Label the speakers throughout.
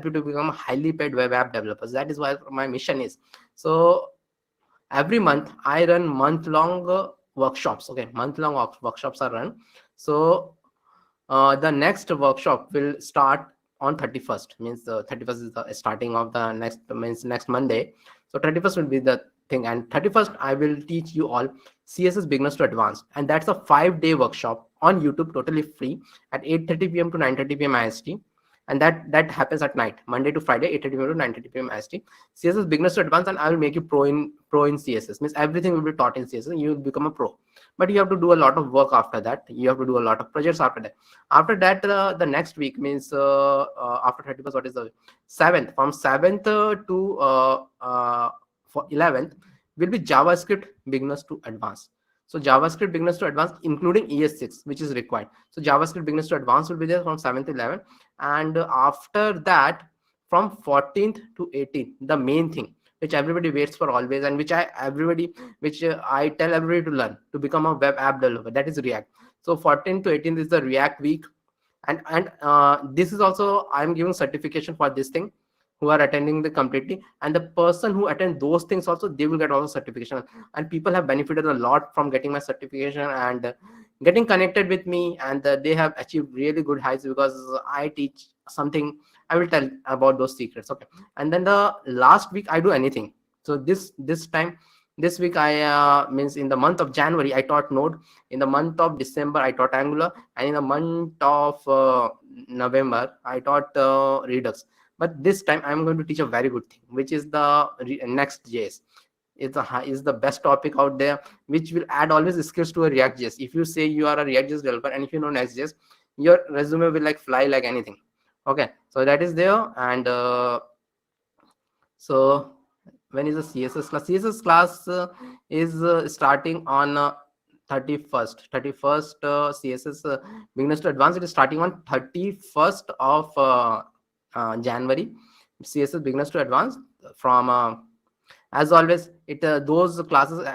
Speaker 1: you to become highly paid web app developers. That is what my mission is. So every month I run month-long workshops. Okay, month-long workshops are run. So the next workshop will start on 31st. Means the 31st is the starting of the next, means next Monday. So 31st will be the thing, and 31st I will teach you all CSS beginners to advanced, and that's a 5-day workshop on YouTube, totally free, at 8:30 p.m. to 9:30 p.m. IST. And that happens at night, Monday to Friday, 8:30 p.m. to 9:30 p.m. IST. CSS beginners to advanced, and I will make you pro in CSS. Means everything will be taught in CSS. You will become a pro, but you have to do a lot of work after that. You have to do a lot of projects after that. After that, the next week, means after 31st, what is the 7th? From 7th to for 11th will be JavaScript beginners to advanced. So JavaScript beginners to advanced, including ES6, which is required. So JavaScript beginners to advanced will be there from 7th to 11th. And after that, from 14th to 18th, the main thing which everybody waits for always, and which I tell everybody to learn to become a web app developer, that is React. So 14th to 18th is the React week. And this is also, I'm giving certification for this thing, who are attending the completely, and the person who attend those things also, they will get also certification. And people have benefited a lot from getting my certification and getting connected with me, and they have achieved really good heights because I teach something. I will tell about those secrets. Okay, and then the last week I do anything. So this week I means in the month of January I taught Node, in the month of December I taught Angular, and in the month of November I taught Redux. But this time I'm going to teach a very good thing, which is the Next.js. Is the best topic out there, which will add always skills to a React.js. If you say you are a React.js developer and if you know Next.js, your resume will like fly like anything. Okay, so that is there. And so when is the CSS class? CSS class is starting on 31st. CSS beginners to advanced, it is starting on 31st of January. CSS beginners to advanced from as always, it those classes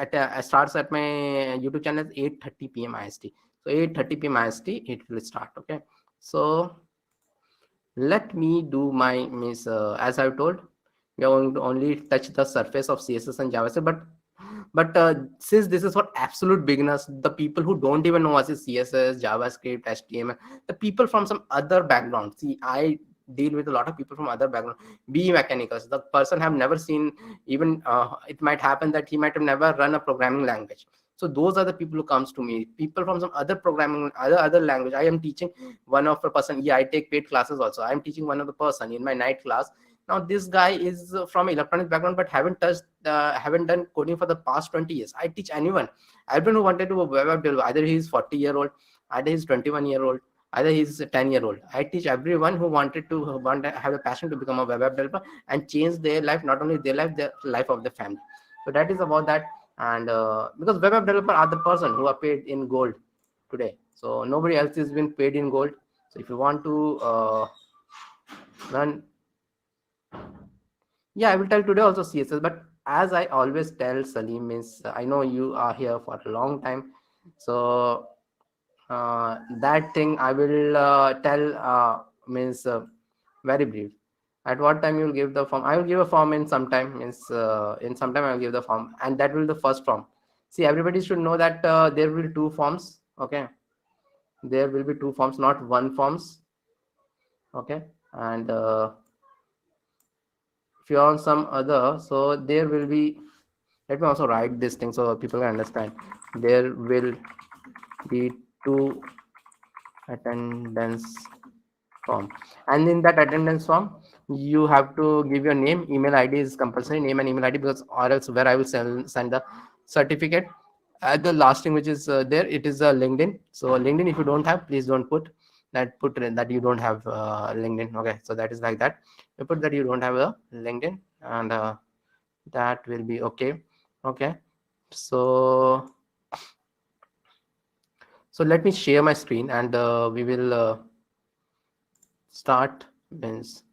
Speaker 1: starts at my YouTube channel at 8:30 p.m. IST. So 8:30 p.m. IST it will start. Okay, so let me do my means as I've told, we are going to only touch the surface of CSS and JavaScript, but since this is for absolute beginners, the people who don't even know what is CSS, JavaScript, HTML, the people from some other background. See, I deal with a lot of people from other background, be mechanicals. The person have never seen even it might happen that he might have never run a programming language. So those are the people who comes to me. People from some other programming, other language. I am teaching one of the person. Yeah, I take paid classes also. I am teaching one of the person in my night class. Now this guy is from electronics background, but haven't done coding for the past 20 years. I teach anyone who wanted to be a web developer. Either he's 40-year-old, either he's 21-year-old, either he's a 10-year-old. I teach everyone who want to have a passion to become a web app developer and change their life, not only their life, the life of the family. So that is about that. And because web app developer are the person who are paid in gold today, so nobody else is been paid in gold. So if you want to learn, yeah, I will tell today also CSS. But as I always tell Salim, means I know you are here for a long time, so that thing I will tell means very brief. At what time you will give the form? I will give a form in some time. Means in some time I will give the form, and that will be the first form. See, everybody should know that there will be two forms. Okay, there will be two forms, not one forms. Okay, and if you are on some other, so there will be. Let me also write this thing so people can understand. There will be two attendance form, and in that attendance form you have to give your name, email ID is compulsory, name and email ID, because or else where I will send the certificate. The last thing which is there, it is a LinkedIn. So LinkedIn, if you don't have, please don't put that you don't have LinkedIn. Okay, so that is like that. You put that you don't have a LinkedIn, and that will be okay. Okay, so let me share my screen, and we will start. Means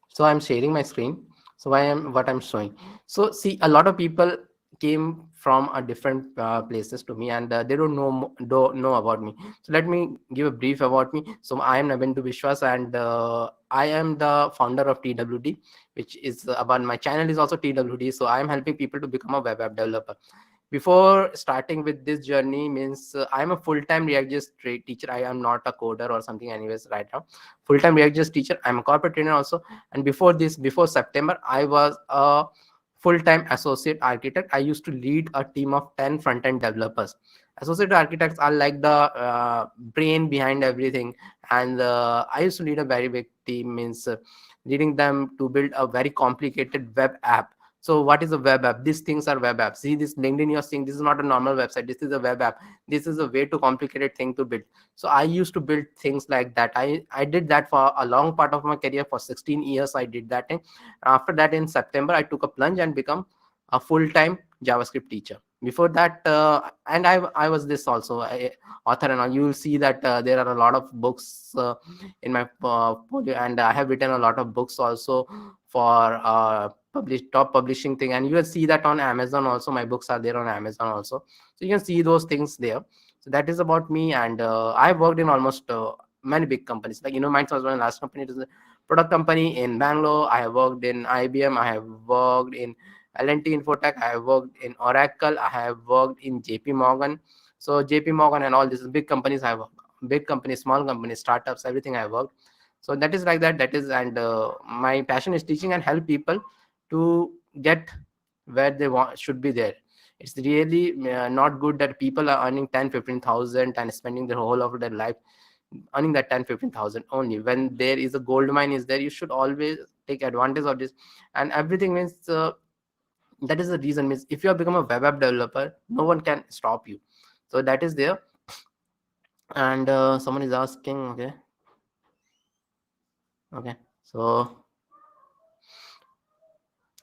Speaker 1: so I'm sharing my screen. So what I'm showing. So see, a lot of people came from a different places to me, and they don't know about me. So let me give a brief about me. So I am Nabendu Vishwas, and I am the founder of TWD, which is about my channel is also TWD. So I am helping people to become a web app developer. Before starting with this journey, means I'm a full-time React.js teacher. I am not a coder or something anyways right now. Full-time React.js teacher. I'm a corporate trainer also. And before this, before September, I was a full-time associate architect. I used to lead a team of 10 front-end developers. Associate architects are like the brain behind everything. And I used to lead a very big team, means leading them to build a very complicated web app. So what is a web app? These things are web apps. See this LinkedIn you're seeing, this is not a normal website. This is a web app. This is a way too complicated thing to build. So I used to build things like that. I did that for a long part of my career. For 16 years, I did that. And after that, in September, I took a plunge and become a full-time JavaScript teacher. Before that, and I was this also author, and all. You will see that there are a lot of books in my portfolio, and I have written a lot of books also for top publishing thing, and you will see that on Amazon also. My books are there on Amazon also, so you can see those things there. So that is about me, and I've worked in almost many big companies. Like, mine was my last company. It is a product company in Bangalore. I have worked in IBM. I have worked in L&T Infotech. I have worked in Oracle. I have worked in JP Morgan. So JP Morgan and all these big companies, I have big companies, small companies, startups, everything I have worked. So that is like that. That is, and my passion is teaching and help people to get where they should be there. It's really not good that people are earning 10-15,000 and spending the whole of their life earning that 10-15,000 only. When there is a gold mine is there, you should always take advantage of this. And everything means that is the reason, means if you have become a web app developer, no one can stop you. So that is there. And someone is asking, okay, so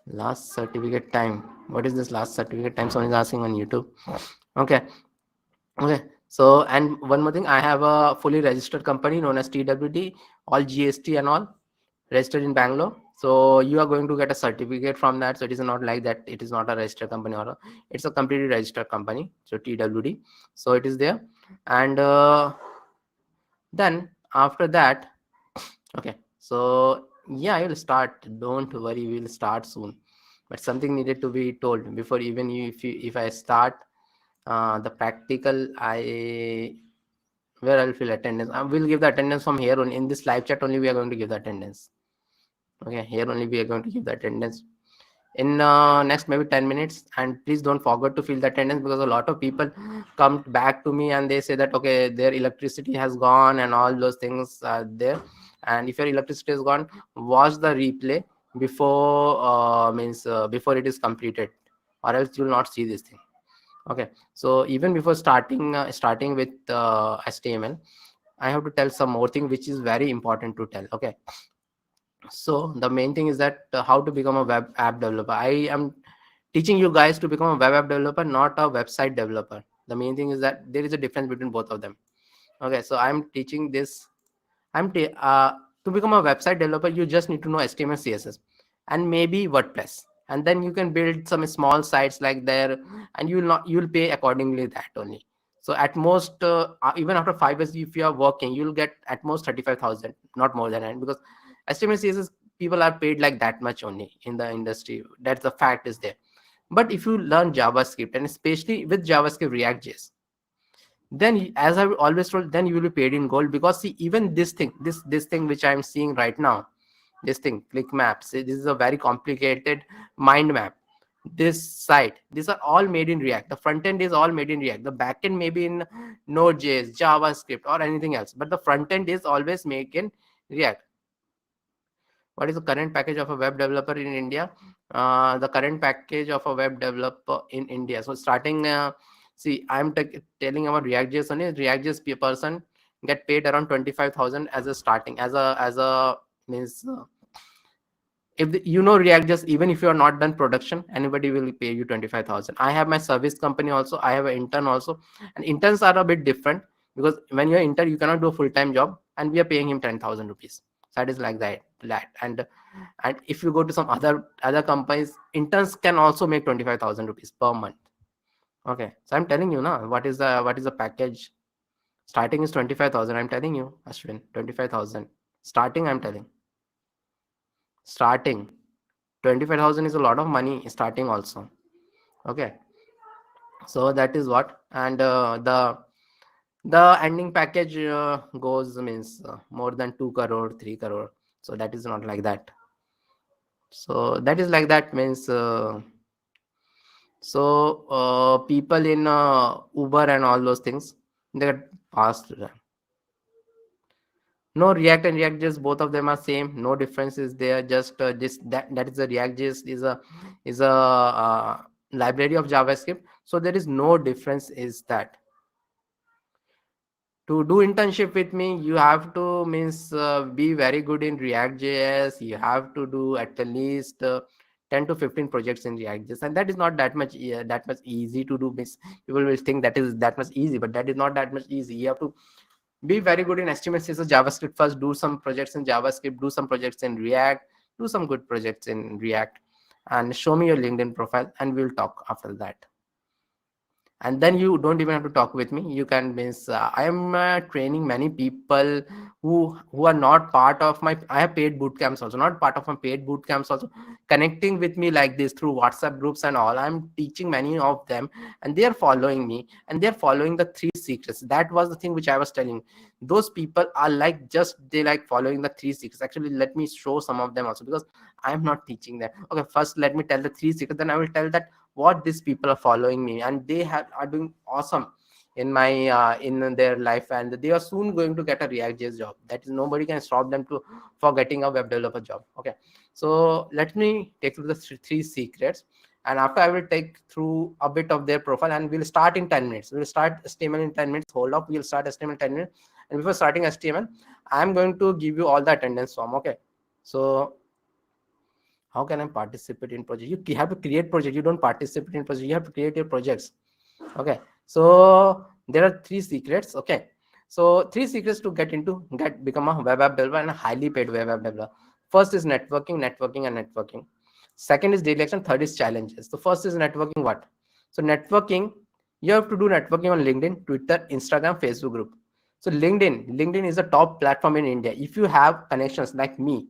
Speaker 1: last certificate time, what is this last certificate time? Someone is asking on YouTube. Okay. So, and one more thing, I have a fully registered company known as TWD, all GST and all, registered in Bangalore. So you are going to get a certificate from that. So it is not like that it is not a registered company, or it's a completely registered company. So TWD, so it is there. And then after that, okay, so yeah, I will start, don't worry, we'll start soon. But something needed to be told before, even if I start the practical, where I'll fill attendance. I will give the attendance from here on. In this live chat only we are going to give the attendance. Okay, here only we are going to give the attendance in next maybe 10 minutes. And please don't forget to fill the attendance, because a lot of people come back to me and they say that, okay, their electricity has gone and all those things are there. And if your electricity is gone, watch the replay before before it is completed, or else you will not see this thing. Okay, so even before starting with HTML, I have to tell some more thing which is very important to tell. Okay, so the main thing is that how to become a web app developer. I am teaching you guys to become a web app developer, not a website developer. The main thing is that there is a difference between both of them. Okay, so I'm teaching this. To become a website developer, you just need to know HTML, CSS, and maybe WordPress, and then you can build some small sites like there, and you'll pay accordingly that only. So at most, even after 5 years, if you are working, you'll get at most 35,000, not more than that, because HTML, CSS people are paid like that much only in the industry. That's the fact is there. But if you learn JavaScript, and especially with JavaScript React.js, then, as I've always told, then you will be paid in gold. Because see, even this thing, this thing which I'm seeing right now, this thing, click maps, this is a very complicated mind map. This site, these are all made in React. The front end is all made in React. The back end may be in Node.js, JavaScript, or anything else, but the front end is always made in React. What is the current package of a web developer in India? The current package of a web developer in India. So starting, see, I'm telling about React.js only. React.js person get paid around 25,000 as a starting, as a means. If you know React.js, even if you are not done production, anybody will pay you 25,000. I have my service company also. I have an intern also, and interns are a bit different, because when you're intern, you cannot do a full-time job, and we are paying him 10,000 rupees. That is like that. And if you go to some other companies, interns can also make 25,000 rupees per month. Okay, so I'm telling you now, what is the package? Starting is 25,000. I'm telling you, Ashwin, 25,000 starting. I'm telling, starting 25,000 is a lot of money starting also. Okay, so that is what. And the ending package goes means more than 2 crore, 3 crore. So that is not like that. So that is like that means people in Uber and all those things, they get passed. No, React and React.js, both of them are same. No difference is there. Just that is the React.js is a library of JavaScript. So there is no difference. Is that to do internship with me, you have to means be very good in React.js. You have to do at least 10 to 15 projects in React.js, and that is not that much easy to do. Means people will think that is that much easy, but that is not that much easy. You have to be very good in HTML, CSS, JavaScript first. Do some projects in JavaScript. Do some projects in React. Do some good projects in React, and show me your LinkedIn profile, and we'll talk after that. And then you don't even have to talk with me. You can means I am training many people who are not part of my, I have paid boot camps also, not part of my paid boot camps also, connecting with me like this through WhatsApp groups and all. I'm teaching many of them, and they are following me, and they're following the 3 secrets. That was the thing which I was telling. Those people are like, just they like following the 3 secrets. Actually, let me show some of them also, because I'm not teaching them. Okay, first let me tell the 3 secrets, then I will tell that what these people are following me, and they are doing awesome in my in their life, and they are soon going to get a React.js job. That is, nobody can stop them for getting a web developer job. Okay, so let me take through the 3 secrets, and after I will take through a bit of their profile, and we'll start in 10 minutes. We'll start HTML in 10 minutes. Hold up, we'll start HTML in 10 minutes. And before starting HTML, I'm going to give you all the attendance form. Okay, so how can I participate in project? You have to create project. You don't participate in project. You have to create your projects. Okay, so there are 3 secrets. Okay, so 3 secrets to become a web app developer, and a highly paid web app developer. First is networking. Second is daily action. Third is challenges. So first is networking. What? So networking, you have to do networking on LinkedIn, Twitter, Instagram, Facebook group. So LinkedIn is a top platform in India. If you have connections like me,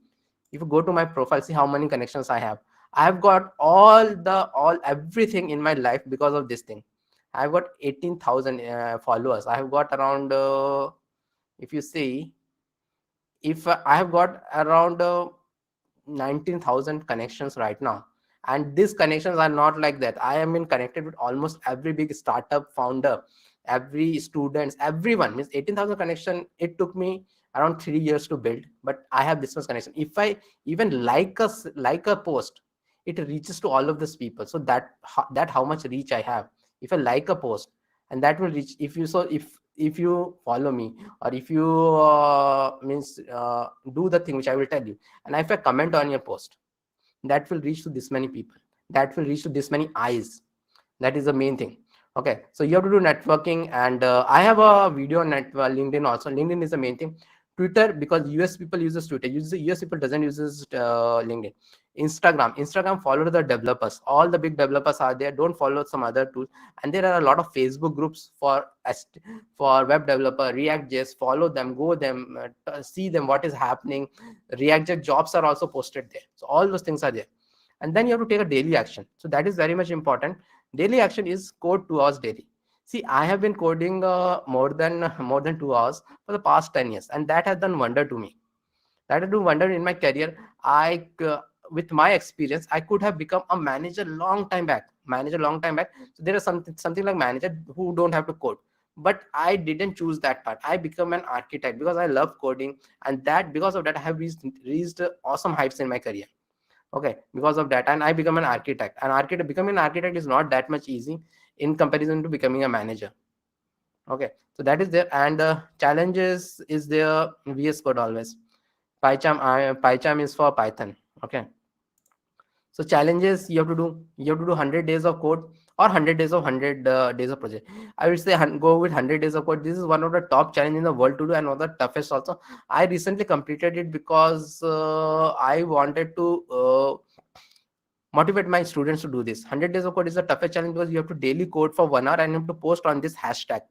Speaker 1: if you go to my profile, see how many connections I have. I've got everything in my life because of this thing. I've got 18,000 followers. I have got around if you see, if I have got around 19,000 connections right now. And these connections are not like that. I am connected with almost every big startup founder, every students, everyone. Means 18,000 connection. It took me around 3 years to build, but I have this much connection. If I even like a post, it reaches to all of these people. So that how much reach I have. If I like a post, and that will reach, if you follow me, or if you do the thing which I will tell you, and if I comment on your post, that will reach to this many people, that will reach to this many eyes. That is the main thing. Okay, so you have to do networking, and I have a video on LinkedIn also. LinkedIn is the main thing. Twitter, because US people uses Twitter. US people doesn't uses LinkedIn. Instagram follow the developers. All the big developers are there. Don't follow some other tools. And there are a lot of Facebook groups for web developer, React.js. Follow them, go them, see them, what is happening. React.js jobs are also posted there. So all those things are there. And then you have to take a daily action. So that is very much important. Daily action is code 2 hours daily. See, I have been coding more than 2 hours for the past 10 years, and that has done wonder to me. That has done wonder in my career. With my experience, I could have become a manager long time back. So there is something like manager who don't have to code. But I didn't choose that part. I become an architect because I love coding, and because of that, I have reached awesome heights in my career. Okay, because of that, and I become an architect. Becoming an architect is not that much easy in comparison to becoming a manager. Okay, so that is there. And challenges is there. VS Code always. PyCharm is for Python. Okay, so challenges, you have to do 100 days of code or 100 days of 100 days of project. I would say go with 100 days of code. This is one of the top challenge in the world to do, and one of the toughest also. I recently completed it because I wanted to motivate my students to do this. 100 days of code is the toughest challenge because you have to daily code for 1 hour and you have to post on this hashtag.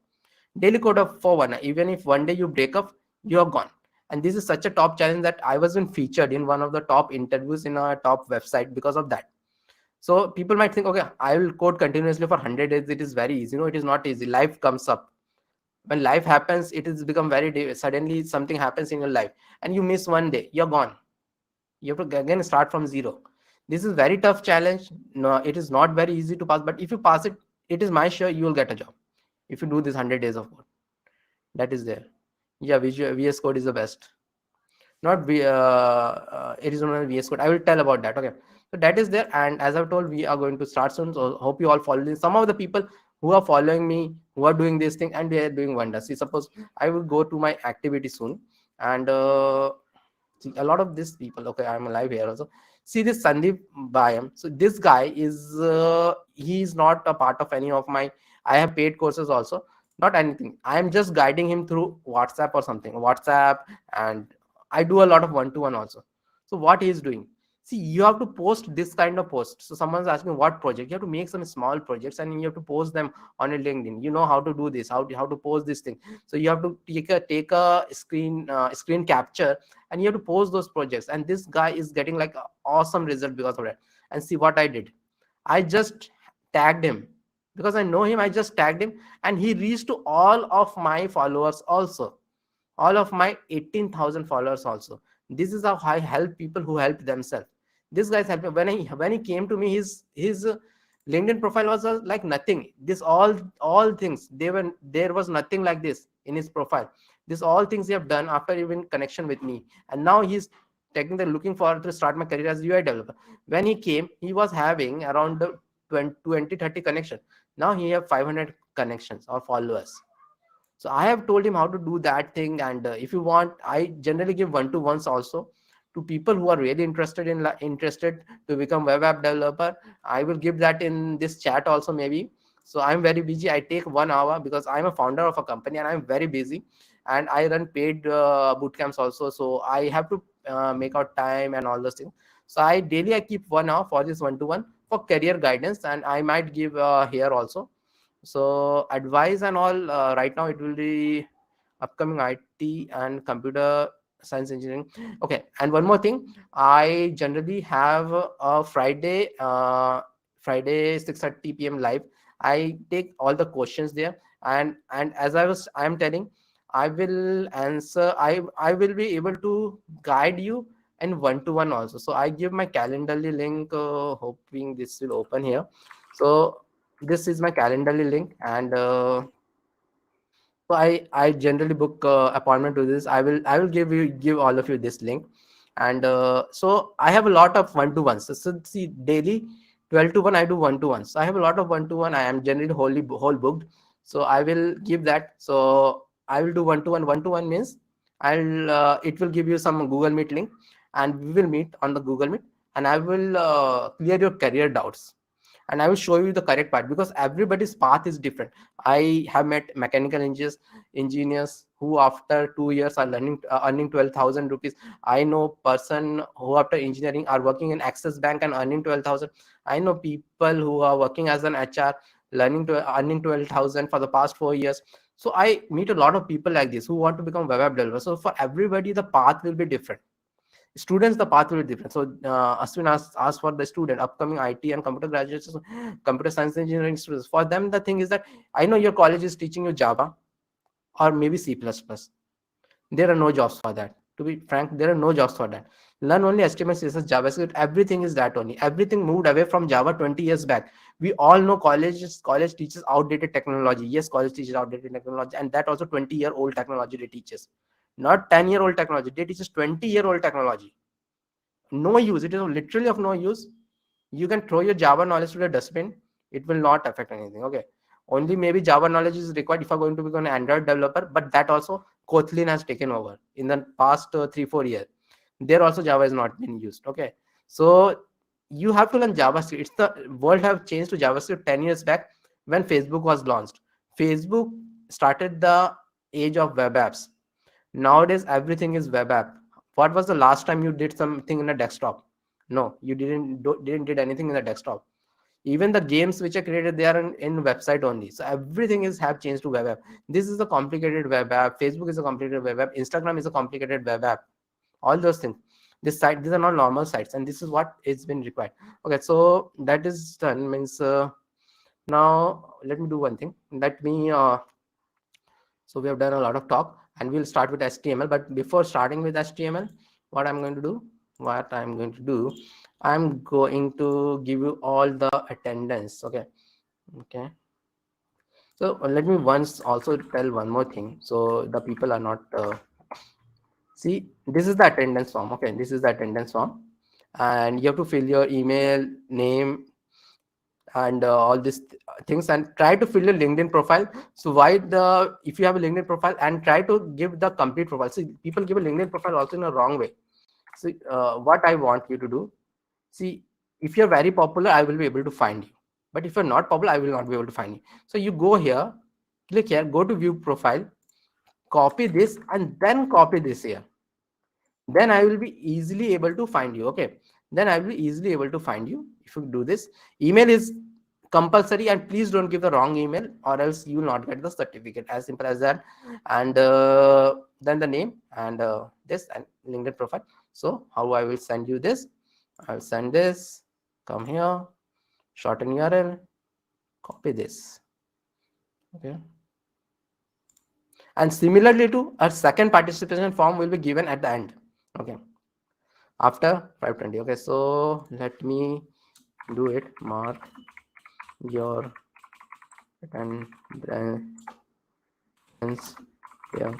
Speaker 1: Daily code for 1 hour. Even if one day you break up, you're gone. And this is such a top challenge that I wasn't featured in one of the top interviews in a top website because of that. So people might think, okay, I will code continuously for 100 days. It is very easy. No, it is not easy. Life comes up. When life happens, it is become very suddenly something happens in your life and you miss one day, you're gone. You have to again start from zero. This is very tough challenge. No, it is not very easy to pass, but if you pass it, it is my sure you will get a job. If you do this 100 days of code, that is there. Yeah, VS Code is the best. Not it is not VS Code. I will tell about that. Okay, so that is there, and as I've told, we are going to start soon. So hope you all follow this. Some of the people who are following me, who are doing this thing, and they are doing wonders. See, suppose I will go to my activity soon, and see, a lot of these people. Okay, I'm alive here also. See this Sandeep Bayam. So this guy is he is not a part of any of my. I have paid courses also. Not anything. I am just guiding him through WhatsApp or something. WhatsApp, and I do a lot of one-to-one also. So what he is doing? See, you have to post this kind of post. So someone's asking what project. You have to make some small projects and you have to post them on a LinkedIn. You know how to do this, how to post this thing. So you have to take a screen capture and you have to post those projects. And this guy is getting like an awesome result because of that. And see what I did. I just tagged him because I know him. I just tagged him and he reached to all of my followers also, all of my 18,000 followers also. This is how I help people who help themselves. This guy's helping. When he came to me, his LinkedIn profile was like nothing. This all things, there was nothing like this in his profile. This all things he have done after even connection with me, and now he's looking forward to start my career as UI developer. When he came, he was having around 20-30 connection. Now he have 500 connections or followers. So I have told him how to do that thing. And if you want, I generally give one-to-ones also to people who are really interested to become web app developer. I will give that in this chat also maybe. So I'm very busy. I take 1 hour because I'm a founder of a company and I'm very busy. And I run paid boot camps also. So I have to make out time and all those things. So I keep 1 hour for this one-to-one for career guidance. And I might give here also. So advice and all, right now it will be upcoming IT and computer science engineering. Okay, and one more thing, I generally have a Friday 6:30 p.m. live. I take all the questions there, and as I'm telling, I will answer. I will be able to guide you in one-to-one also. So I give my Calendly link, hoping this will open here. So this is my Calendly link, and so I generally book appointment to this. I will give all of you this link, and so I have a lot of one-to-ones. So see, daily 12 to 1 I do one-to-ones. So I have a lot of one-to-one. I am generally whole booked. So I will give that. So I will do one-to-one. One-to-one means it will give you some Google Meet link, and we will meet on the Google Meet, and I will clear your career doubts, and I will show you the correct part because everybody's path is different. I have met mechanical engineers who after 2 years are earning 12,000 rupees. I know person who after engineering are working in Axis Bank and earning 12,000. I know people who are working as an HR earning 12,000 for the past 4 years. So I meet a lot of people like this who want to become web app developers. So for everybody, the path will be different. Students, the path will be different. So Ashwin asked for the student, upcoming IT and computer graduates, computer science engineering students. For them, the thing is that I know your college is teaching you Java or maybe C++. There are no jobs for that. To be frank, there are no jobs for that. Learn only HTML, CSS, JavaScript. Everything is that only. Everything moved away from Java 20 years back. We all know college teaches outdated technology. Yes, college teaches outdated technology, and that also 20-year-old technology they teaches. Not 10-year-old technology. They teaches 20-year-old technology. No use. It is literally of no use. You can throw your Java knowledge to the dustbin. It will not affect anything. Okay. Only maybe Java knowledge is required if you're going to become an Android developer, but that also Kotlin has taken over in the past 3-4 years. There also Java has not been used. Okay. So you have to learn JavaScript. It's the world have changed to JavaScript 10 years back when Facebook was launched. Facebook started the age of web apps. Nowadays, everything is web app. What was the last time you did something in a desktop? No, you didn't did anything in the desktop. Even the games which are created, they are in website only. So everything is have changed to web app. This is a complicated web app. Facebook is a complicated web app. Instagram is a complicated web app. All those things. These are not normal sites, and this is what is been required. Okay, so that is done. Means now let me do one thing. Let me so we have done a lot of talk, and we'll start with HTML. But before starting with HTML, what I'm going to do, I'm going to give you all the attendance. Okay. So let me once also tell one more thing. So the people are not see, this is the attendance form. Okay, this is the attendance form, and you have to fill your email, name, and all these things, and try to fill your LinkedIn profile. So if you have a LinkedIn profile, and try to give the complete profile. See, people give a LinkedIn profile also in a wrong way. So what I want you to do, see, if you're very popular, I will be able to find you. But if you're not popular, I will not be able to find you. So you go here, click here, go to view profile, copy this, and then copy this here. Then I will be easily able to find you. Okay, then I will be easily able to find you if you do this. Email is compulsory, and please don't give the wrong email, or else you will not get the certificate. As simple as that. And then the name, and this, and LinkedIn profile. So how I will send you this? I'll send this, come here, shorten URL, copy this. Okay, and similarly to a second participation form will be given at the end. Okay, after 520. Okay, so let me do it. Mark your attendance here.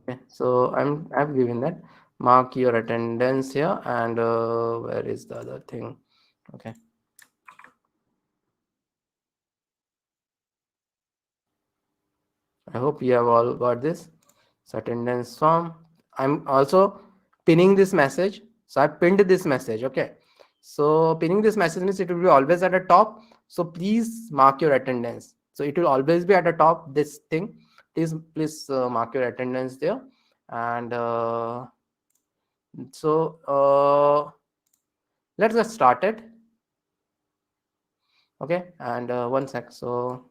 Speaker 1: Okay, so I've given that. Mark your attendance here, and where is the other thing? Okay, I hope you have all got this. So attendance form. I'm also pinning this message. So I pinned this message. Okay, so pinning this message means it will be always at the top. So please mark your attendance. So it will always be at the top, this thing. Please mark your attendance there. And let's get started. Okay, and one sec. So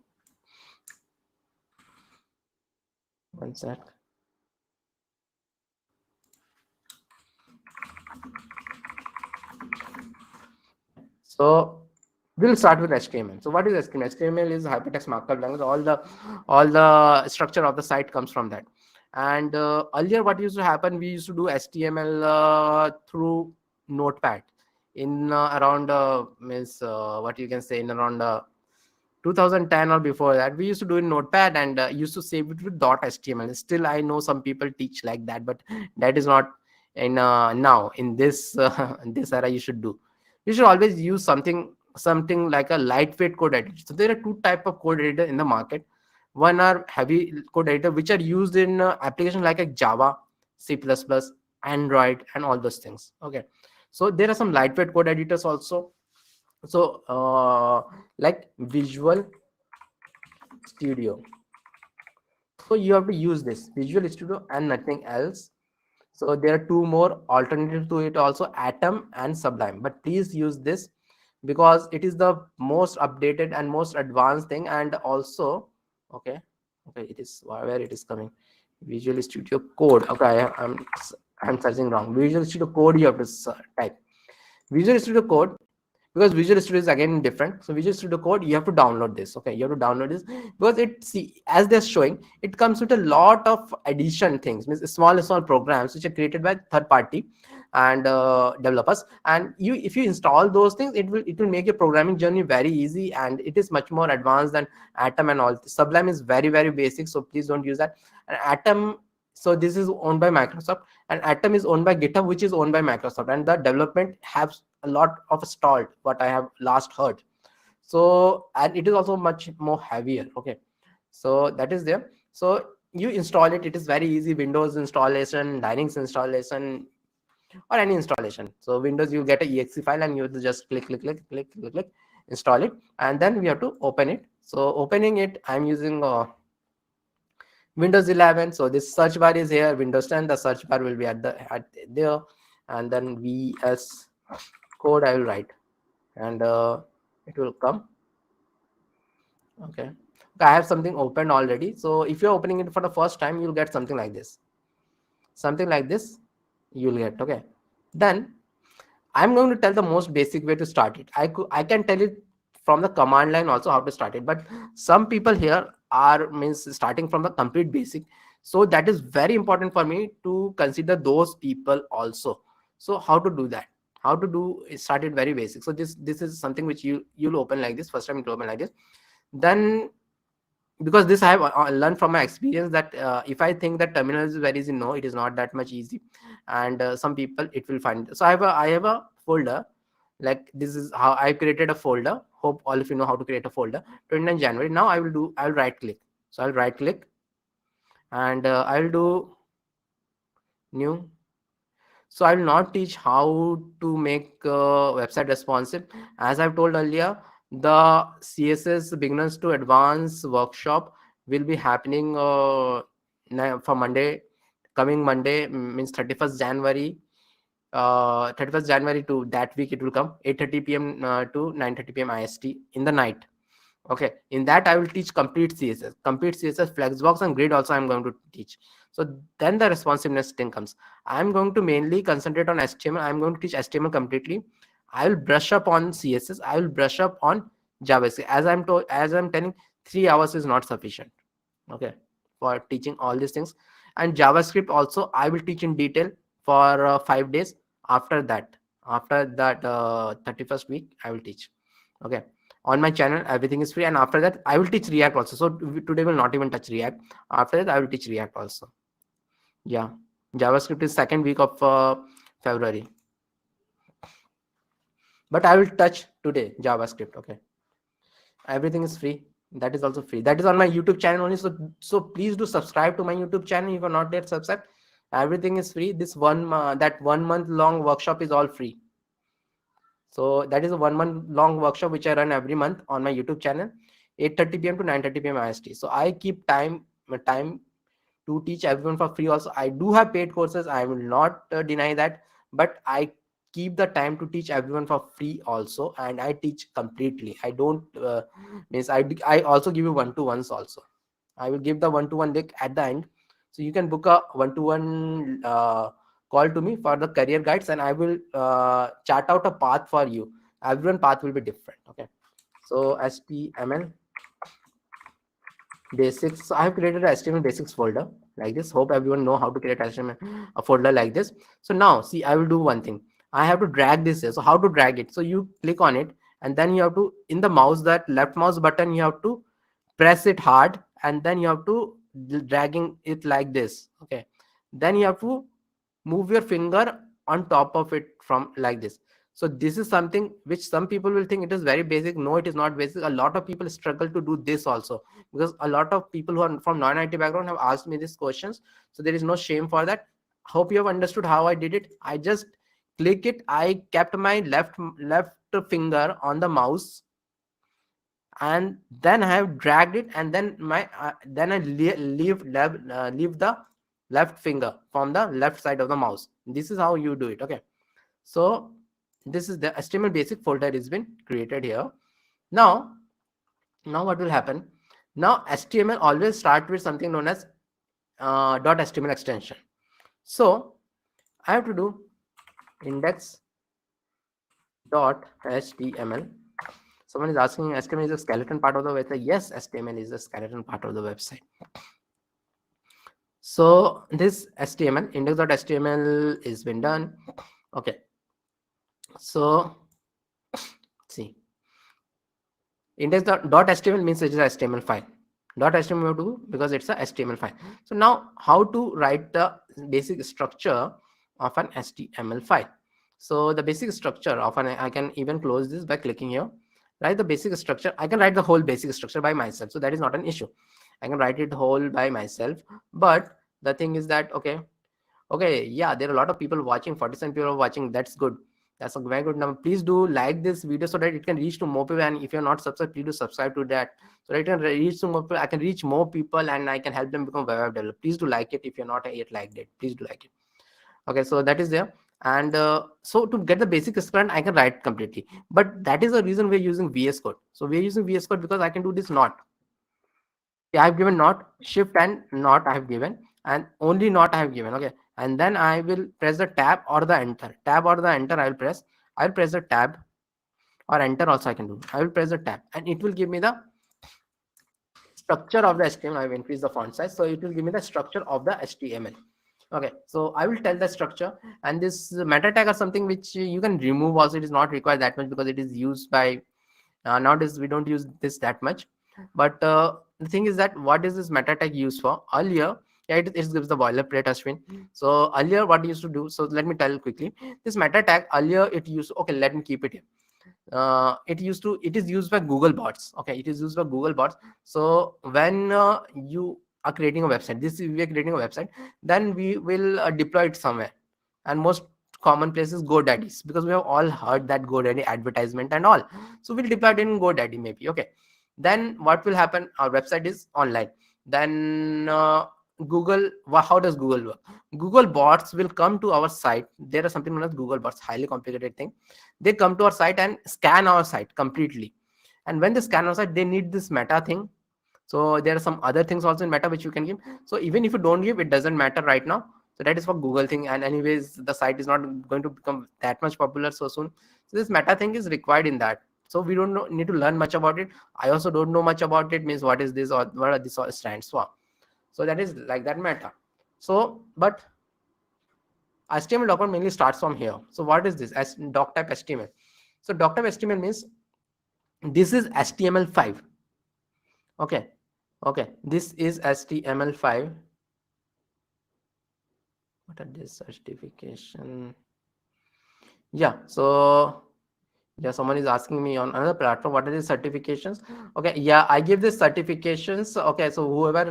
Speaker 1: one sec. So we'll start with HTML. So what is HTML? HTML is hypertext markup language. All the structure of the site comes from that. And earlier, what used to happen, we used to do HTML through Notepad in around what you can say, in around 2010 or before that. We used to do in Notepad, and used to save it with .html. Still, I know some people teach like that, but that is not in now in this this era. You should always use something like a lightweight code editor. So there are two type of code editor in the market. One are heavy code editor, which are used in applications like a Java, C++, Android, and all those things. Okay, so there are some lightweight code editors also. So like Visual Studio. So you have to use this Visual Studio and nothing else. So there are two more alternatives to it also, Atom and Sublime. But please use this because it is the most updated and most advanced thing. And also, okay, it is where it is coming. Visual Studio Code. Okay, I'm searching wrong. Visual Studio Code you have to type. Visual Studio Code, because Visual Studio is again different. So Visual Studio Code, you have to download this. Okay, you have to download this because as they're showing, it comes with a lot of addition things, means small programs which are created by third party and developers. And if you install those things, it will make your programming journey very easy, and it is much more advanced than Atom and all. Sublime is very, very basic, so please don't use that. And Atom, so this is owned by Microsoft, and Atom is owned by GitHub, which is owned by Microsoft, and the development has a lot of stalled, what I have last heard. So, and it is also much more heavier. Okay, so that is there. So you install it. It is very easy. Windows installation, Linux installation, or any installation. So Windows, you get a exe file and you just click, install it, and then we have to open it. So opening it, I'm using Windows 11. So this search bar is here. Windows 10, the search bar will be at there, and then VS Code I will write, and it will come. Okay, I have something opened already. So if you're opening it for the first time, you'll get something like this. Something like this you'll get. Okay, then I'm going to tell the most basic way to start it. I can tell it from the command line also how to start it, but some people here are starting from the complete basic. So that is very important for me to consider those people also. So how to do that? How to do start it very basic. So this is something which you'll open like this. First time it will open like this. Then, because this I have learned from my experience, that if I think that terminal is very easy, no, it is not that much easy, and some people it will find. So I have a folder, like this is how I created a folder. Hope all of you know how to create a folder. 29 January. Now I'll right click. So I'll right click, and I'll do new. So I will not teach how to make website responsive. As I've told earlier, the CSS beginners to advanced workshop will be happening for Monday, coming Monday, means 31st January. 31st January to that week it will come, 8:30 p.m. To 9:30 p.m. IST in the night. Okay, in that I will teach complete CSS, Flexbox and grid also I'm going to teach. So then the responsiveness thing comes. I'm going to mainly concentrate on HTML. I'm going to teach HTML completely. I will brush up on CSS. I will brush up on JavaScript. As I'm telling, 3 hours is not sufficient. Okay, for teaching all these things. And JavaScript also I will teach in detail for 5 days. After that 31st week I will teach. Okay, on my channel everything is free, and after that I will teach React also. So today will not even touch React. After that I will teach React also. Yeah, JavaScript is second week of February, but I will touch today JavaScript. Okay, everything is free. That is also free. That is on my YouTube channel only. So please do subscribe to my YouTube channel if you're not yet subscribed. Everything is free. This that 1 month long workshop is all free. So that is a 1 month long workshop which I run every month on my YouTube channel, 8:30 p.m. to 9:30 p.m. IST. So I keep time to teach everyone for free also. I do have paid courses, I will not deny that, but I keep the time to teach everyone for free also, and I teach completely. I don't means I also give you one-to-ones also. I will give the one-to-one link at the end, so you can book a one-to-one call to me for the career guides, and I will chart out a path for you. Everyone path will be different. Okay, so HTML basics. So I have created a HTML basics folder like this. Hope everyone know how to create HTML a folder like this. So now see, I will do one thing. I have to drag this here. So how to drag it? So you click on it, and then you have to, in the mouse, that left mouse button, you have to press it hard, and then you have to dragging it like this. Okay, then you have to move your finger on top of it from like this. So this is something which some people will think it is very basic. No, it is not basic. A lot of people struggle to do this also, because a lot of people who are from non-IT background have asked me these questions. So there is no shame for that. Hope you have understood how I did it. I just click it. I kept my left finger on the mouse, and then I have dragged it, and then then I leave the left finger from the left side of the mouse. This is how you do it. Okay, so this is the HTML basic folder has been created here. Now what will happen? Now HTML always start with something known as .html extension. So I have to do index.html. Someone is asking, HTML is a skeleton part of the website. Yes, HTML is a skeleton part of the website. So this HTML, index.html is been done. Okay, so see, index.html means it is a HTML file. .html do because it's a HTML file. So now how to write the basic structure of an HTML file? So the basic structure of an, I can even close this by clicking here. Write the basic structure. I can write the whole basic structure by myself, so that is not an issue. I can write it whole by myself. But the thing is that, okay, yeah, there are a lot of people watching, 47 people are watching. That's good. That's a very good number. Please do like this video so that it can reach to more people. And if you're not subscribed, please do subscribe to that so that it can reach to more people. I can reach more people and I can help them become web developers. Please do like it if you're not yet liked it. Please do like it. Okay, so that is there. And so to get the basic script, I can write completely. But that is the reason we're using VS Code. So we're using VS Code because I can do this not. I have given not, shift and not I have given, and only not I have given. Okay, and then I will press the tab or the enter. Tab or the enter I will press. I will press the tab or enter also I can do. I will press the tab and it will give me the structure of the HTML. I have increased the font size, so it will give me the structure of the HTML. Okay, so I will tell the structure, and this meta tag or something which you can remove also. It is not required that much because it is used by nowadays we don't use this that much. But the thing is that what is this meta tag used for? Earlier, yeah, it gives the boilerplate, Ashwin. So earlier what it used to do, so let me tell quickly. This meta tag earlier it used, okay, let me keep it here. It is used by Google bots. Okay, it is used by Google bots. So when you are creating a website, we are creating a website, then we will deploy it somewhere. And most common place is GoDaddy's, because we have all heard that GoDaddy advertisement and all. So we'll deploy it in GoDaddy maybe. Okay, then what will happen? Our website is online. Then Google, how does Google work? Google bots will come to our site. There are something known as Google bots, highly complicated thing. They come to our site and scan our site completely. And when they scan our site, they need this meta thing. So there are some other things also in meta which you can give. So even if you don't give, it doesn't matter right now. So that is for Google thing. And anyways, the site is not going to become that much popular so soon. So this meta thing is required in that. So we don't need to learn much about it. I also don't know much about it. Means what is this or what are these stands for? So that is like that meta. So but HTML document mainly starts from here. So what is this? As doc type HTML. So doc type HTML means this is HTML5. Okay. Okay. This is HTML5. What are this certification? Yeah. So yeah, someone is asking me on another platform, what are the certifications? Okay, yeah, I give this certifications. Okay, so whoever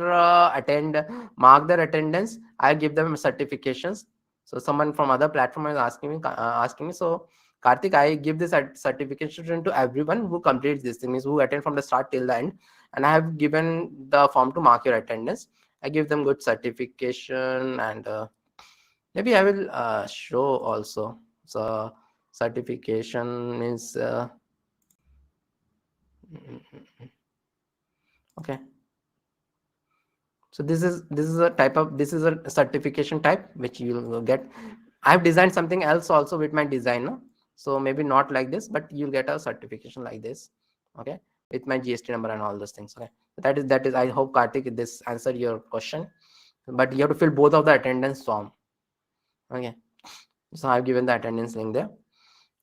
Speaker 1: mark their attendance, I give them certifications. So someone from other platform is asking me. So Karthik, I give this certification to everyone who completes this thing, means who attend from the start till the end, and I have given the form to mark your attendance. I give them good certification, and maybe I will show also. So certification means okay, so this is a type of, this is a certification type which you will get. I've designed something else also with my designer, so maybe not like this, but you'll get a certification like this. Okay, with my GST number and all those things. Okay, that is I hope, Karthik, this answered your question, but you have to fill both of the attendance form. Okay, so I've given the attendance link there.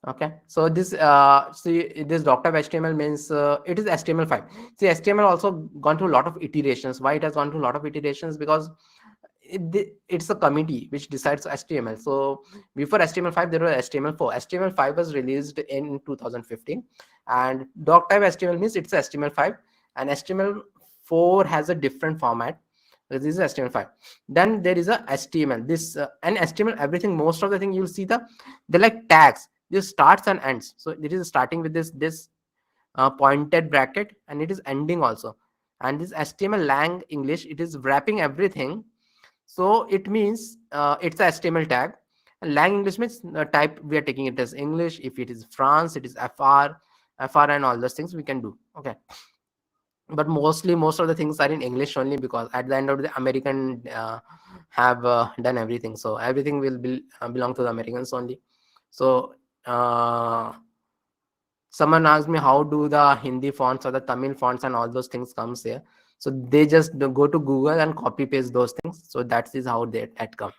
Speaker 1: Okay, so this see, this doc type HTML means it is HTML5. See, HTML also gone through a lot of iterations. Why it has gone through a lot of iterations? Because it's a committee which decides HTML. So before HTML5 there was HTML4. HTML5 was released in 2015, and doc type HTML means it's HTML5, and HTML4 has a different format. This is HTML5. Then there is a HTML. This and HTML, everything, most of the thing you'll see they're like tags. This starts and ends. So it is starting with this pointed bracket, and it is ending also. And this HTML lang English, it is wrapping everything. So it means it's a HTML tag. And lang English means type we are taking it as English. If it is France, it is FR, and all those things we can do. Okay. But mostly most of the things are in English only, because at the end of the American have done everything. So everything will belong to the Americans only. So someone asked me how do the Hindi fonts or the Tamil fonts and all those things comes here. So they just go to Google and copy paste those things. So that is how that come.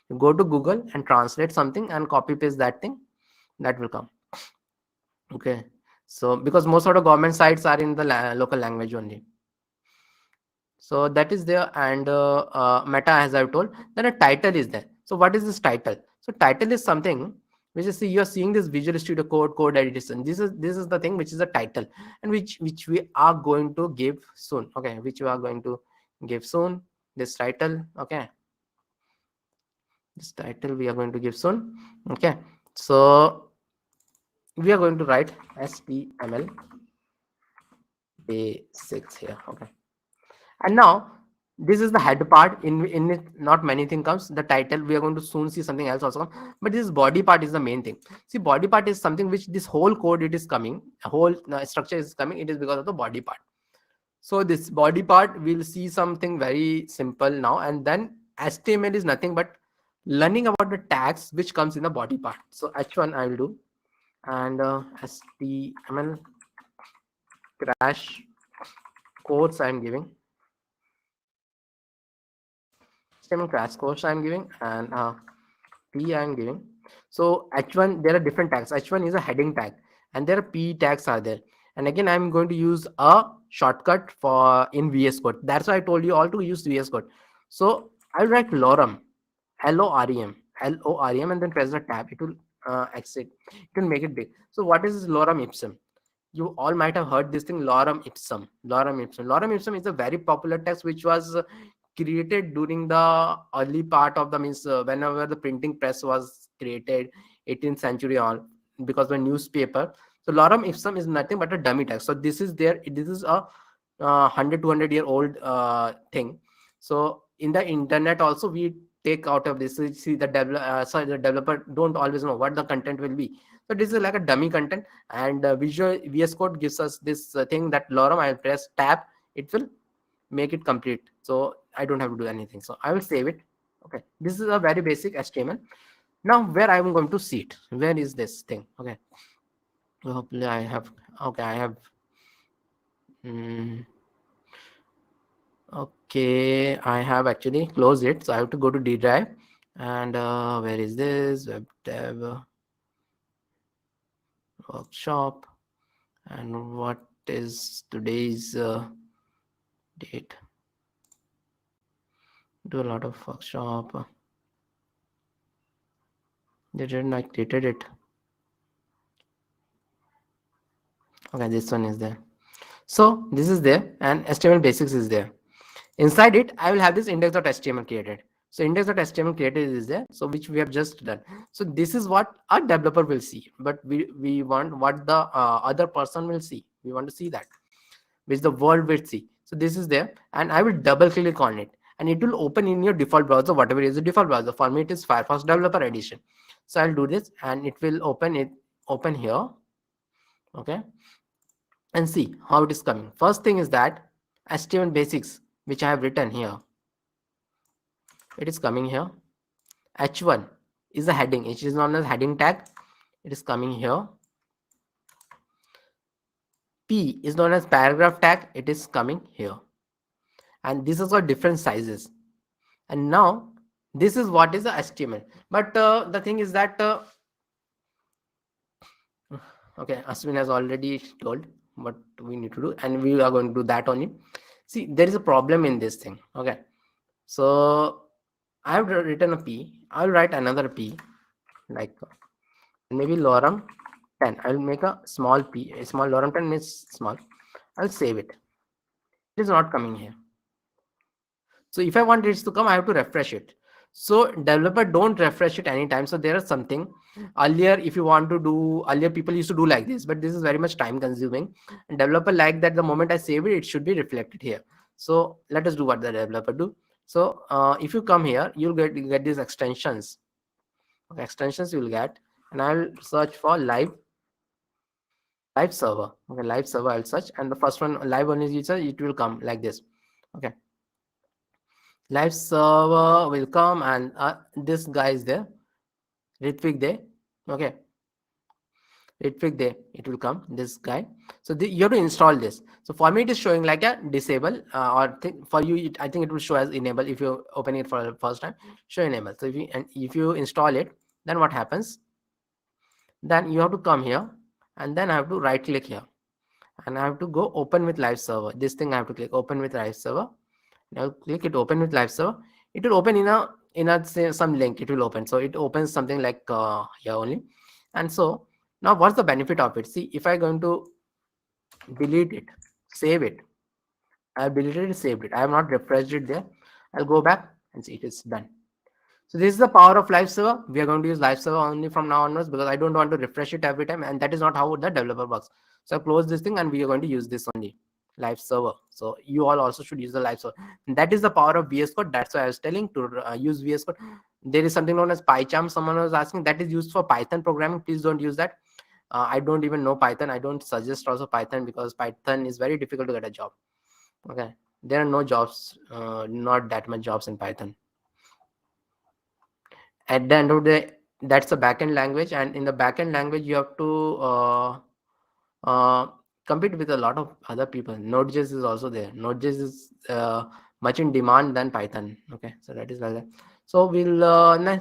Speaker 1: You go to Google and translate something and copy paste that thing, that will come. Okay, so because most of the government sites are in the local language only. So that is there. And meta, as I've told, then a title is there. So what is this title? So title is something which is, see, you're seeing this Visual Studio Code edition. This is the thing which is the title, and which we are going to give soon. Okay, which we are going to give soon. This title, okay, this title we are going to give soon. Okay, so we are going to write HTML basics here. Okay, and now this is the head part. In it, not many things comes. The title, we are going to soon see something else also come, but this body part is the main thing. See, body part is something which this whole code it is coming, a whole structure is coming. It is because of the body part. So this body part, we'll see something very simple now, and then HTML is nothing but learning about the tags which comes in the body part. So H1 I will do, and HTML crash course I am giving. HTML crash course I am giving, and P I am giving. So H1, there are different tags. H1 is a heading tag, and there are P tags are there. And again, I'm going to use a shortcut for in VS Code. That's why I told you all to use VS Code. So I'll write lorem, Lorem, Lorem, and then press the tab. It will exit. It will make it big. So what is this lorem ipsum? You all might have heard this thing, lorem ipsum. Lorem ipsum. Lorem ipsum is a very popular text which was created during the early part of the whenever the printing press was created, 18th century on, because of the newspaper. So lorem ipsum is nothing but a dummy text. So this is there. This is a 100-200 year old thing. So in the internet also we take out of this. So see, the developer don't always know what the content will be. So this is like a dummy content, and Visual VS Code gives us this thing that lorem. I'll press tab. It will make it complete. So I don't have to do anything. So I will save it. Okay, this is a very basic HTML. Now where I'm going to see it? Where is this thing? Okay. So hopefully I have. Okay, I have. Okay, I have actually closed it. So I have to go to D drive, and where is this web dev workshop, and what is today's date? Do a lot of workshop. Didn't I created it? Okay, this one is there. So this is there, and HTML basics is there. Inside it, I will have this index.html created. So index.html created is there, so which we have just done. So this is what a developer will see, but we want what the other person will see. We want to see that, which the world will see. So this is there, and I will double click on it, and it will open in your default browser, whatever is the default browser. For me, it is Firefox Developer Edition. So I'll do this, and it will open here. Okay, and see how it is coming. First thing is that HTML basics, which I have written here, it is coming here. H1 is the heading. It is known as heading tag. It is coming here. P is known as paragraph tag. It is coming here. And this has got different sizes. And now this is what is the HTML. But the thing is that okay, Ashwin has already told what we need to do, and we are going to do that only. See, there is a problem in this thing. Okay, so I have written a P. I'll write another P, like maybe lorem 10. I'll make a small P. A small lorem 10 means small. I'll save it. It is not coming here. So if I want it to come, I have to refresh it. So developer don't refresh it anytime. So there is something earlier, if you want to do, earlier people used to do like this, but this is very much time consuming, and developer like that the moment I save it, it should be reflected here. So let us do what the developer do. So if you come here, you'll get these extensions. Okay, extensions you will get, and I'll search for live server. Okay, live server I'll search, and the first one live only user, it will come like this. Okay, live server will come, and this guy is there, Ritvik there. Okay, Ritvik there, it will come, this guy. So you have to install this. So for me it is showing like a disable, or for you I think it will show as enable. If you open it for the first time, show enable. So if you install it, then what happens? Then you have to come here, and then I have to right click here, and I have to go open with live server. This thing I have to click open with live server. Now click it open with live server. It will open in a say some link. It will open. So it opens something like here only. And so now what's the benefit of it? See, if I'm going to delete it, save it, I've deleted it, saved it, I have not refreshed it there, I'll go back and see it is done. So this is the power of live server. We are going to use live server only from now onwards because I don't want to refresh it every time, and that is not how the developer works. So I close this thing and we are going to use this only, live server. So you all also should use the live server. And that is the power of VS Code. That's why I was telling to use VS Code. There is something known as PyCharm. Someone was asking, that is used for Python programming. Please don't use that. I don't even know Python. I don't suggest also Python because Python is very difficult to get a job. Okay, there are no jobs, not that much jobs in Python. At the end of the day, that's a backend language, and in the backend language you have to compete with a lot of other people. Node.js is also there. Node.js is much in demand than Python. Okay, so that is like that. So we'll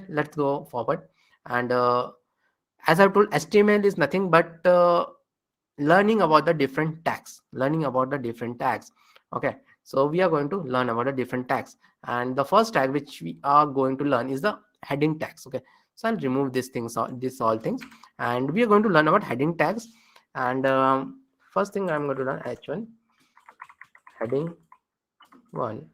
Speaker 1: let's go forward. And as I've told, HTML is nothing but learning about the different tags. Okay, so we are going to learn about the different tags, and the first tag which we are going to learn is the heading tags. Okay, so I'll remove these things, all things, and we are going to learn about heading tags. And first thing I'm going to learn h1 heading 1.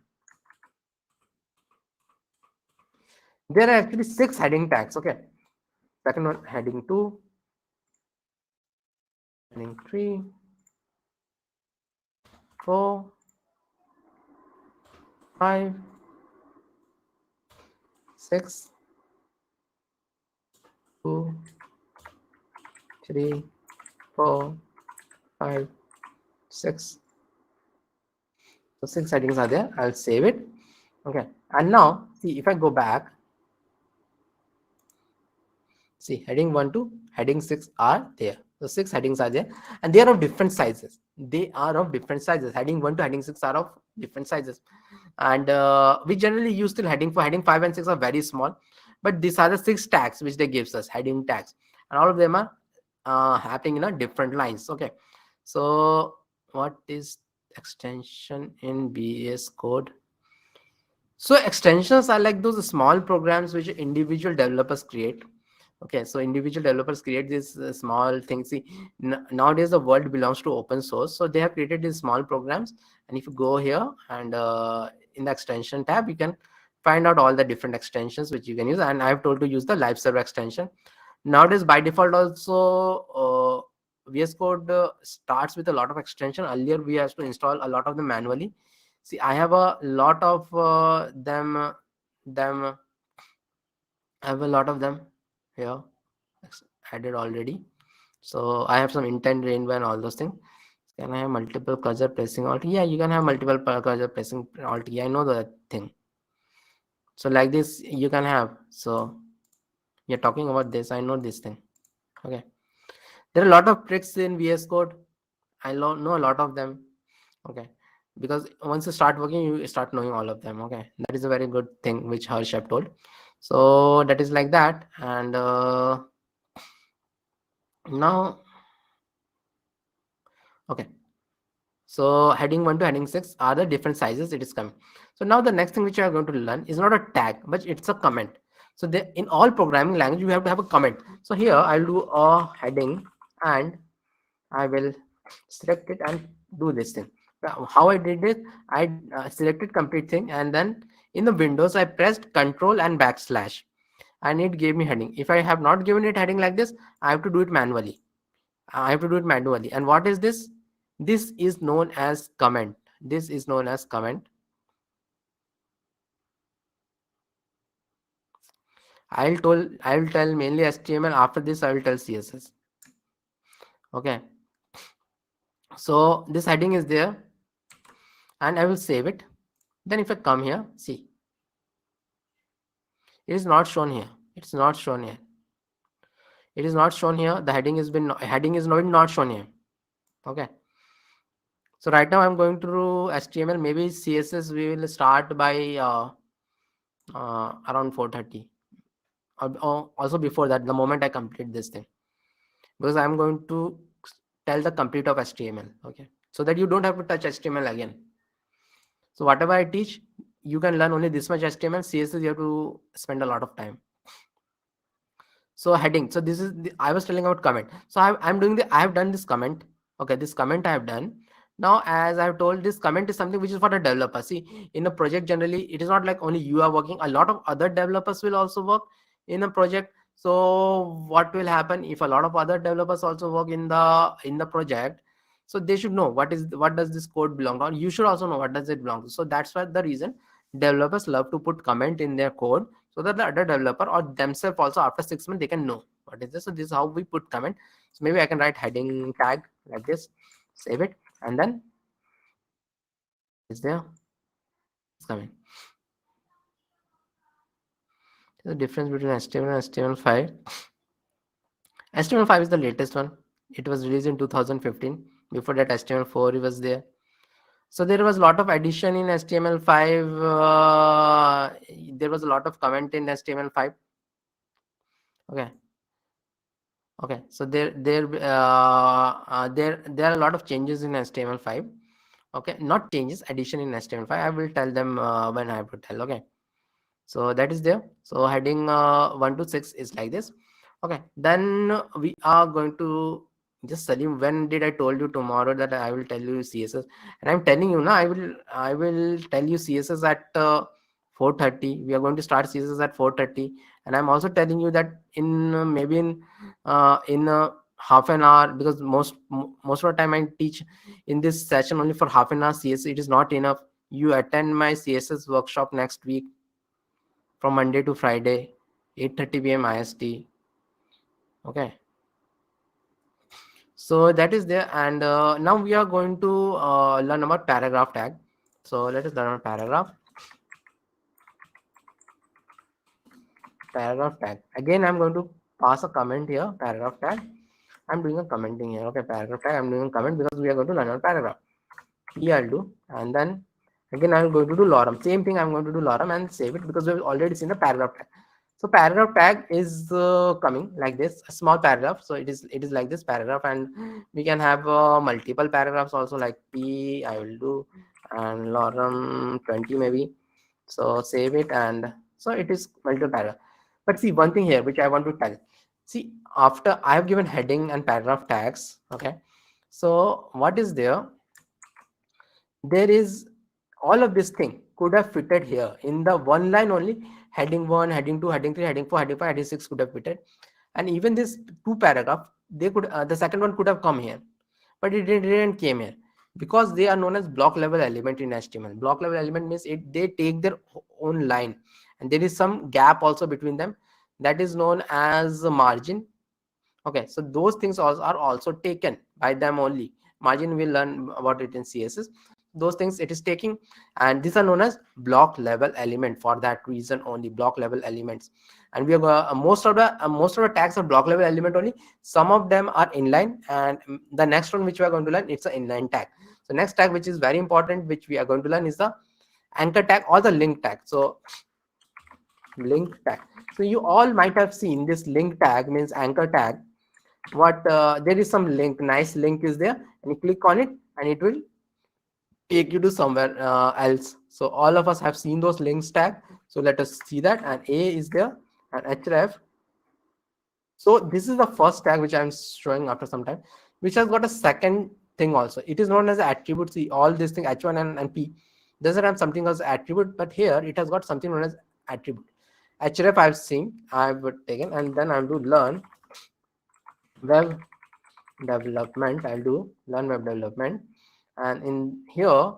Speaker 1: There are actually 6 heading tags. Okay, second one heading 2, heading 3, 4, 5, 6, 2, 3, 4, 5, 6. So 6 headings are there. I'll save it. Okay, and now see, if I go back, see, heading 1 to heading 6 are there. So 6 headings are there, and they are of different sizes. Heading 1 to heading 6 are of different sizes, and we generally use till heading 4. Heading 5 and 6 are very small, but these are the 6 tags which they gives us, heading tags, and all of them are happening in a different lines. Okay, so what is extension in VS Code? So extensions are like those small programs which individual developers create. Okay, so individual developers create these small things. See, nowadays the world belongs to open source, so they have created these small programs. And if you go here and in the extension tab, you can find out all the different extensions which you can use. And I have told to use the live server extension. Nowadays, by default, also VS Code starts with a lot of extension. Earlier, we have to install a lot of them manually. See, I have a lot of them. I have a lot of them here added already. So I have some intent rainbow and all those things. Can I have multiple cursor pressing alt? Yeah, you can have multiple cursor pressing alt. Yeah, I know that thing. So like this, you can have. So you're talking about this. I know this thing. Okay. There are a lot of tricks in VS Code. I know a lot of them. Okay, because once you start working, you start knowing all of them. Okay, that is a very good thing which Hsl have told. So that is like that. And now, okay, so heading 1 to heading 6 are the different sizes it is coming. So now the next thing which you are going to learn is not a tag, but it's a comment. So in all programming language, you have to have a comment. So here I'll do a heading and I will select it and do this thing. How I did it, I selected complete thing, and then in the Windows I pressed Control and backslash, and it gave me heading. If I have not given it heading like this, I have to do it manually. And what is this? This is known as comment. I will tell mainly HTML. After this, I will tell CSS. Okay. So this heading is there, and I will save it. Then if I come here, see, it is not shown here. It is not shown here. The heading is not shown here. Okay. So right now I'm going through HTML. Maybe CSS we will start by around 4:30. Also before that, the moment I complete this thing, because I'm going to tell the complete of HTML. Okay, so that you don't have to touch HTML again. So whatever I teach, you can learn only this much HTML. CSS you have to spend a lot of time. So heading, so this is I was telling about comment. So I'm doing I have done this comment. Okay, this comment I have done. Now, as I've told, this comment is something which is for the developer. See, in a project generally it is not like only you are working, a lot of other developers will also work in a project. So what will happen if a lot of other developers also work in the project? So they should know what does this code belong to. You should also know what does it belong to. So that's why the reason developers love to put comment in their code, so that the other developer or themselves also after 6 months they can know what is this. So this is how we put comment. So maybe I can write heading tag like this, save it, and then is there, it's coming. The difference between HTML and HTML5. HTML5 is the latest one. It was released in 2015. Before that, HTML4 was there. So there was a lot of addition in HTML5. There was a lot of comment in HTML5. Okay. Okay. So there are a lot of changes in HTML5. Okay, not changes, addition in HTML5. I will tell them when I have to tell. Okay. So that is there. So heading 1 to 6 is like this. Okay, then we are going to just Salim, when did I told you tomorrow that I will tell you CSS? And I'm telling you now, I will tell you CSS at 4:30. We are going to start CSS at 4:30, and I'm also telling you that in maybe in half an hour, because most of the time I teach in this session only for half an hour CSS. It is not enough. You attend my CSS workshop next week from Monday to Friday, 8:30 p.m. IST. Okay. So that is there, and now we are going to learn about paragraph tag. So let us learn about paragraph tag. Again, I'm going to pass a comment here, paragraph tag. I'm doing a commenting here. Okay, paragraph tag, I'm doing a comment because we are going to learn about paragraph. I'll do, and then again I'm going to do lorem. Same thing, I'm going to do lorem and save it because we've already seen the paragraph tag. So paragraph tag is coming like this, a small paragraph. So it is like this paragraph, and we can have multiple paragraphs also, like P I will do, and lorem 20 maybe. So save it, and so it is multiple paragraph. But see, one thing here which I want to tell. See, after I have given heading and paragraph tags, okay, so what is there? There is all of this thing could have fitted here in the one line only. Heading 1, heading 2, heading 3, heading 4, heading 5, heading 6 could have fitted, and even this two paragraph, they could the second one could have come here, but it didn't came here because they are known as block level element in HTML. Block level element means they take their own line, and there is some gap also between them, that is known as a margin. Okay, so those things also are also taken by them only. Margin, we'll learn about it in CSS. Those things it is taking, and these are known as block level element. For that reason only, block level elements. And we are most of the tags are block level element only. Some of them are inline, and the next one which we are going to learn, it's an inline tag. So next tag which is very important, which we are going to learn, is the anchor tag or the link tag. So link tag, so you all might have seen this link tag means anchor tag. What there is some link, nice link is there, and you click on it and it will take you to somewhere else. So all of us have seen those links tag. So let us see that, and A is there, and href. So this is the first tag which I'm showing after some time, which has got a second thing also. It is known as attribute. See, all this thing h1 and p doesn't have something as attribute, but here it has got something known as attribute. Href I've seen, I've taken, and then I'll do learn web development. I'll do learn web development, and in here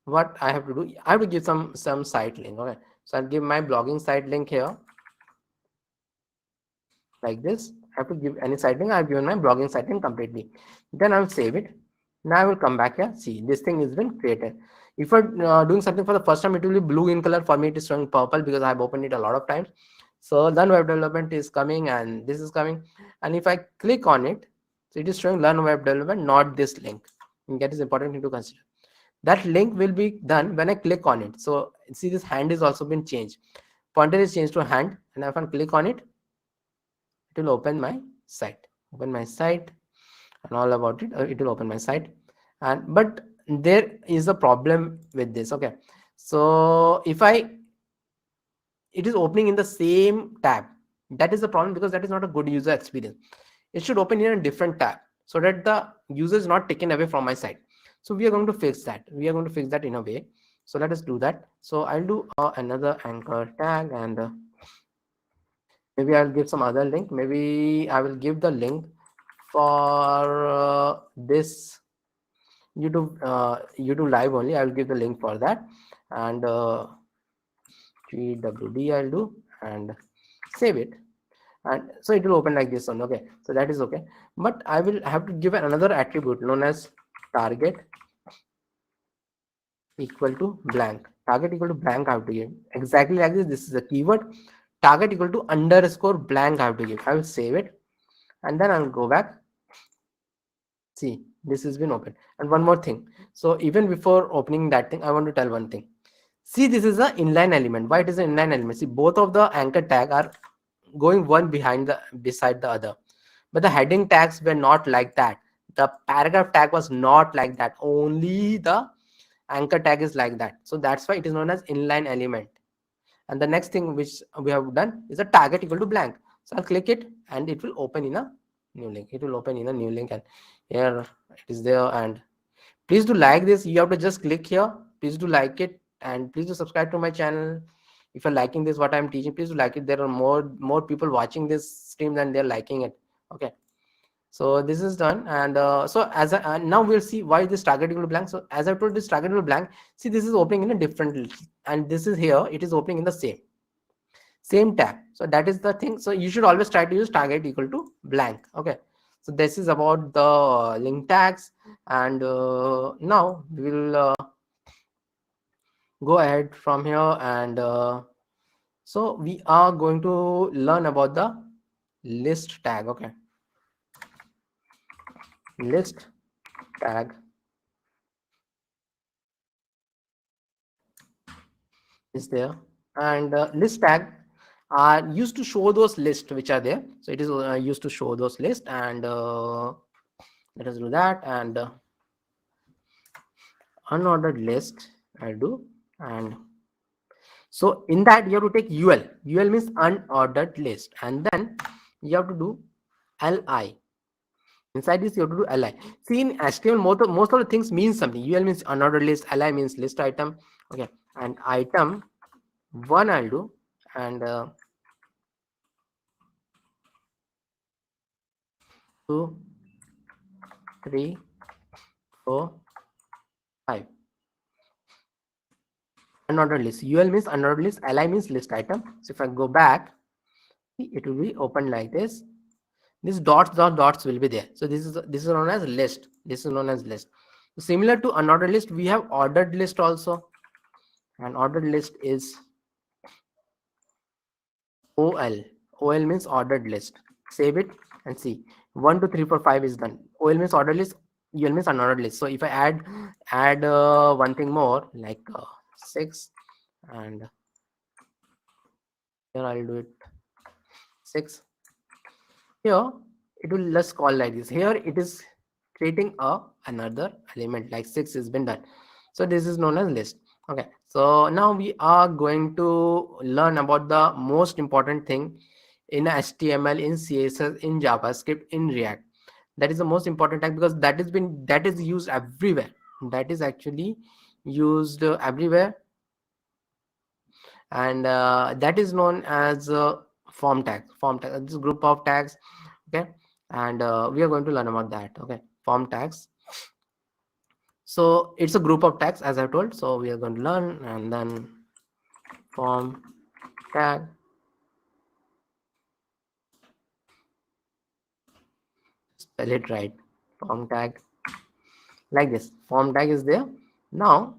Speaker 1: what I have to do, I have to give some site link. Okay, so I'll give my blogging site link here like this. I have to give any site link. I've given my blogging site link completely. Then I'll save it. Now I will come back here. See, this thing has been created. If you're doing something for the first time, it will be blue in color. For me, it is showing purple because I've opened it a lot of times. So learn web development is coming, and this is coming. And if I click on it, so it is showing learn web development, not this link. And that is important thing to consider. That link will be done when I click on it. So see, this hand is also been changed. Pointer is changed to hand, and if I click on it, it will open my site. Open my site, and all about it. It will open my site, and but there is a problem with this. Okay, so if it is opening in the same tab, That is the problem, because that is not a good user experience. It should open in a different tab so that the user is not taken away from my site. So we are going to fix that. We are going to fix that in a way. So let us do that. So I'll do another anchor tag, and maybe I'll give some other link. Maybe I will give the link for this YouTube live only. I will give the link for that, and GWD I'll do and save it, and so it will open like this one. Okay, so that is okay, but I will have to give another attribute known as target equal to blank. Target equal to blank I have to give exactly like this. This is a keyword. Target equal to underscore blank I have to give. I will save it, and then I'll go back. See, this has been opened. And one more thing. So even before opening that thing, I want to tell one thing. See, this is an inline element. Why it is an inline element? See, both of the anchor tag are going one beside the other, but the heading tags were not like that. The paragraph tag was not like that. Only the anchor tag is like that. So that's why it is known as inline element. And the next thing which we have done is a target equal to blank. So I'll click it, and it will open in a new link. It will open in a new link, and here it is there. And please do like this. You have to just click here. Please do like it, and please do subscribe to my channel. If you're liking this, what I'm teaching, please do like it. There are more people watching this stream than they're liking it. Okay, so this is done, and so as now we'll see why this target equal to blank. So as I told, this target equal to blank. See, this is opening in a different list, and this is here. It is opening in the same tab. So that is the thing. So you should always try to use target equal to blank. Okay, so this is about the link tags, and now we will go ahead from here, and so we are going to learn about the list tag. Okay, list tag is there, and list tag are used to show those lists which are there. So it is used to show those lists, and let us do that. And unordered list I'll do, and so in that you have to take ul means unordered list, and then you have to do li. Inside this you have to do li. See, in HTML most of the things mean something. Ul means unordered list, li means list item. Okay, and item 1 I'll do, and 2 3 4 5. Unordered list. Ul means unordered list, li means list item. So if I go back, it will be open like this. This dots will be there. So this is known as list. This is known as list. So similar to unordered list, we have ordered list also. And ordered list is OL. OL means ordered list. Save it and see. 1 2 3 4 5 is done. OL means ordered list. UL means unordered list. So if I add one thing more, like 6, and here I'll do it 6. Here it will just call like this. Here it is creating another element, like 6 has been done. So this is known as list. Okay, so now we are going to learn about the most important thing in HTML, in CSS, in JavaScript, in React. That is the most important tag, because that is used everywhere. That is actually used everywhere, and that is known as form tag. This group of tags. Okay, and we are going to learn about that. Okay, form tags. So it's a group of tags, as I told. So we are going to learn, and then form tag. Spell it right. Form tag, like this. Form tag is there. Now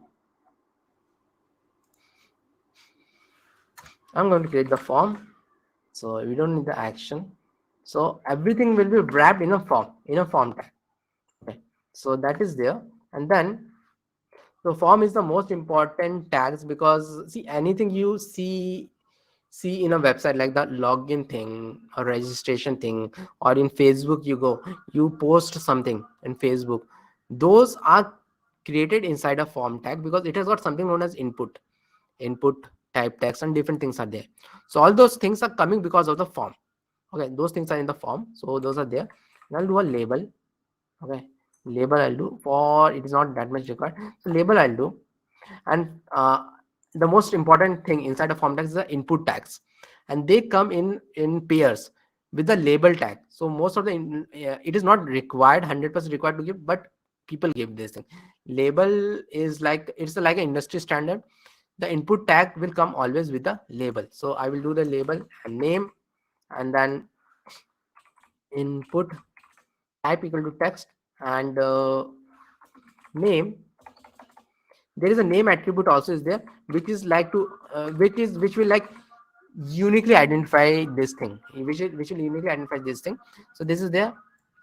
Speaker 1: I'm going to create the form. So we don't need the action. So everything will be wrapped in a form tag. Okay, so that is there. And then the form is the most important tags, because see, anything you see in a website, like the login thing or registration thing, or in Facebook you post something in Facebook, those are created inside a form tag, because it has got something known as input type text, and different things are there. So all those things are coming because of the form. Okay, those things are in the form, so those are there. And I'll do a label. Okay, label I'll do, for it is not that much required, so label I'll do. And the most important thing inside a form tag is the input tags, and they come in pairs with the label tag. So most of the it is not required, 100% required to give, but people give this thing. Label is like, it's like an industry standard. The input tag will come always with the label, so I will do the label and name, and then input type equal to text, and name. There is a name attribute also is there, which is like to which will like uniquely identify this thing, which will uniquely identify this thing. So this is their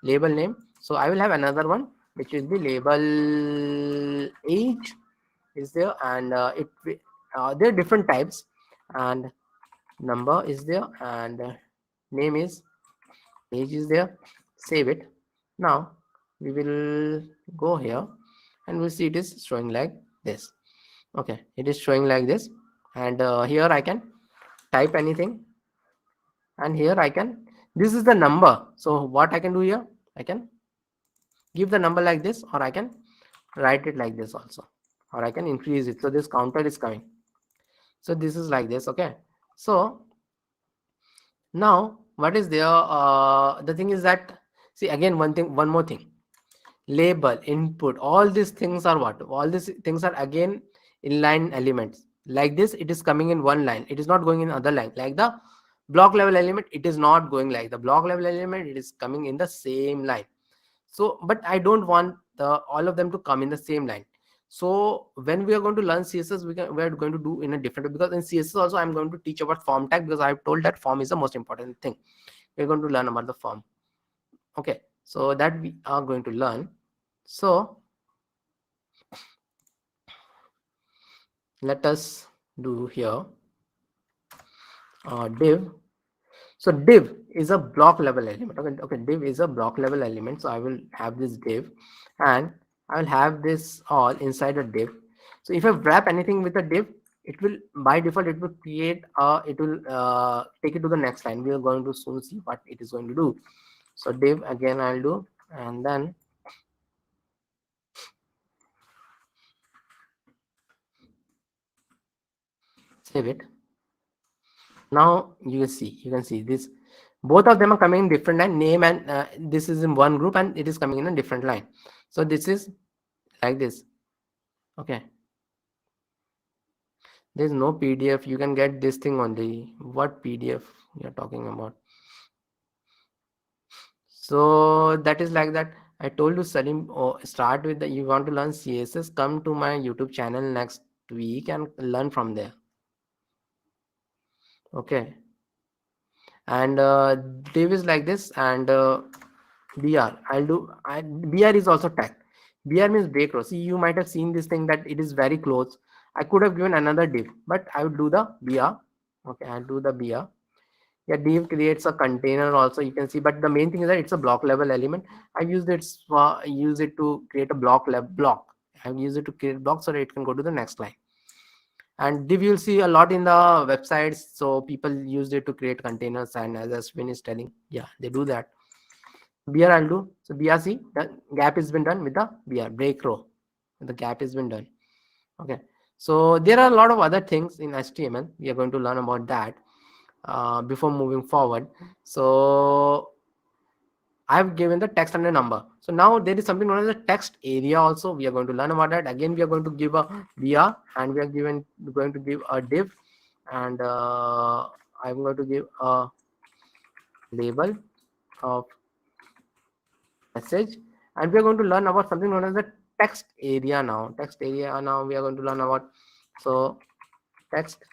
Speaker 1: label name. So I will have another one which is the label age is there, and there are different types, and number is there, and name is, age is there. Save it. Now we will go here and we'll see it is showing like this. Okay, it is showing like this, and here I can type anything, and here I can, this is the number. So what I can do here, I can give the number like this, or I can write it like this also, or I can increase it, so this counter is coming. So this is like this. Okay, so now what is there, the thing is that, see again, one more thing, label, input, all these things are what, all these things are again inline elements. Like this, it is coming in one line, it is not going in other line. Like the block level element, it is not going like the block level element, it is coming in the same line. So but I don't want all of them to come in the same line. So when we are going to learn CSS, we are going to do in a different way, because in CSS also I'm going to teach about form tag, because I've told that form is the most important thing. We're going to learn about the form. Okay, so that we are going to learn. So let us do here div. So div is a block level element. Okay, div is a block level element. So I will have this div, and I will have this all inside a div. So if I wrap anything with a div, it will by default it will create it will take it to the next line. We are going to soon see what it is going to do. So div again I'll do, and then save it. Now you can see this, both of them are coming in different line, name and this is in one group, and it is coming in a different line. So this is like this. Okay, there's no PDF, you can get this thing only. What PDF you're talking about? So that is like that. I told you, Salim, start with the, you want to learn CSS, come to my YouTube channel next week and learn from there. Okay, and div is like this, and br br is also tag. Br means break row. See, you might have seen this thing that it is very close. I could have given another div, but I would do the br. Okay, I'll do the br. Yeah, div creates a container also, you can see, but the main thing is that it's a block level element. I've used it to create a block. I've used it to create a block so that it can go to the next line. And div you'll see a lot in the websites, so people used it to create containers, and as Ashwin is telling, yeah, they do that. Br I'll do. So BRC, the gap has been done with the br break row. The gap has been done. Okay, so there are a lot of other things in HTML. We are going to learn about that before moving forward. So I've given the text and a number. So now there is something known as the text area also. We are going to learn about that. Again, we are going to give a br, and we are going to give a div, and I'm going to give a label of message, and we are going to learn about something known as the text area now. Text area now we are going to learn about. So text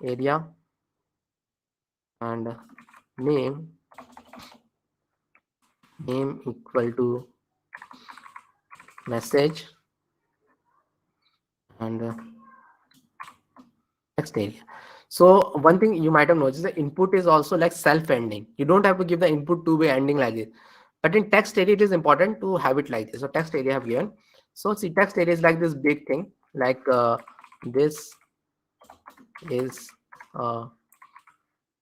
Speaker 1: area and name equal to message and text area. So one thing you might have noticed, the input is also like self-ending. You don't have to give the input to be ending like this, but in text area it is important to have it like this. So text area I have given. So see, text area is like this big thing, like this is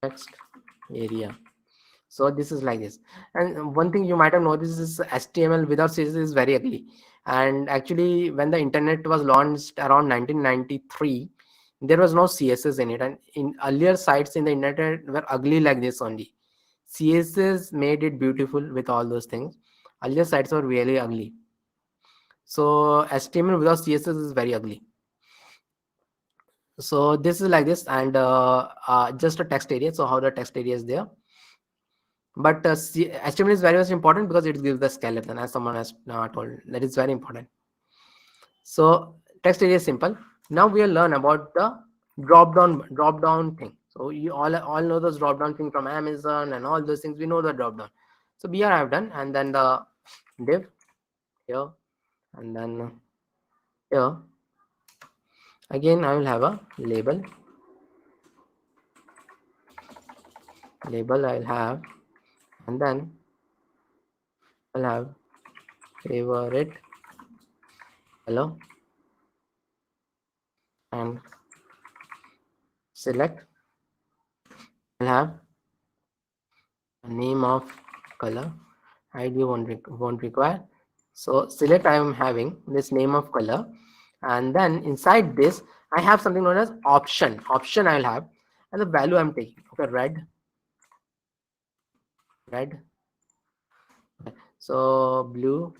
Speaker 1: text area. So this is like this. And one thing you might have noticed is HTML without CSS is very ugly. And actually, when the internet was launched around 1993, there was no CSS in it. And in earlier sites in the internet were ugly like this only. CSS made it beautiful with all those things. Earlier sites were really ugly. So HTML without CSS is very ugly. So this is like this, and just a text area. So how the text area is there. But HTML is very much important because it gives the skeleton, as someone has told. That is very important. So text area is simple. Now we'll learn about the drop down thing. So you all know those drop down thing from Amazon and all those things. We know the drop down. So here I have done, and then the div here, and then here again I will have a label. Label I'll have, and then I'll have favorite color and select. I'll have a name of color. ID won't require. So select, I am having this name of color, and then inside this I have something known as option. Option I'll have, and the value I'm taking. Okay, red. So blue,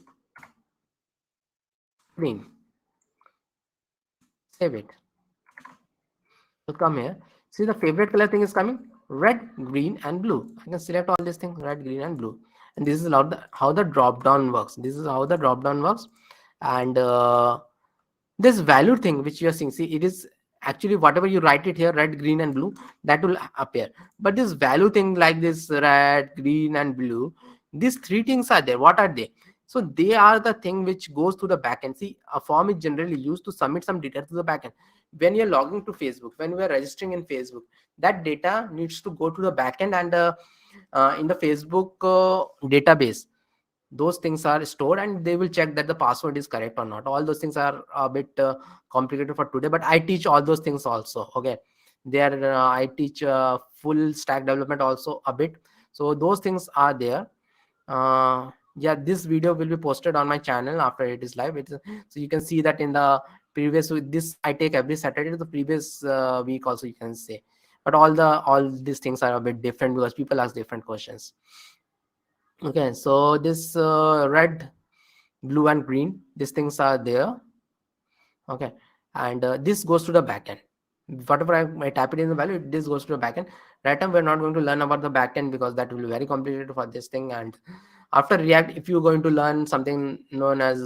Speaker 1: green. Save it. So come here. See, the favorite color thing is coming. Red, green, and blue. I can select all these things, red, green, and blue. And this is how the drop down works. This is how the drop down works. And this value thing which you are seeing, see, it is actually whatever you write it here, red, green, and blue, that will appear. But this value thing like this red, green, and blue, these three things are there. What are they? So they are the thing which goes to the backend. See, a form is generally used to submit some data to the backend. When you're logging to Facebook, when we are registering in Facebook, that data needs to go to the backend, and in the Facebook database, those things are stored, and they will check that the password is correct or not. All those things are a bit complicated for today, but I teach all those things also. Okay, there I teach full stack development also a bit. So those things are there. Yeah, this video will be posted on my channel after it is live. So you can see that in the previous week, this I take every Saturday. The previous week also you can say, but all these things are a bit different because people ask different questions. Okay, so this red, blue, and green, these things are there. Okay, and this goes to the backend. Whatever I tap it in the value, this goes to the backend. Right now we're not going to learn about the backend because that will be very complicated for this thing. And after React, if you're going to learn something known as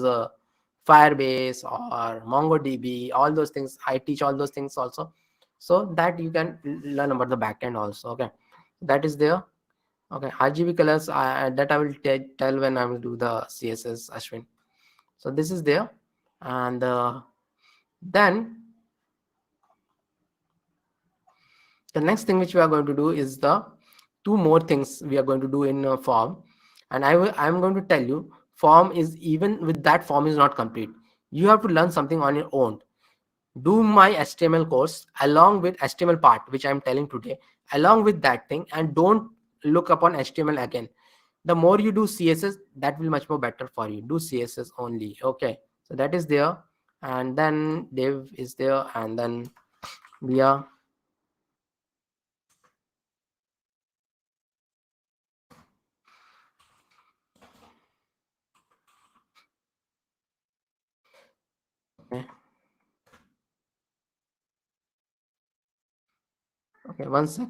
Speaker 1: Firebase or MongoDB, all those things, I teach all those things also, so that you can learn about the backend also. Okay, that is there. Okay, RGB colors, that I will tell when I will do the CSS, Ashwin. So this is there, and then the next thing which we are going to do is the two more things we are going to do in form, and I'm going to tell you form is, even with that, form is not complete. You have to learn something on your own. Do my HTML course along with HTML part which I'm telling today, along with that thing, and don't look upon HTML again. The more you do CSS, that will much more better for you. Do CSS only. Okay, so that is there, and then div is there, and then we are okay. Okay, one sec.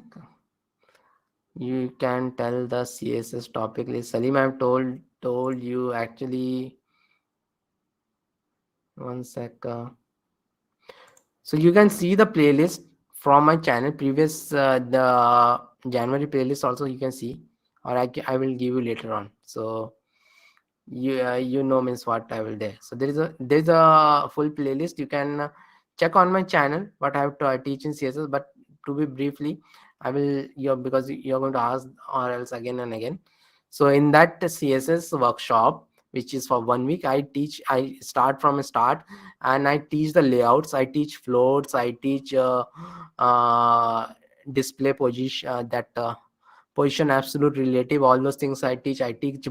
Speaker 1: You can tell the CSS topic list. Salim, I've told you actually. One sec. So you can see the playlist from my channel, previous the January playlist also you can see, or I will give you later on. So you know means what I will there. So there's a full playlist. You can check on my channel what I have to teach in CSS. But to be briefly, I will because you're going to ask or else again and again. So in that CSS workshop, which is for 1 week, I start from a start, and I teach the layouts, I teach floats, I teach display position, that position, absolute, relative, all those things I teach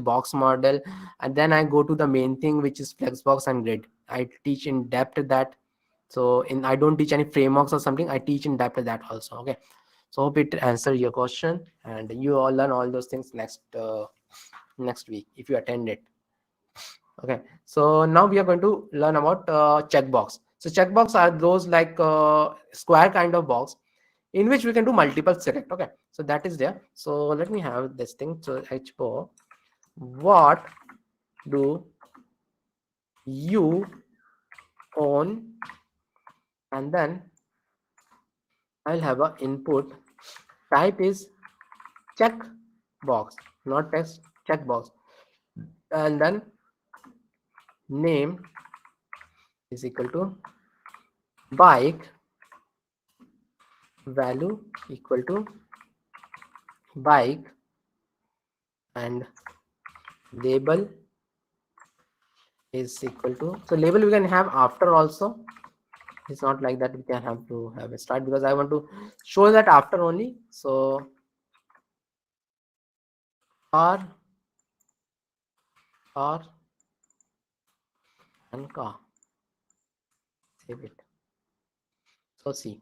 Speaker 1: box model, and then I go to the main thing, which is flexbox and grid. I teach in depth that. So I don't teach any frameworks or something, I teach in depth that also. Okay, so hope it answer your question, and you all learn all those things next week if you attend it. Okay, so now we are going to learn about checkbox. So checkbox are those like square kind of box in which we can do multiple select. Okay, so that is there. So let me have this thing. So hbo, what do you own, and then I'll have a input type is check box, not text, checkbox, and then name is equal to bike, value equal to bike, and label is equal to, so label we can have after also. It's not like that we can have to have a start, because I want to show that after only. So R and car, save it. So see,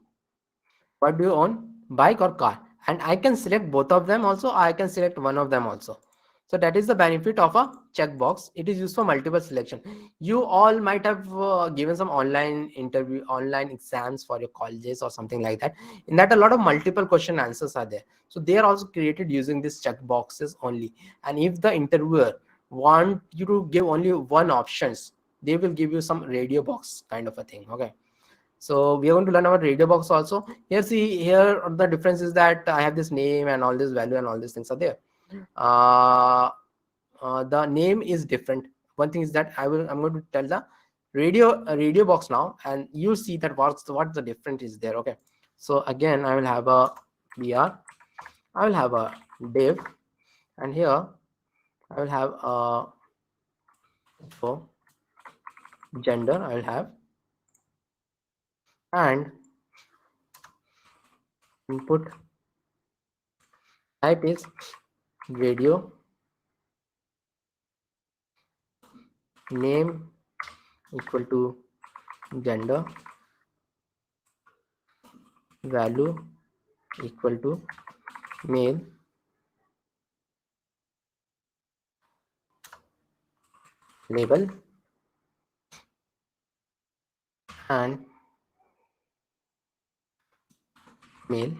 Speaker 1: what do you own, bike or car? And I can select both of them also, I can select one of them also. So that is the benefit of a checkbox. It is used for multiple selection. You all might have given some online interview, online exams for your colleges or something like that. In that, a lot of multiple question answers are there. So they are also created using these checkboxes only. And if the interviewer want you to give only one options, they will give you some radio box kind of a thing. Okay. So we are going to learn about radio box also. Here, see, here the difference is that I have this name and all this value and all these things are there. The name is different. One thing is that I'm going to tell the radio box now, and you see that what the difference is there. Okay, so again I will have a br, I will have a div, and here I will have a for gender I will have, and input type is radio, name equal to gender, value equal to male, label, and male.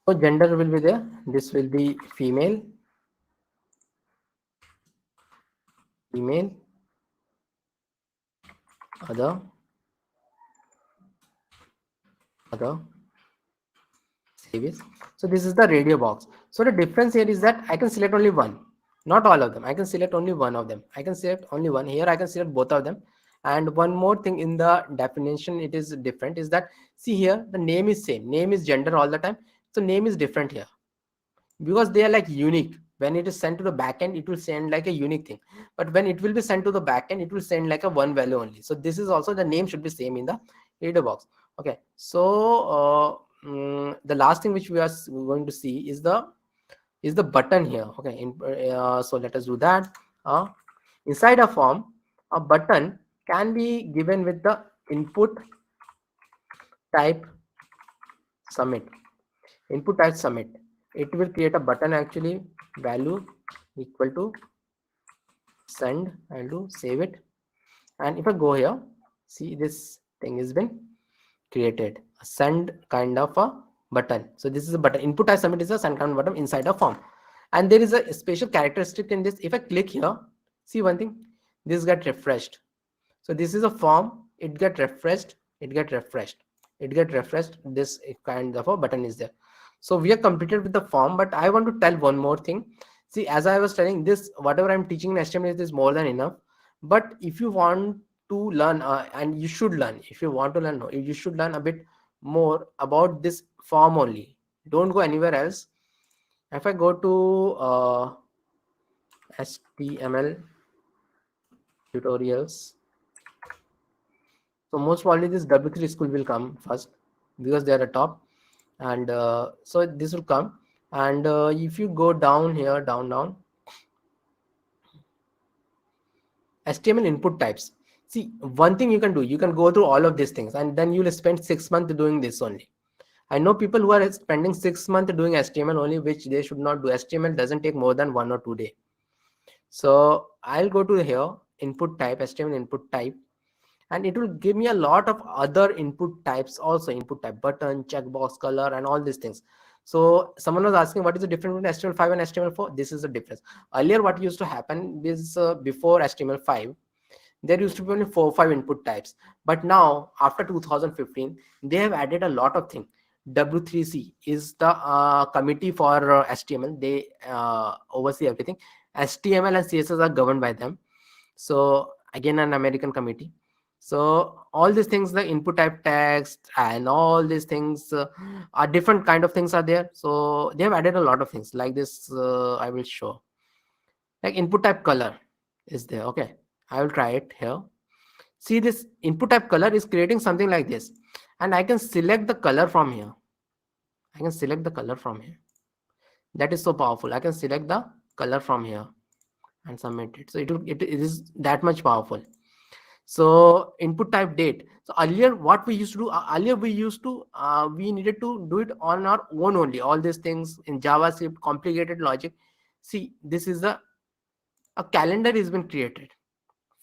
Speaker 1: So gender will be there. This will be female, other, service. So this is the radio box. So the difference here is that I can select only one, not all of them. I can select only one of them. I can select only one. Here I can select both of them. And one more thing in the definition, it is different, is that see here the name is same. Name is gender all the time. So name is different here, because they are like unique. When it is sent to the backend, it will send like a unique thing, but when it will be sent to the backend, it will send like a one value only. So this is also, the name should be same in the radio box. Okay, so the last thing which we are going to see is the button here. Okay, so let us do that. Inside a form, a button can be given with the input type submit. Input type submit, it will create a button actually, value equal to send. I'll do save it, and if I go here, see this thing has been created, a send kind of a button. So this is a button. Input type submit is a send kind of button inside a form, and there is a special characteristic in this. If I click here, see one thing, this get refreshed. So this is a form, it get refreshed, it get refreshed, it get refreshed. This kind of a button is there. So we are completed with the form, but I want to tell one more thing. See, as I was telling, this whatever I'm teaching in HTML is more than enough. But if you want to learn, and you should learn, if you want to learn, you should learn a bit more about this form only. Don't go anywhere else. If I go to HTML tutorials, So most probably this W3 school will come first because they are at top, and so this will come. And if you go down here, down, HTML input types. See, one thing you can do, you can go through all of these things, and then you'll spend 6 months doing this only. I know people who are spending 6 months doing HTML only, which they should not do. HTML doesn't take more than 1 or 2 days. So I'll go to here, input type, HTML input type, and it will give me a lot of other input types also, input type, button, checkbox, color, and all these things. So someone was asking what is the difference between HTML5 and HTML4. This is the difference. Earlier what used to happen is before HTML5 there used to be only 4 or 5 input types, but now after 2015 they have added a lot of things. W3C is the committee for HTML. They oversee everything. HTML and CSS are governed by them. So again, an American committee. So all these things, the input type text and all these things are different kind of things are there. So they have added a lot of things like this. I will show, like input type color is there. Okay, I will try it here. See, this input type color is creating something like this, and I can select the color from here. I can select the color from here. That is so powerful. I can select the color from here and submit it. So it is that much powerful. So input type date. So earlier what we used to do, we needed to do it on our own only. All these things in JavaScript, complicated logic. See, this is a calendar has been created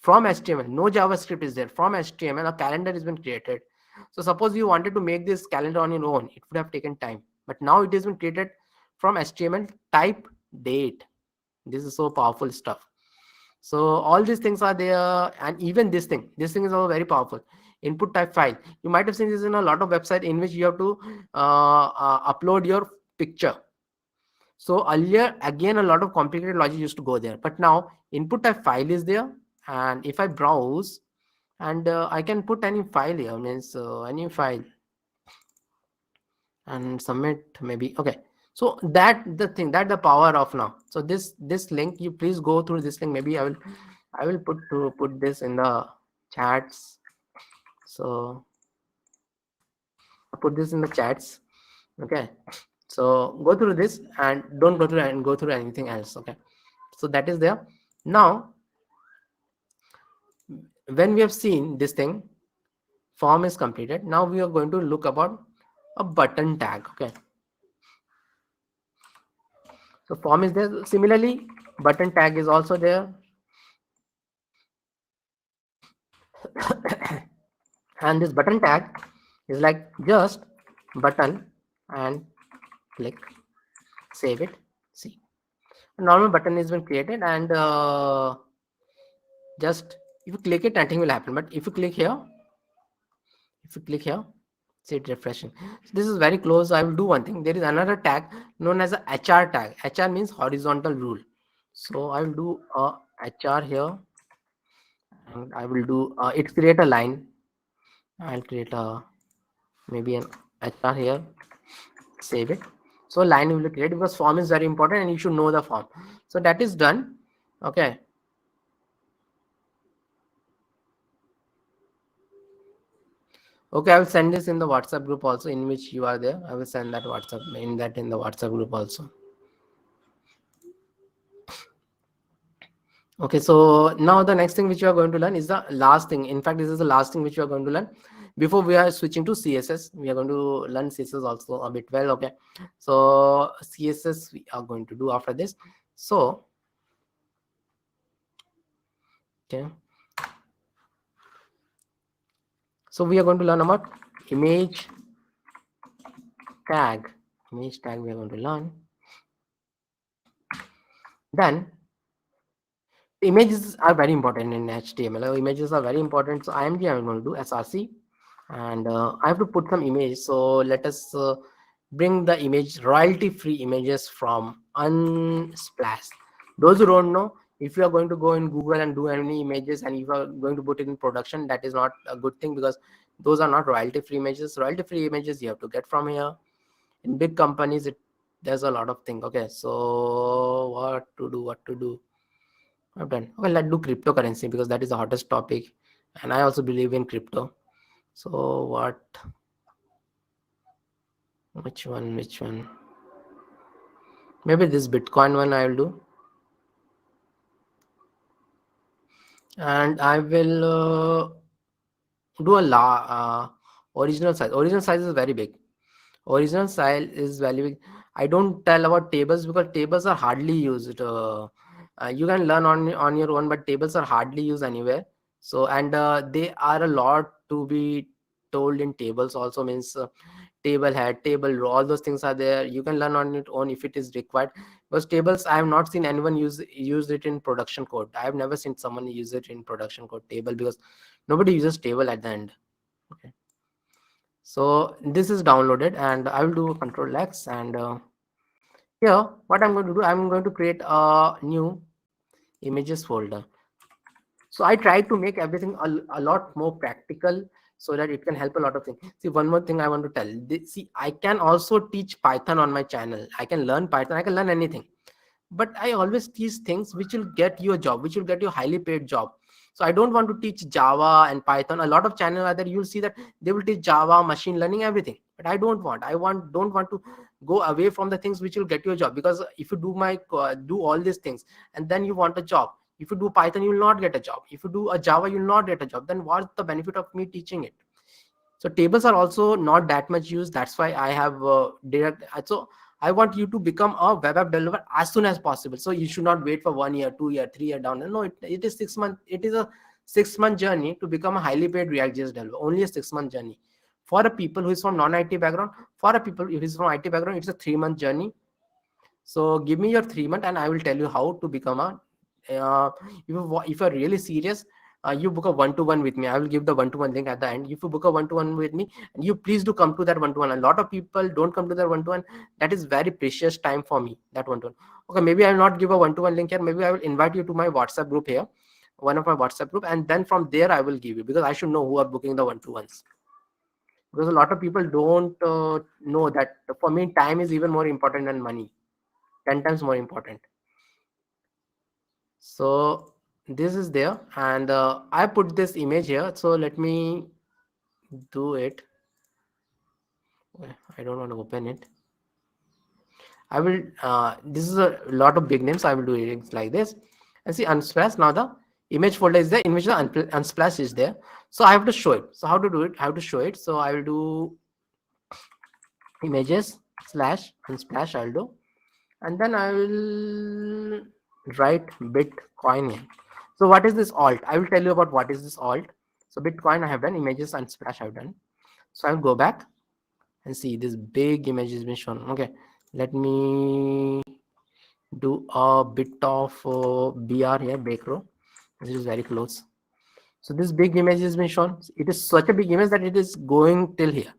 Speaker 1: from HTML. No JavaScript is there. From HTML, a calendar has been created. So suppose you wanted to make this calendar on your own, it would have taken time. But now it has been created from HTML, type date. This is so powerful stuff. So all these things are there, and even this thing is also very powerful. Input type file. You might have seen this in a lot of websites in which you have to upload your picture. So earlier, again, a lot of complicated logic used to go there, but now input type file is there. And if I browse, and I can put any file here, means any file, and submit maybe. Okay, so that the power of now. So this link, you please go through this link. Maybe I will put this in the chats. So I'll put this in the chats. Okay, so go through this and don't go through anything else. Okay, so that is there. Now when we have seen this thing, form is completed. Now we are going to look about a button tag. Okay, so form is there. Similarly, button tag is also there. And this button tag is like just button and click, save it. See, a normal button has been created, and just if you click it, nothing will happen. But if you click here, see it refreshing. So this is very close. I will do one thing. There is another tag known as a HR tag. HR means horizontal rule. So I will do a HR here, and I will do it create a line. I'll create a maybe an HR here, save it. So line will be created because form is very important and you should know the form. So that is done. Okay, okay, I will send this in the WhatsApp group also, in which you are there. I will send that in the WhatsApp group also. Okay, so now the next thing which you are going to learn is the last thing. In fact, this is the last thing which you are going to learn before we are switching to CSS. We are going to learn CSS also a bit well. Okay, so CSS we are going to do after this. So okay, so we are going to learn about image tag. Image tag we are going to learn. Then images are very important in HTML. Images are very important. So IMG I'm going to do src, and I have to put some image. So let us bring the image, royalty free images from Unsplash. Those who don't know, if you are going to go in Google and do any images and if you are going to put it in production, that is not a good thing because those are not royalty free images. Royalty free images you have to get from here. In big companies, there's a lot of things. Okay, so what to do? I've done. Okay, let's do cryptocurrency because that is the hottest topic, and I also believe in crypto. So what, which one, maybe this Bitcoin one I will do, and I will do a original size is very big. Original style is very big. I don't tell about tables because tables are hardly used. You can learn on your own, but tables are hardly used anywhere. So, and they are a lot to be told in tables also, means table head, table row, all those things are there. You can learn on your own if it is required. Because tables, I have not seen anyone use it in production code. I have never seen someone use it in production code table, because nobody uses table at the end. Okay. So this is downloaded, and I will do Control X, and here what I'm going to do, I'm going to create a new images folder. So I try to make everything a lot more practical so that it can help a lot of things. See, one more thing I want to tell. See, I can also teach Python on my channel. I can learn Python. I can learn anything. But I always teach things which will get you a job, which will get you a highly paid job. So I don't want to teach Java and Python. A lot of channels are there. You'll see that they will teach Java, machine learning, everything. But I don't want. Don't want to go away from the things which will get you a job. Because if you do all these things and then you want a job, if you do Python, you will not get a job. If you do a Java, you will not get a job. Then what's the benefit of me teaching it? So tables are also not that much used. That's why I have direct. So I want you to become a web app developer as soon as possible. So you should not wait for 1 year, 2 year, 3 year down. No, it is 6 months. It is a 6-month journey to become a highly paid React.js developer. Only a 6-month journey. For a people who is from non-IT background, for a people who is from IT background, it's a 3-month journey. So give me your 3 months and I will tell you how to become a, if you're really serious, you book a one-to-one with me. I will give the one-to-one link at the end. If you book a one-to-one with me, and you please do come to that one-to-one. A lot of people don't come to that one-to-one. That is very precious time for me, that one-to-one. Okay, maybe I will not give a one-to-one link here. Maybe I will invite you to my WhatsApp group here, one of my WhatsApp group, and then from there I will give you, because I should know who are booking the one-to-ones. Because a lot of people don't know that for me, time is even more important than money. 10 times more important. So this is there, and I put this image here. So let me do it. I don't want to open it. I will this is a lot of big names. I will do it like this, and see Unsplash. Now the image folder is there, in which the Unsplash is there. So I have to show it. So how to do it? I have to show it. So I will do images / Unsplash. I'll do, and then I will write Bitcoin here. So what is this alt? I will tell you about what is this alt. So Bitcoin I have done, images and Unsplash I have done. So I will go back and see this big image has been shown. Okay, let me do a bit of BR here, Bakerow. This is very close. So this big image has been shown. It is such a big image that it is going till here,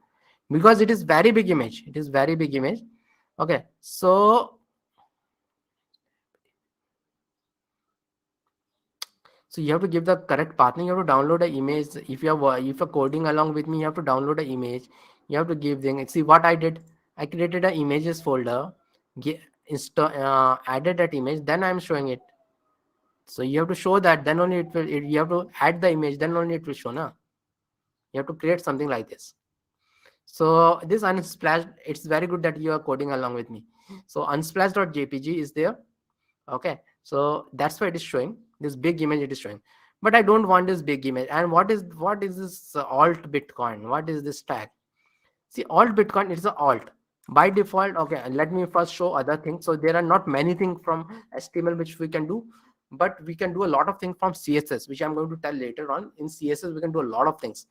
Speaker 1: because it is very big image. It is very big image. Okay, so you have to give the correct pathing. You have to download an image. If you're coding along with me, you have to download an image. You have to give them. See what I did. I created an images folder, added that image. Then I'm showing it. So you have to show that. Then only it will. You have to add the image. Then only it will show. Na? You have to create something like this. So this Unsplash, it's very good that you are coding along with me. So unsplash.jpg is there. Okay, so that's why it is showing this big image. It is showing, but I don't want this big image. And what is this alt Bitcoin? What is this tag? See, alt Bitcoin, it's an alt by default. Okay, let me first show other things. So there are not many things from HTML which we can do, but we can do a lot of things from CSS, which I'm going to tell later on. In CSS we can do a lot of things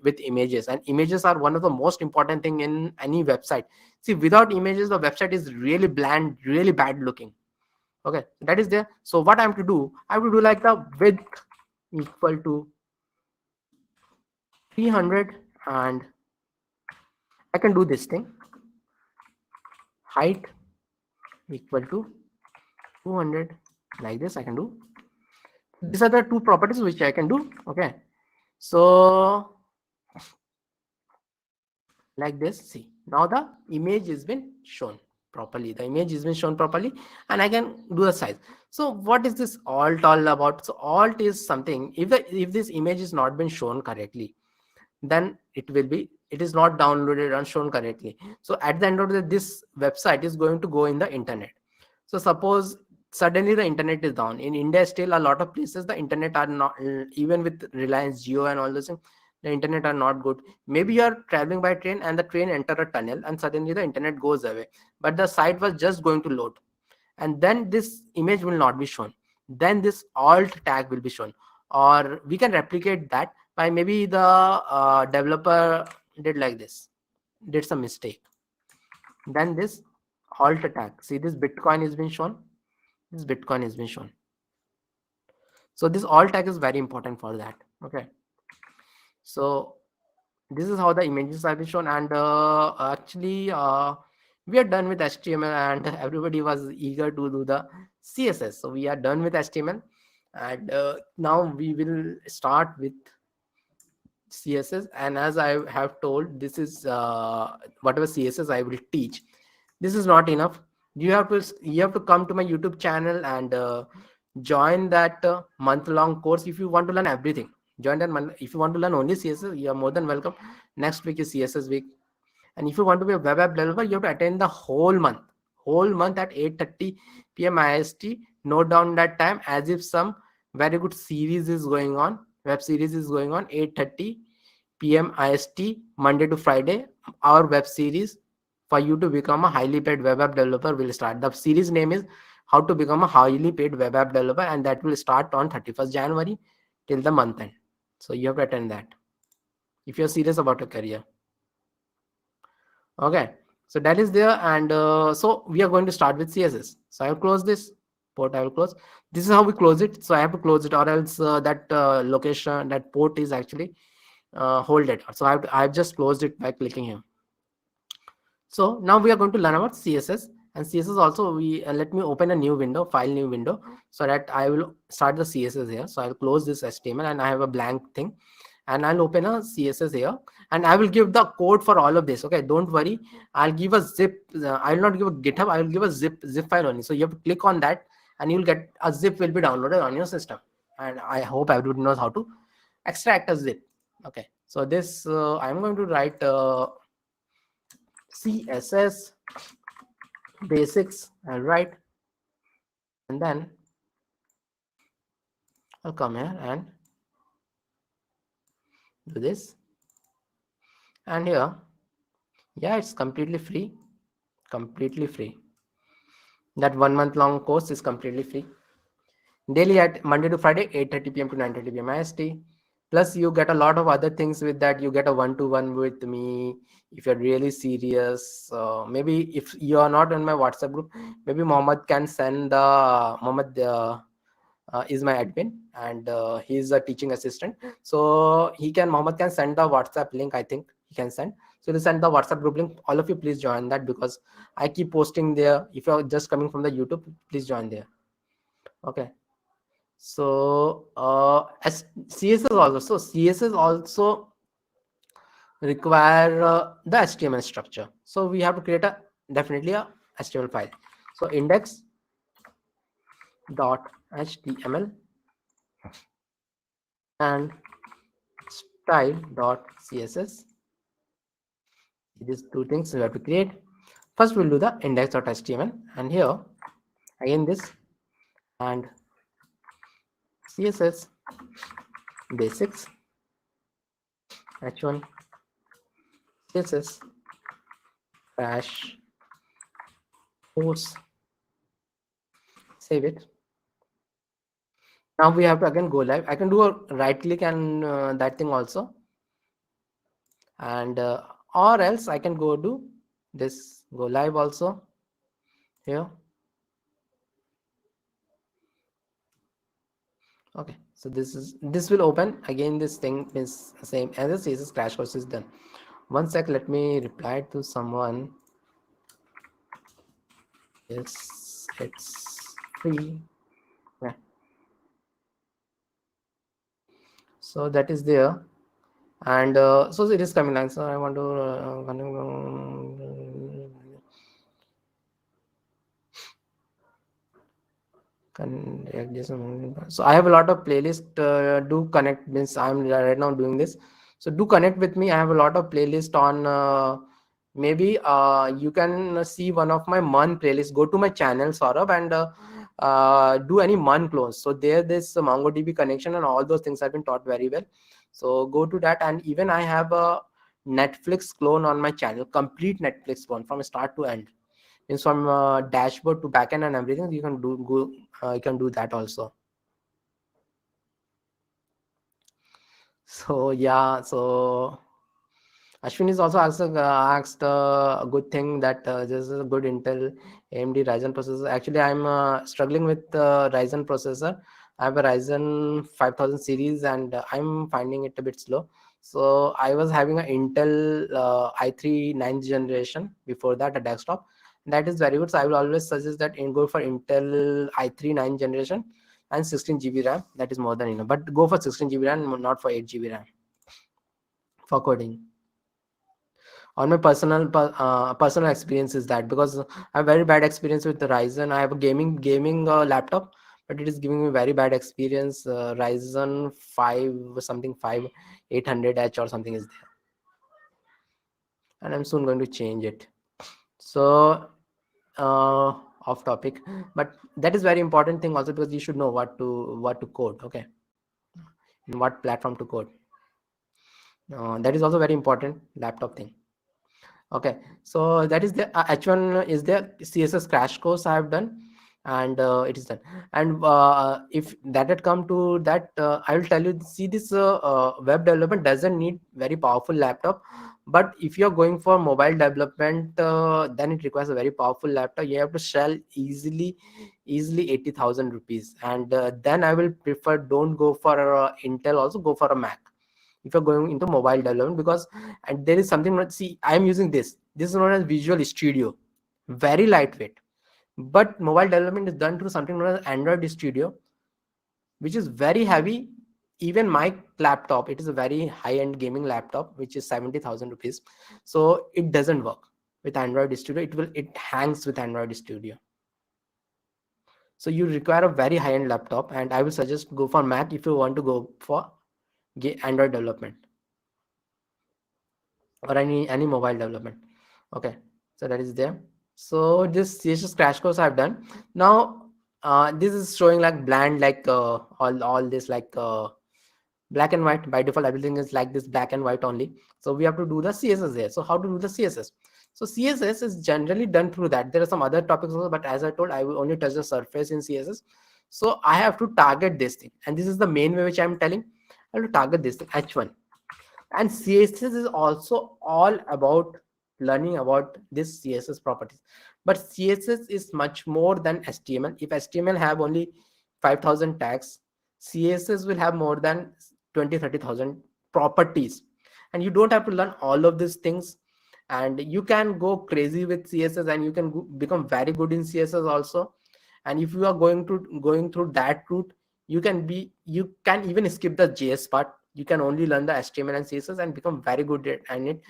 Speaker 1: with images, and images are one of the most important thing in any website. See, without images the website is really bland, really bad looking. Okay, that is there. So what I have to do, I have to do like the width equal to 300, and I can do this thing, height equal to 200, like this I can do. These are the two properties which I can do. Okay, so like this. See, now the image has been shown properly. The image has been shown properly, and I can do the size. So what is this alt all about? So alt is something, if this image is not been shown correctly, then it is not downloaded and shown correctly. So at the end of the day, this website is going to go in the internet. So suppose suddenly the internet is down in India. Still a lot of places the internet are not, even with Reliance Jio and all those things, the internet are not good. Maybe you are traveling by train and the train enter a tunnel and suddenly the internet goes away, but the site was just going to load, and then this image will not be shown. Then this alt tag will be shown, or we can replicate that by maybe the developer did like this, did some mistake. Then this alt tag, see this Bitcoin is being shown, this Bitcoin is being shown. So this alt tag is very important for that. Okay, so this is how the images are being shown. And actually we are done with HTML, and everybody was eager to do the CSS. So we are done with HTML, and now we will start with CSS. And as I have told, this is whatever CSS I will teach, this is not enough. You have to come to my YouTube channel and join that month-long course. If you want to learn everything, join that month. If you want to learn only CSS, you are more than welcome. Next week is CSS week. And if you want to be a web app developer, you have to attend the whole month at 8:30 p.m. IST. Note down that time as if some very good series is going on, web series is going on. 8:30 p.m. IST, Monday to Friday, our web series for you to become a highly paid web app developer will start. The series name is How to Become a Highly Paid Web App Developer, and that will start on 31st January till the month end. So you have to attend that if you're serious about your career. Okay, so that is there. And so we are going to start with CSS. So I will close this port. I will close. This is how we close it. So I have to close it, or else that location, that port is actually hold it. So I've just closed it by clicking here. So now we are going to learn about CSS. And CSS also, we let me open a new window, file new window, so that I will start the CSS here. So I'll close this HTML and I have a blank thing, and I'll open a CSS here, and I will give the code for all of this. Okay, don't worry, I'll give a zip. I will not give a GitHub. I will give a zip file only. So you have to click on that, and you'll get a zip will be downloaded on your system. And I hope everybody knows how to extract a zip. Okay, so this I'm going to write CSS Basics. I'll write, and then I'll come here and do this. And here, yeah, it's completely free. That 1 month long course is completely free. Daily at Monday to Friday, 8:30 p.m. to 9:30 p.m. IST. Plus, you get a lot of other things with that. You get a one-to-one with me if you're really serious. Maybe if you are not in my WhatsApp group, maybe Mohammed can send the Mohammed is my admin, and he's a teaching assistant. So Mohammed can send the WhatsApp link. I think he can send. So to send the WhatsApp group link, all of you please join that, because I keep posting there. If you're just coming from the YouTube, please join there. Okay. So as CSS also, so CSS also require the HTML structure. So we have to create definitely a HTML file. So index.html and style.css. These two things we have to create. First we'll do the index.html, and here again this, and CSS Basics h1 CSS crash course. Save it. Now we have to again go live. I can do a right click and that thing also, and or else I can go do this, go live also here. Okay, so this will open again. This thing is same as the CSS crash course is done. One sec, let me reply to someone. Yes, it's free. Yeah. So that is there, and so it is coming line. So I want to connect this. So I have a lot of playlist. Do connect means I'm right now doing this. So do connect with me. I have a lot of playlist on maybe you can see one of my month playlists. Go to my channel Saurabh and do any month clones. So there this MongoDB connection and all those things have been taught very well. So go to that. And even I have a Netflix clone on my channel, complete Netflix clone from start to end. Means from dashboard to backend and everything. You can you can do that also. So yeah, so Ashwin is also asked a good thing that this is a good Intel AMD Ryzen processor. Actually, I'm struggling with the Ryzen processor. I have a Ryzen 5000 series and I'm finding it a bit slow. So I was having an Intel i3 9th generation before that, a desktop. That is very good. So I will always suggest that go for Intel i3 9th generation and 16 GB RAM. That is more than enough. But go for 16 GB RAM, not for 8 GB RAM for coding. On my personal experience is that, because I have very bad experience with the Ryzen. I have a gaming laptop, but it is giving me very bad experience. Ryzen 5 something 5 800H or something is there, and I'm soon going to change it. So off topic, but that is very important thing also, because you should know what to code, okay, in what platform to code. That is also very important laptop thing. Okay, so that is the H1 is the CSS crash course I have done, and it is done. And if that had come to that, I will tell you, see, this web development doesn't need very powerful laptop, but if you're going for mobile development, then it requires a very powerful laptop. You have to sell easily 80,000 rupees, and then I will prefer, don't go for Intel, also go for a Mac if you're going into mobile development. Because and there is something, see, I'm using this is known as Visual Studio, very lightweight, but mobile development is done through something known as Android Studio, which is very heavy. Even my laptop, it is a very high-end gaming laptop, which is 70,000 rupees, so it doesn't work with Android Studio. It hangs with Android Studio. So you require a very high-end laptop, and I will suggest go for Mac if you want to go for Android development or any mobile development. Okay, so that is there. So this CSS crash course I've done. Now this is showing like bland, like all this like black and white. By default everything is like this, black and white only. So we have to do the CSS there. So how to do the CSS? So CSS is generally done through that. There are some other topics also, but as I told, I will only touch the surface in CSS. So I have to target this thing, and this is the main way which I'm telling. I have to target this thing, H1. And CSS is also all about learning about this CSS properties. But CSS is much more than HTML. If HTML have only 5,000 tags, CSS will have more than 20-30,000 properties. And you don't have to learn all of these things. And you can go crazy with CSS, and you can become very good in CSS also. And if you are going through that route, you can even skip the JS part. You can only learn the HTML and CSS and become very good at it.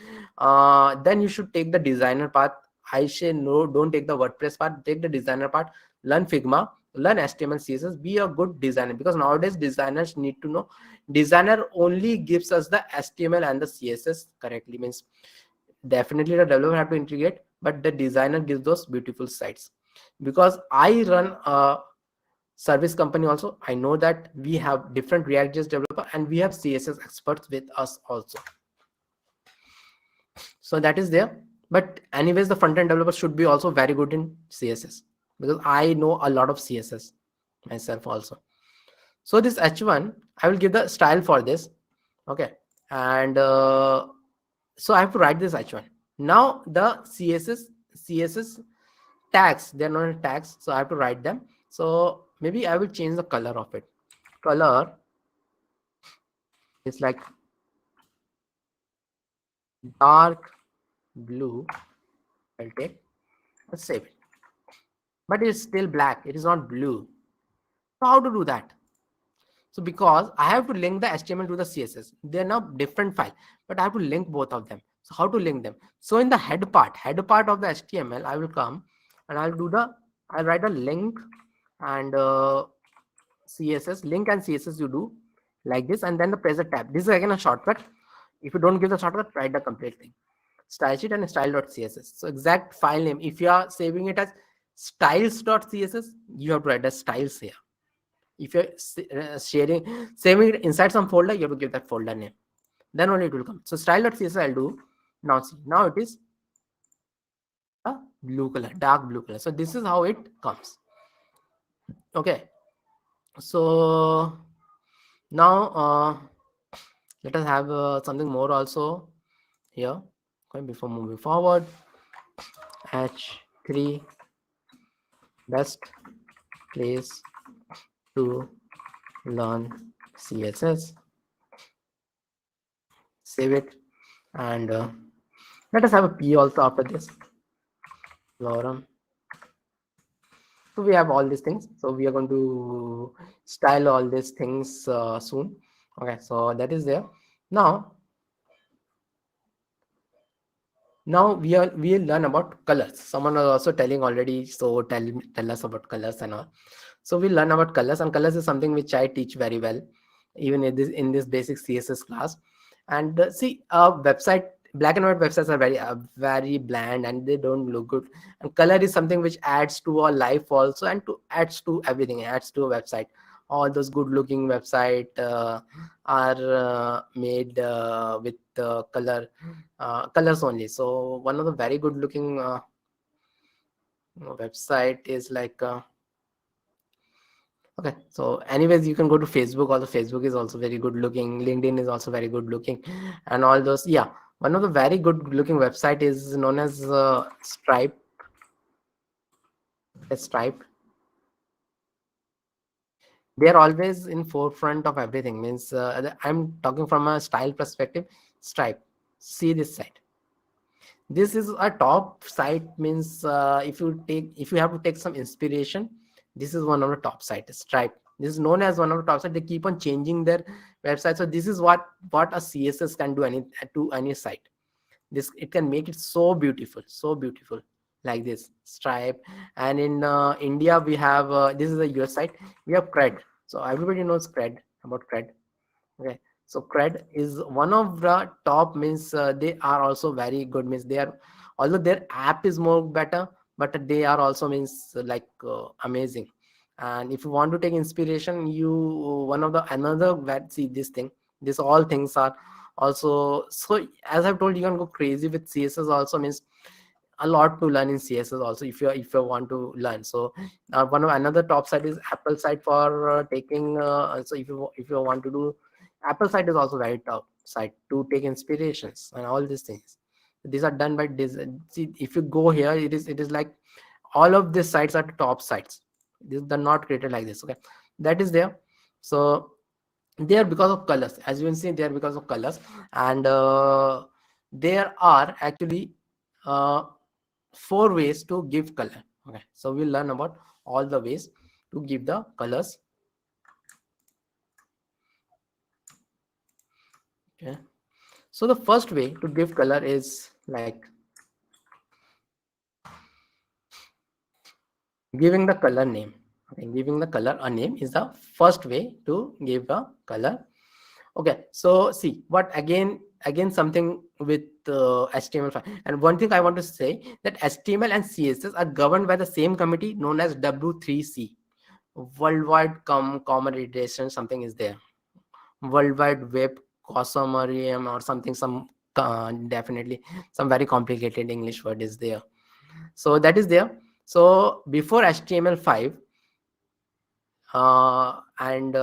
Speaker 1: Then you should take the designer path. I say no, don't take the WordPress part. Take the designer part. Learn Figma. Learn HTML, CSS. Be a good designer, because nowadays designers need to know. Designer only gives us the HTML and the CSS correctly. Means definitely the developer have to integrate, but the designer gives those beautiful sites. Because I run a service company also, I know that we have different React.js developer and we have CSS experts with us also. So that is there. But anyways, the front-end developer should be also very good in CSS, because I know a lot of CSS myself also. So this H1, I will give the style for this. Okay. And so I have to write this H1. Now the CSS tags, they're not tags, so I have to write them. So maybe I will change the color of it. Color is like dark blue. I'll take, let's save it. But it's still black, it is not blue. So how to do that? So because I have to link the HTML to the CSS, they're now different file, but I have to link both of them. So how to link them? So in the head part of the HTML, I will come and I'll write a link and CSS, link and CSS you do like this, and then the press the tab. This is again a shortcut. If you don't give the shortcut, write the complete thing. Style sheet and style.css. So exact file name. If you are saving it as styles.css, you have to write the styles here. If you're saving it inside some folder, you have to give that folder name. Then only it will come. So style.css I'll do. Now see, now it is a blue color, dark blue color. So this is how it comes. Okay. So now let us have something more also here. Okay, before moving forward, H3 best place to learn CSS. Save it, and let us have a P also after this. Lorem. So we have all these things. So we are going to style all these things soon. Okay, so that is there. Now we'll learn about colors. Someone was also telling already, so tell us about colors and all. So we'll learn about colors, and colors is something which I teach very well, even in this basic CSS class. And see, website, black and white websites are very bland and they don't look good. And color is something which adds to our life also, and adds to everything. It adds to a website. All those good looking website are made with colors only. So one of the very good looking website is like okay, so anyways, you can go to Facebook. Also Facebook is also very good looking. LinkedIn is also very good looking, and all those. Yeah, one of the very good looking website is known as Stripe. Stripe. They are always in forefront of everything. Means I'm talking from a style perspective. Stripe. See this site. This is a top site. Means if you have to take some inspiration, this is one of the top sites. Stripe. This is known as one of the top sites. They keep on changing their website. So this is what a CSS can do to any site. This, it can make it so beautiful like this. Stripe. And in India we have this is a US site. We have Cred. So everybody knows Cred, about Cred. Okay, so Cred is one of the top. Means they are also very good. Means they are, although their app is more better, but they are also means like amazing. And if you want to take inspiration, you one of the another see this thing. This all things are also, so as I've told, you can go crazy with CSS also. Means a lot to learn in CSS also, if you want to learn. So one of another top site is Apple site for taking so if you want to do, Apple site is also very top site to take inspirations and all these things. These are done by this. See, if you go here, it is like all of these sites are top sites. They're not created like this. Okay, that is there. So they are because of colors. As you can see, they are because of colors. And there are actually 4 ways to give color. Okay, so we'll learn about all the ways to give the colors. Okay, so the first way to give color is like giving the color name. Okay, giving the color a name is the first way to give a color. Okay, so see what again something with HTML5. And one thing I want to say, that HTML and CSS are governed by the same committee known as W3C, Worldwide Common Edition. Something is there, Worldwide Web Consortium or something. Some definitely some very complicated English word is there. So that is there. So before HTML5 and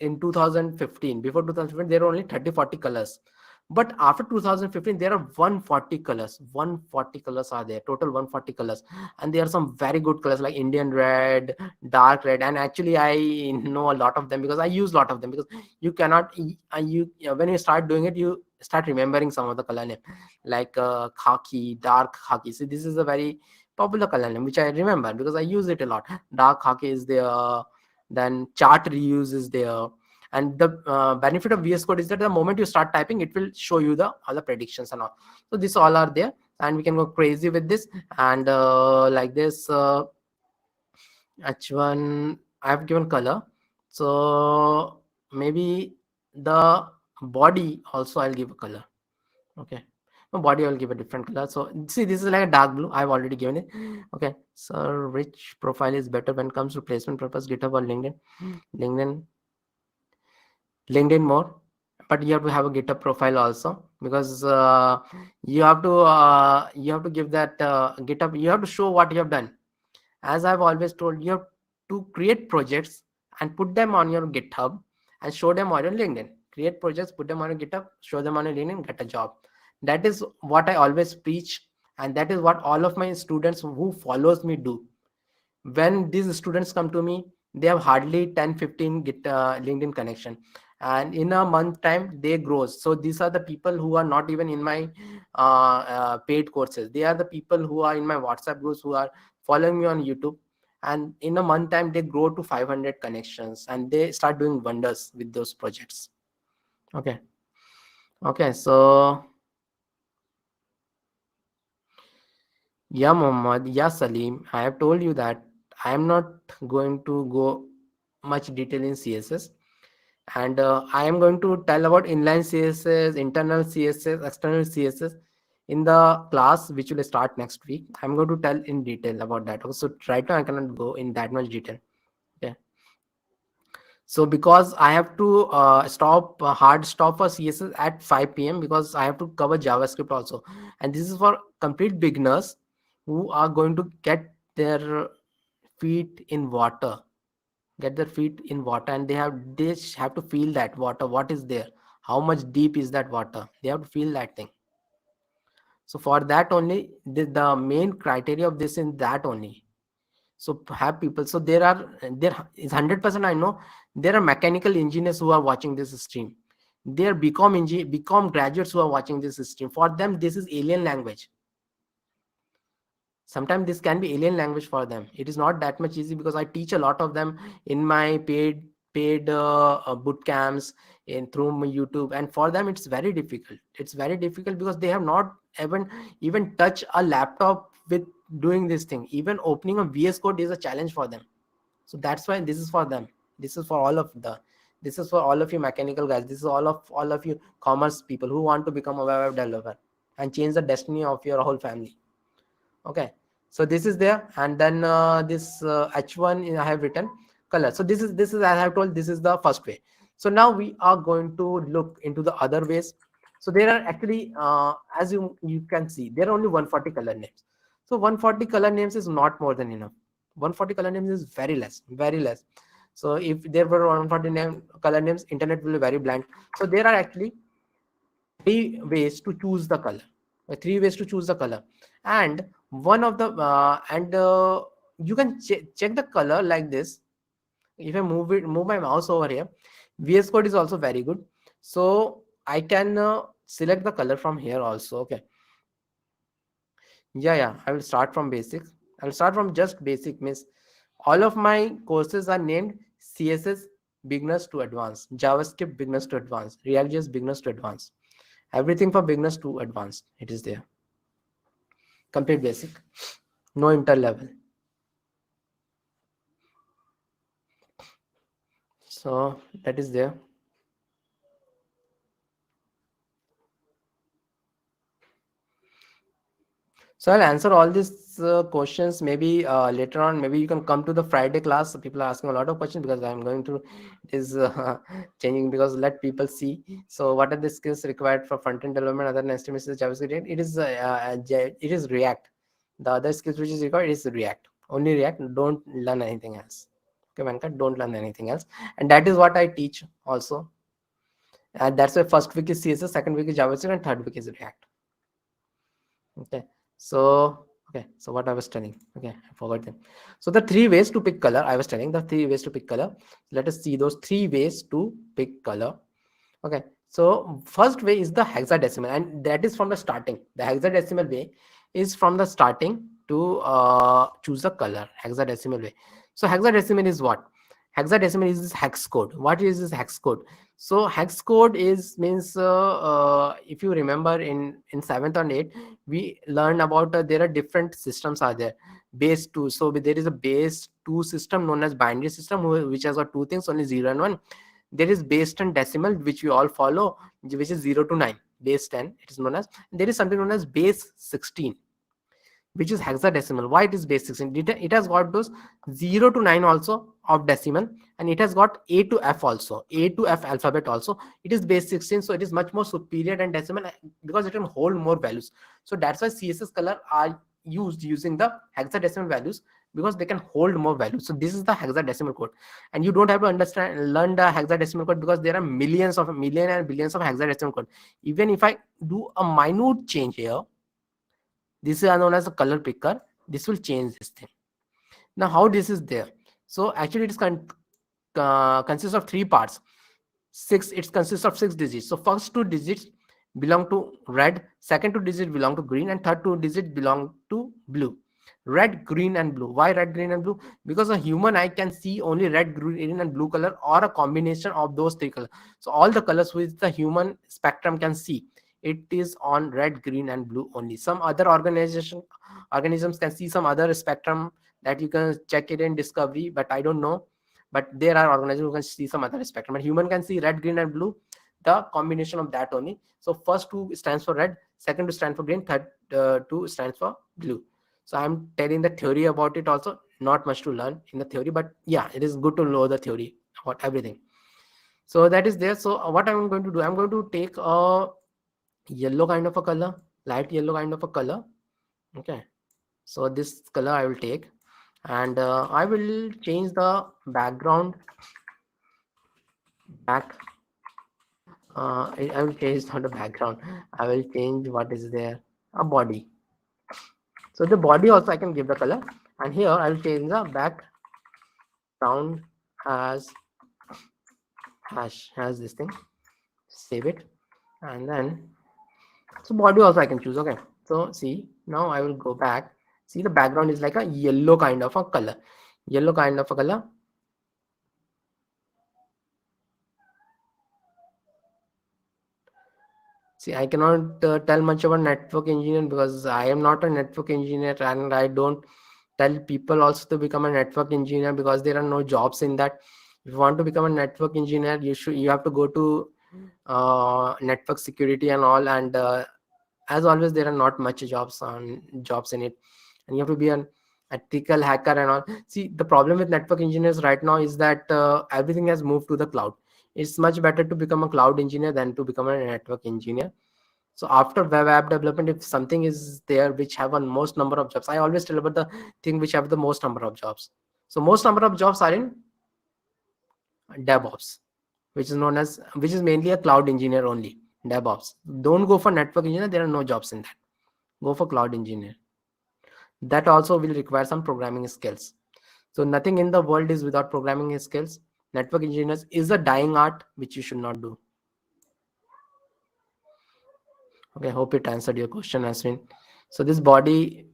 Speaker 1: in 2015, before 2015 there are only 30-40 colors, but after 2015 there are 140 colors. 140 colors are there, total 140 colors. And there are some very good colors like Indian red, dark red, and actually I know a lot of them because I use a lot of them. Because you cannot when you start doing it, you start remembering some of the color name, like khaki, dark khaki. See, this is a very popular color name which I remember because I use it a lot. Dark khaki is there, then chart reuse is there. And the benefit of VS Code is that the moment you start typing, it will show you all the predictions and all. So this all are there, and we can go crazy with this. And like this H1 I have given color. So maybe the body also I'll give a color. Okay, no, body I'll give a different color. So see, this is like a dark blue. I've already given it. Okay, so which profile is better when it comes to placement purpose, GitHub or LinkedIn? LinkedIn more, but you have to have a GitHub profile also, because you have to give that GitHub, you have to show what you have done. As I've always told, you have to create projects and put them on your GitHub and show them on your LinkedIn. Create projects, put them on your GitHub, show them on your LinkedIn, get a job. That is what I always preach, and that is what all of my students who follows me do. When these students come to me, they have hardly 10-15 LinkedIn connection, and in a month time they grow. So these are the people who are not even in my paid courses. They are the people who are in my WhatsApp groups, who are following me on YouTube, and in a month time they grow to 500 connections, and they start doing wonders with those projects. Okay, so yeah, Mohammed, yeah, Salim, I have told you that I am not going to go much detail in CSS, and I am going to tell about inline CSS, internal CSS, external CSS in the class which will start next week. I'm going to tell in detail about that. So right now I cannot go in that much detail. Okay. So because I have to hard stop for CSS at 5 p.m. because I have to cover JavaScript also, and this is for complete beginners who are going to get their feet in water, and they have to feel that water, what is there, how much deep is that water, they have to feel that thing. So for that only, the main criteria of this is that only. So have people, so there is 100%, I know there are mechanical engineers who are watching this stream, there are BCom graduates who are watching this stream. For them this is alien language. Sometimes this can be alien language for them. It is not that much easy, because I teach a lot of them in my paid boot camps through my YouTube, and for them it's very difficult. It's very difficult because they have not even touched a laptop with doing this thing. Even opening a VS Code is a challenge for them. So that's why this is for them. This is for all of you mechanical guys. This is all of you commerce people who want to become a web developer and change the destiny of your whole family. Okay, so this is there, and then this H1 I have written color. So this is as I have told, this is the first way. So now we are going to look into the other ways. So there are actually as you can see, there are only 140 color names. So 140 color names is not more than enough. 140 color names is very less. So if there were 140 color names, internet will be very blank. So there are actually 3 ways to choose the color. 3 ways to choose the color, and one of the you can check the color like this. If I move my mouse over here, VS Code is also very good. So I can select the color from here also. Okay, yeah, I will start from basics. I will start from just basic, means all of my courses are named CSS beginners to advanced, JavaScript beginners to advanced, React.js beginners to advanced. Everything for beginners to advanced, it is there. Complete basic, no inter-level. So that is there. So I'll answer all these questions maybe later on. Maybe you can come to the Friday class. People are asking a lot of questions because I'm going to is changing, because let people see. So what are the skills required for front-end development other than HTML, JavaScript? It is React. The other skills which is required is React. Only React. Don't learn anything else. Okay, Venkat, don't learn anything else. And that is what I teach also. And that's why first week is CSS, second week is JavaScript, and third week is React. Okay. So what I was telling, okay, I forgot them. So the 3 ways to pick color, I was telling the 3 ways to pick color. Let us see those 3 ways to pick color. Okay, so first way is the hexadecimal, and that is from the starting. The hexadecimal way is from the starting to choose the color. Hexadecimal way. So hexadecimal is what? Hexadecimal is this hex code. What is this hex code? So hex code means if you remember in 7th and 8th, we learned about there are different systems are there. Base 2. So there is a base 2 system known as binary system, which has got 2 things, only 0 and 1. There is base 10 decimal, which we all follow, which is 0 to 9. Base 10, it is known as. There is something known as base 16, which is hexadecimal. Why it is base 16? It has got those 0 to 9 also of decimal, and it has got A to F also, A to F alphabet also. It is base 16, so it is much more superior than decimal because it can hold more values. So that's why CSS color are used using the hexadecimal values, because they can hold more values. So this is the hexadecimal code, and you don't have to learn the hexadecimal code, because there are millions and billions of hexadecimal code. Even if I do a minute change here, this is known as a color picker, this will change this thing. Now how this is there? So actually it is consists of 3 parts. It consists of 6 digits. So first 2 digits belong to red, second 2 digits belong to green, and third 2 digits belong to blue. Red, green, and blue. Why red, green, and blue? Because a human eye can see only red, green, and blue color, or a combination of those 3 colors. So all the colors which the human spectrum can see, it is on red, green, and blue only. Some other organisms can see some other spectrum that you can check it in Discovery, but I don't know. But there are organisms who can see some other spectrum. But human can see red, green, and blue, the combination of that only. So first 2 stands for red, second 2 stands for green, third 2 stands for blue. So I'm telling the theory about it also. Not much to learn in the theory, but yeah, it is good to know the theory about everything. So that is there. So what I'm going to do, I'm going to take a yellow kind of a color, light yellow kind of a color. Okay, so this color I will take, and I will change the background back. I will change not the background. I will change what is there, a body. So the body also I can give the color, and here I will change the background as this thing. Save it, and then so body also I can choose. Okay, so see, now I will go back. See, the background is like a yellow kind of a color, yellow kind of a color. See, I cannot tell much about network engineer, because I am not a network engineer, and I don't tell people also to become a network engineer, because there are no jobs in that. If you want to become a network engineer, you have to go to network security and all, and as always there are not much jobs in it, and you have to be an ethical hacker and all. See, the problem with network engineers right now is that everything has moved to the cloud. It's much better to become a cloud engineer than to become a network engineer. So after web app development, if something is there which have a most number of jobs, I always tell about the thing which have the most number of jobs. So most number of jobs are in DevOps, which is mainly a cloud engineer only. DevOps. Don't go for network engineer, there are no jobs in that. Go for cloud engineer. That also will require some programming skills. So nothing in the world is without programming skills. Network engineers is a dying art which you should not do. Okay, hope it answered your question, Aswin. So this body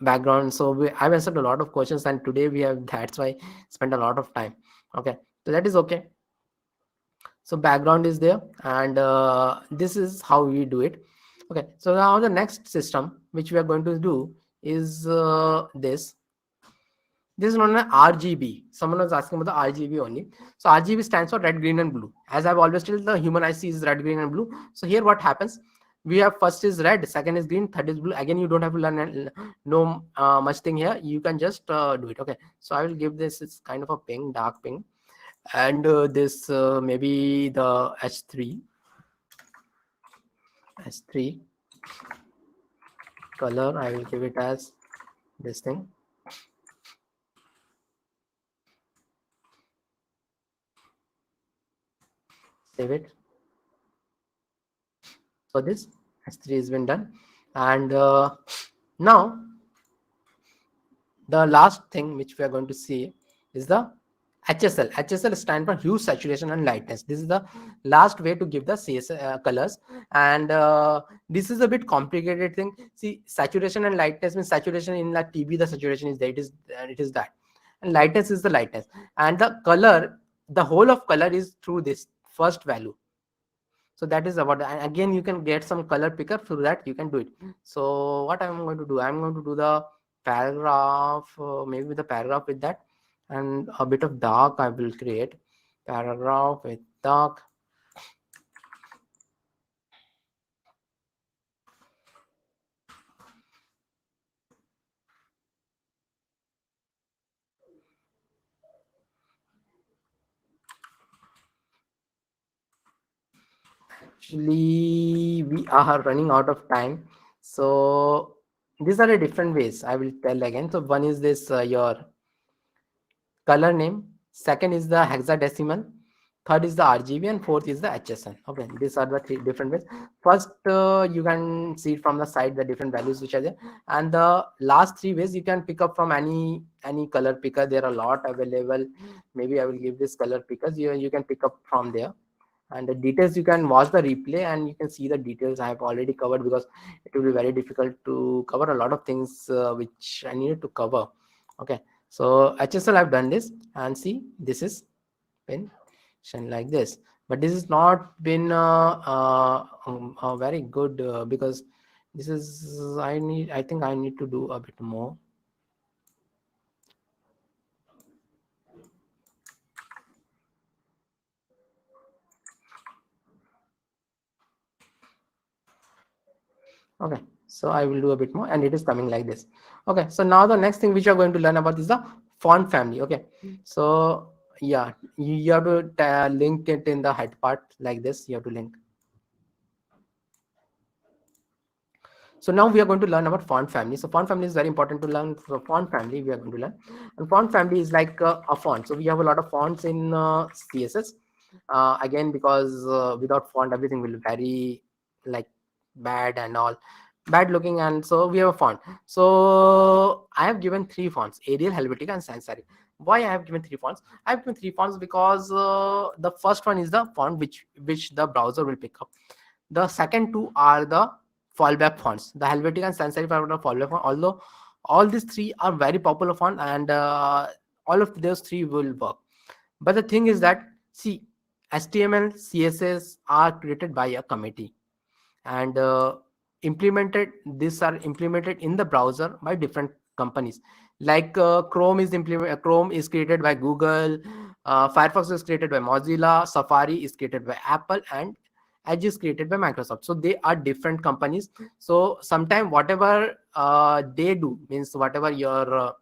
Speaker 1: background, so I've answered a lot of questions, and today that's why I spent a lot of time. Okay, so that is okay. So background is there, and this is how we do it. Okay, so now the next system which we are going to do is this. This is known as RGB. Someone was asking about the RGB only. So RGB stands for red, green, and blue. As I've always told, the human eye sees red, green, and blue. So here what happens? We have first is red, second is green, third is blue. Again, you don't have to learn no much thing here. You can just do it. Okay. So I will give this. It's kind of a pink, dark pink, and this maybe the H3 color. I will give it as this thing. Save it. So this H3 has been done, and now the last thing which we are going to see is the HSL. HSL stands for hue, saturation, and lightness. This is the last way to give the CSS colors, and this is a bit complicated thing. See, saturation and lightness means saturation in the TB, the saturation is there. It is that, and lightness is the lightness, and the color, the whole of color is through this first value. So that is about, and again you can get some color picker through that, you can do it. So what I'm going to do, I'm going to do the paragraph, maybe the paragraph with that, and a bit of dark I will create paragraph with dark. Actually, we are running out of time, so these are the different ways I will tell again. So one is this your color name, second is the hexadecimal, third is the RGB, and fourth is the HSN. Okay, these are the three different ways. First, you can see from the side the different values which are there, and the last three ways you can pick up from any color picker. There are a lot available. Maybe I will give this color pickers. You can pick up from there. And the details, you can watch the replay and you can see the details I have already covered, because it will be very difficult to cover a lot of things which I needed to cover. Okay, so HSL I've done this, and see, this is been shown like this, but this is not been very good because this is I think I need to do a bit more. Okay, so I will do a bit more, and it is coming like this. Okay, so now the next thing which you are going to learn about is the font family. Okay, so yeah, you have to link it in the head part like this. You have to link. So now we are going to learn about font family. So font family is very important to learn. So font family we are going to learn, and font family is like a font. So we have a lot of fonts in CSS. Again, because without font everything will be very like bad and all bad looking, and so we have a font. So I have given three fonts: Arial, Helvetica, and Sans Serif. Why I have given three fonts? I have given three fonts because the first one is the font which the browser will pick up. The second two are the fallback fonts. The Helvetica and Sans Serif are the fallback font. Although all these three are very popular font, and all of those three will work. But the thing is that, see, HTML, CSS are created by a committee, and implemented. These are implemented in the browser by different companies. Like Chrome is created by Google, Firefox is created by Mozilla, Safari is created by Apple, and Edge is created by Microsoft. So they are different companies. So sometimes whatever they do, means whatever your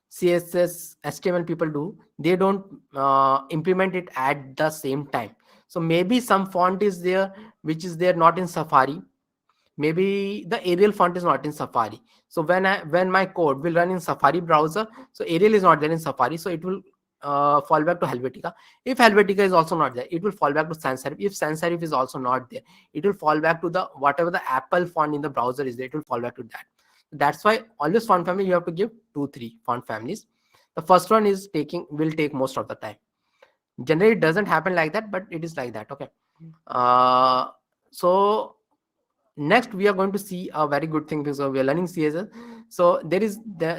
Speaker 1: CSS HTML people do, they don't implement it at the same time. So maybe some font is there which is there not in Safari. Maybe the Arial font is not in Safari. So when my code will run in Safari browser, so Arial is not there in Safari, so it will fall back to Helvetica. If Helvetica is also not there, it will fall back to Sans Serif. If Sans Serif is also not there, it will fall back to the whatever the Apple font in the browser is there. It will fall back to that. That's why always font family you have to give 2-3 font families. The first one is will take most of the time. Generally it doesn't happen like that, but it is like that. Okay, so next we are going to see a very good thing, because we are learning CSS. So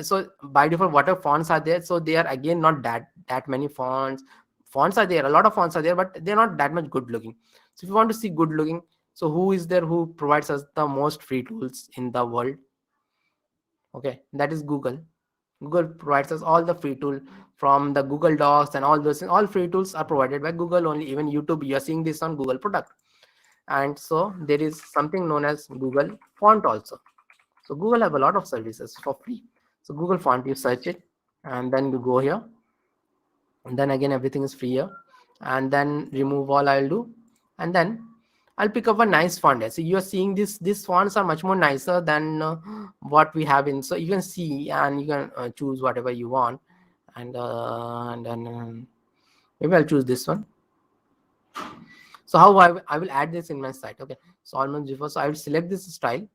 Speaker 1: so by default whatever fonts are there, so they are again not that many fonts are there. A lot of fonts are there, but they're not that much good looking. So if you want to see good looking, so who is there who provides us the most free tools in the world? Okay, that is Google. Google provides us all the free tool, from the Google Docs and all those. All free tools are provided by Google only. Even YouTube, you are seeing this on Google product. And so there is something known as Google Font also. So Google have a lot of services for free. So Google Font, you search it, and then you go here, and then again everything is free here, and then remove all I'll do, and then I'll pick up a nice font here. So you are seeing these fonts are much more nicer than what we have in. So you can see, and you can choose whatever you want, and then maybe I'll choose this one. So how I will add this in my site? Okay, so almost before, so I will select this style,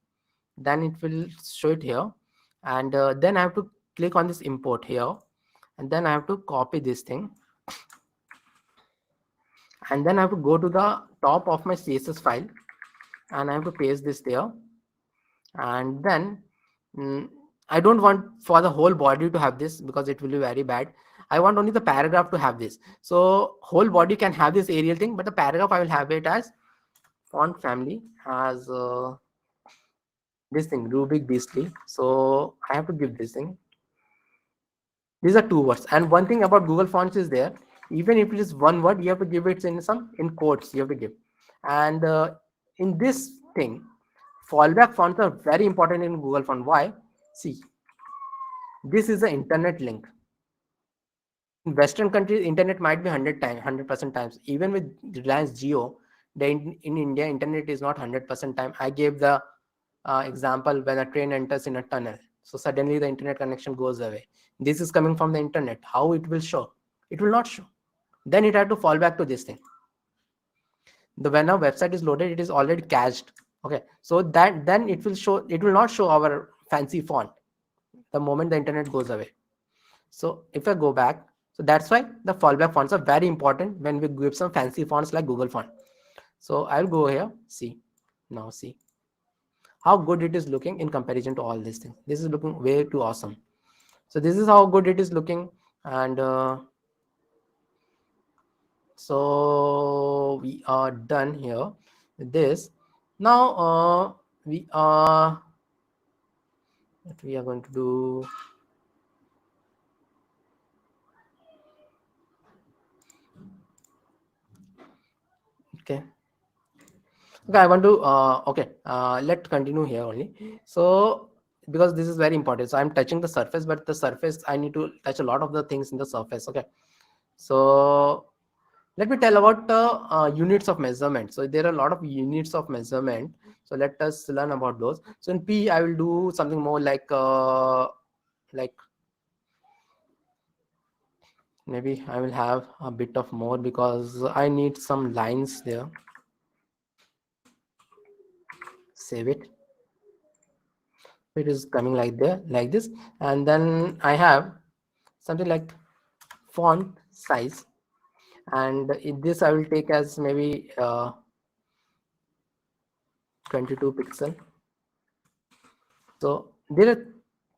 Speaker 1: then it will show it here, and then I have to click on this import here, and then I have to copy this thing, and then I have to go to the top of my CSS file, and I have to paste this there, and then I don't want for the whole body to have this, because it will be very bad. I want only the paragraph to have this. So whole body can have this Arial thing, but the paragraph I will have it as font family has this thing Rubik Beastly. So I have to give this thing. These are two words. And one thing about Google Fonts is there. Even if it is one word, you have to give it in quotes you have to give. And in this thing, fallback fonts are very important in Google font. Why? See, this is the internet link. In Western countries, internet might be 100% times. Even with Reliance Jio, in India, internet is not 100% time. I gave the example when a train enters in a tunnel. So suddenly the internet connection goes away. This is coming from the internet. How it will show? It will not show. Then it had to fall back to this thing. When our website is loaded, it is already cached. Okay, so that then it will not show our fancy font the moment the internet goes away. So if I go back, so that's why the fallback fonts are very important when we give some fancy fonts like Google font. So I'll go here, see how good it is looking in comparison to all these things. This is looking way too awesome. So this is how good it is looking. And so we are done here with this. Now we are going to do, okay, I want to let's continue here only. So because this is very important, so I'm touching the surface, but the surface I need to touch a lot of the things in the surface. Okay, so let me tell about units of measurement. So there are a lot of units of measurement, so let us learn about those. So in P, I will do something more like maybe I will have a bit of more because I need some lines there. Save it. It is coming like this, and then I have something like font size, and in this I will take as maybe 22 pixel. So there are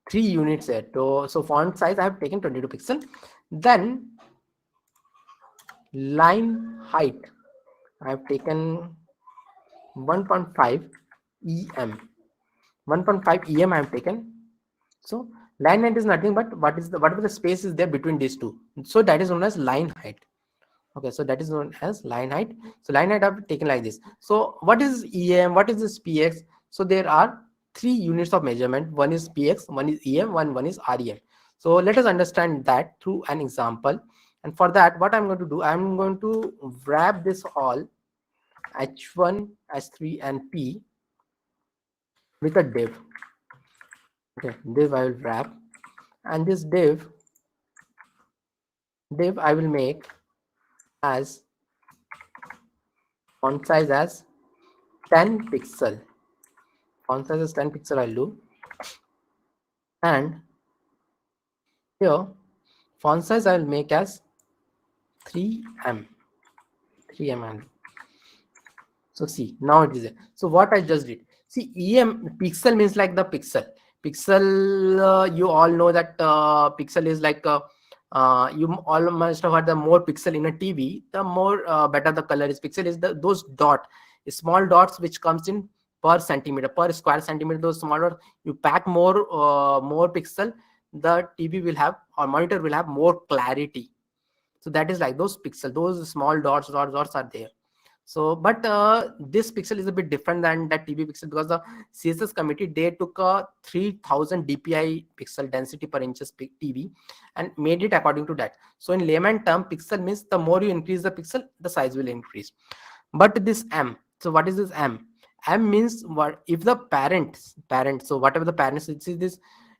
Speaker 1: 3 units there. So font size I have taken 22 pixel. Then line height I have taken 1.5 em. 1.5 em I have taken. So line height is nothing but whatever the space is there between these two. So that is known as line height. Okay, so that is known as line height. So line height I have taken like this. So what is em? What is this px? So there are 3 units of measurement. One is px, one is em, one is rem. So let us understand that through an example. And for that, what I'm going to do, I'm going to wrap this all h1, h3, and p with a div. Okay, div I will wrap, and this div I will make as font size as 10 pixel. Font size is 10 pixel I'll do, and here font size I'll make as 3em. So see, now it is there. So what I just did, see, em pixel means like the pixel. You all know that pixel is like you all must have heard, the more pixel in a TV, the more better the color is. Pixel is those small dots which comes in per centimeter, per square centimeter. Those small dots, you pack more pixel, the TV will have, or monitor will have more clarity. So that is like those pixel, those small dots are there. So but this pixel is a bit different than that TV pixel, because the CSS committee, they took a 3000 dpi pixel density per inches TV and made it according to that. So in layman term, pixel means the more you increase the pixel, the size will increase. But this m, so what is this m? M means what if the parent, so whatever the parents, it's this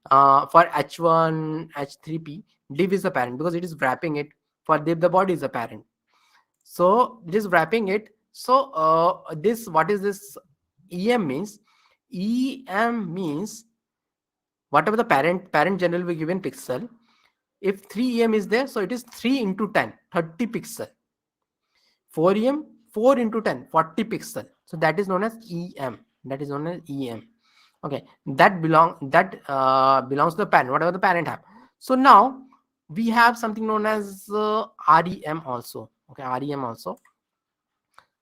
Speaker 1: for h1 h3p, div is the parent because it is wrapping it. For div, the body is the parent, so it is wrapping it. So this, what is this em means? Em means whatever the parent generally will be given pixel. If 3em is there, so it is 3 into 10, 30 pixel. 4em, 4 into 10, 40 pixel. So that is known as em. Okay, that belongs to the parent, whatever the parent have. So now we have something known as rem also. Okay, rem also,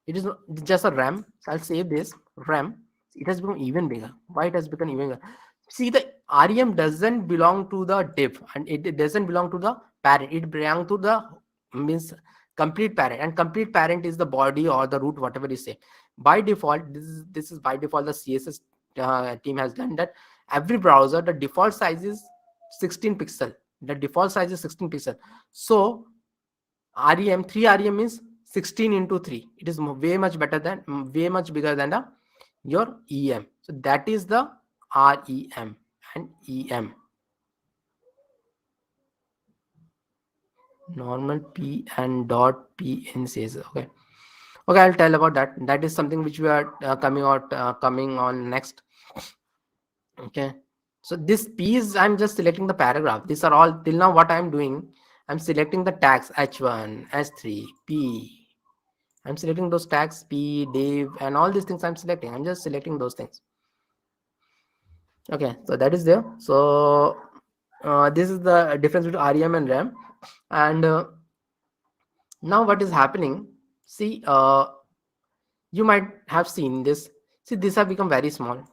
Speaker 1: it is just a rem. So I'll save this rem. It has become even bigger. Why it has become even bigger? See, the rem doesn't belong to the div, and it doesn't belong to the parent. It belongs to the means complete parent, and complete parent is the body or the root, whatever you say. By default, this is by default the CSS team has done that. Every browser, the default size is 16 pixel. The default size is 16 pixel. So REM 3 REM is 16 into 3. It is way much better than, way much bigger than the your EM. So that is the REM and EM. Normal P and dot P in says, okay. Okay, I'll tell about that. That is something which we are coming on next. Okay, so this P is, I'm just selecting the paragraph. These are all till now what I'm doing. I'm selecting the tags H1, H3, P. I'm selecting those tags P, div, and all these things I'm selecting. I'm just selecting those things. Okay, so that is there. So this is the difference between REM and RAM. And now what is happening? See, you might have seen this. See, these have become very small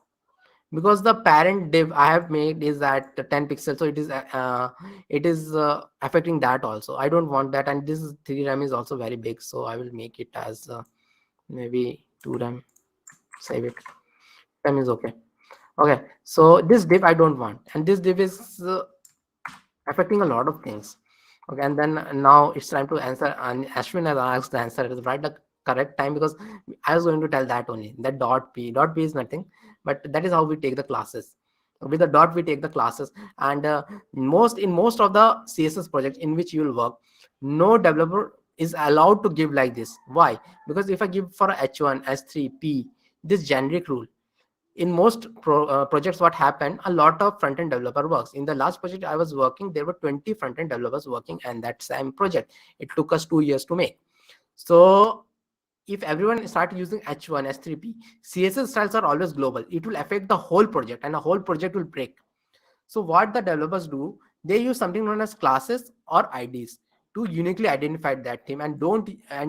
Speaker 1: because the parent div I have made is at 10 pixels. So it is affecting that also. I don't want that. And this is 3 RAM is also very big. So I will make it as maybe 2 RAM. Save it. RAM is okay. Okay, so this div I don't want, and this div is affecting a lot of things. Okay, and then now it's time to answer, and Ashwin has asked the answer. It is right the correct time, because I was going to tell that only. That dot p is nothing, but that is how we take the classes. With the dot we take the classes, and in most of the CSS projects in which you will work, no developer is allowed to give like this. Why? Because if I give for a H1, H3, P, this generic rule, in most projects what happened, a lot of front-end developer works. In the last project I was working, there were 20 front-end developers working, and that same project, it took us 2 years to make. So if everyone start using H1, H3P, CSS styles are always global. It will affect the whole project, and the whole project will break. So what the developers do, they use something known as classes or IDs to uniquely identify that theme, and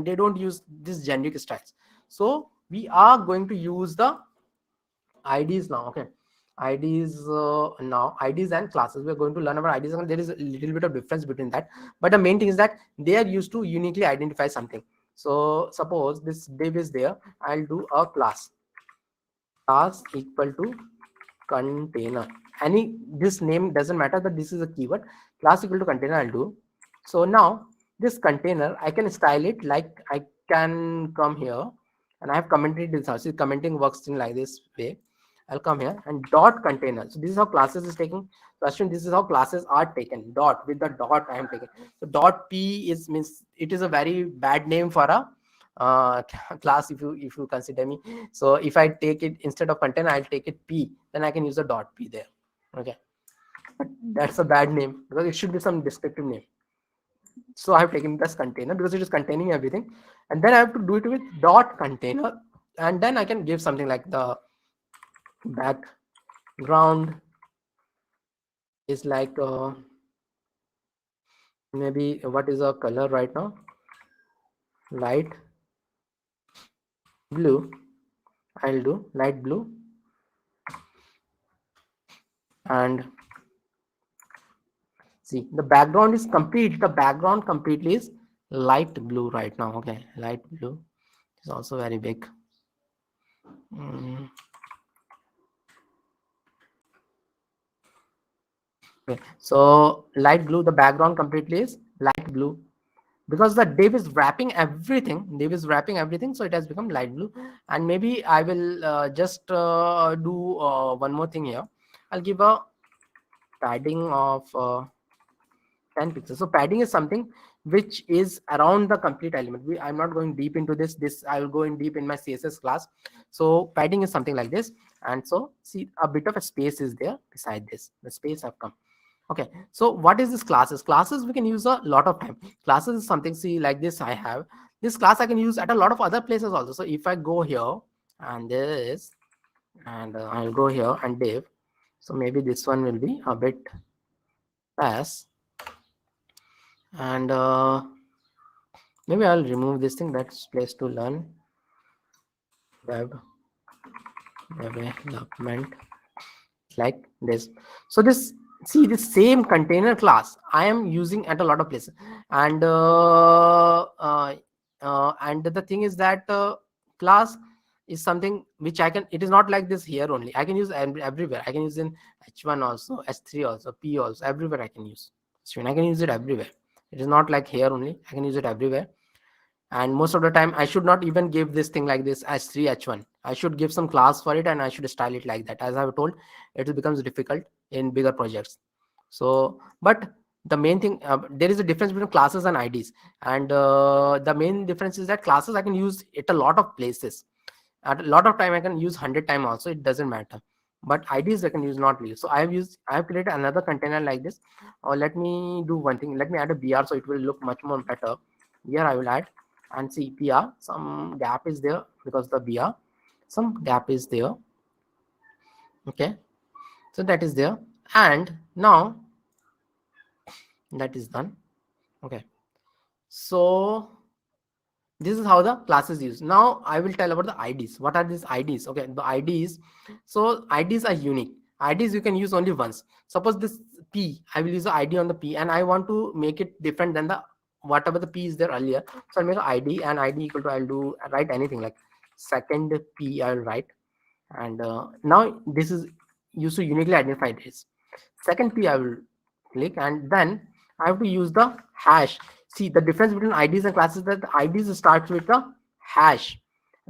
Speaker 1: they don't use this generic styles. So we are going to use the IDs now. Okay, IDs now, IDs and classes. We're going to learn about IDs, and there is a little bit of difference between that, but the main thing is that they are used to uniquely identify something. So suppose this div is there, I'll do a class equal to container. This name doesn't matter, that this is a keyword. Class equal to container I'll do. So now this container, I can style it like, I can come here, and I have commented this. See, commenting works in like this way. I'll come here and dot container. So this is how classes is taken. So Ashwin, this is how classes are taken. Dot, with the dot I am taking. So dot p is, means it is a very bad name for a class, if you consider me. So if I take it instead of container, I'll take it p, then I can use a dot p there. Okay, but that's a bad name, because it should be some descriptive name. So I have taken this container because it is containing everything, and then I have to do it with dot container, and then I can give something like the background is like maybe, what is the color right now? Light blue. I'll do light blue, and see, the background is complete. The background completely is light blue right now. Okay, light blue is also very big. Okay, so light blue, the background completely is light blue, because the div is wrapping everything. So it has become light blue. And maybe I will just do one more thing here. I'll give a padding of 10 pixels. So padding is something which is around the complete element. I'm not going deep into this. I will go in deep in my CSS class. So padding is something like this, and so see, a bit of a space is there beside this. The space have come. Okay, so what is this classes? Classes we can use a lot of time. Classes is something, see, like this. I have this class I can use at a lot of other places also. So if I go here and this, and I'll go here and div. So maybe this one will be a bit fast, and maybe I'll remove this thing. That's place to learn web development, like this. So this see the same container class I am using at a lot of places, and the thing is that class is something which I can, it is not like this here only, I can use everywhere. I can use in H1 also, H3 also, P also, everywhere I can use. So I can use it everywhere. It is not like here only, I can use it everywhere. And most of the time I should not even give this thing like this H3 H1. I should give some class for it and I should style it like that. As I've told, it becomes difficult in bigger projects. So but the main thing, there is a difference between classes and IDs, and the main difference is that classes I can use it a lot of places. At a lot of time I can use 100 time also, it doesn't matter. But IDs I can use not use. So I have created another container like this. Or let me do one thing, let me add a BR so it will look much more better. Here I will add, and see PR, some gap is there because the BR, some gap is there. Okay, so that is there, and now that is done. Okay, so this is how the class is used. Now I will tell about the IDs. What are these IDs? Okay, the IDs, so IDs are unique. IDs you can use only once. Suppose this P, I will use the ID on the P and I want to make it different than the whatever the P is there earlier. So I'll make an ID, and ID equal to, I'll write anything like second P, I'll write. And now this is used to uniquely identify this. Second P I will click, and then I have to use the hash. See the difference between IDs and classes, that the IDs starts with a hash,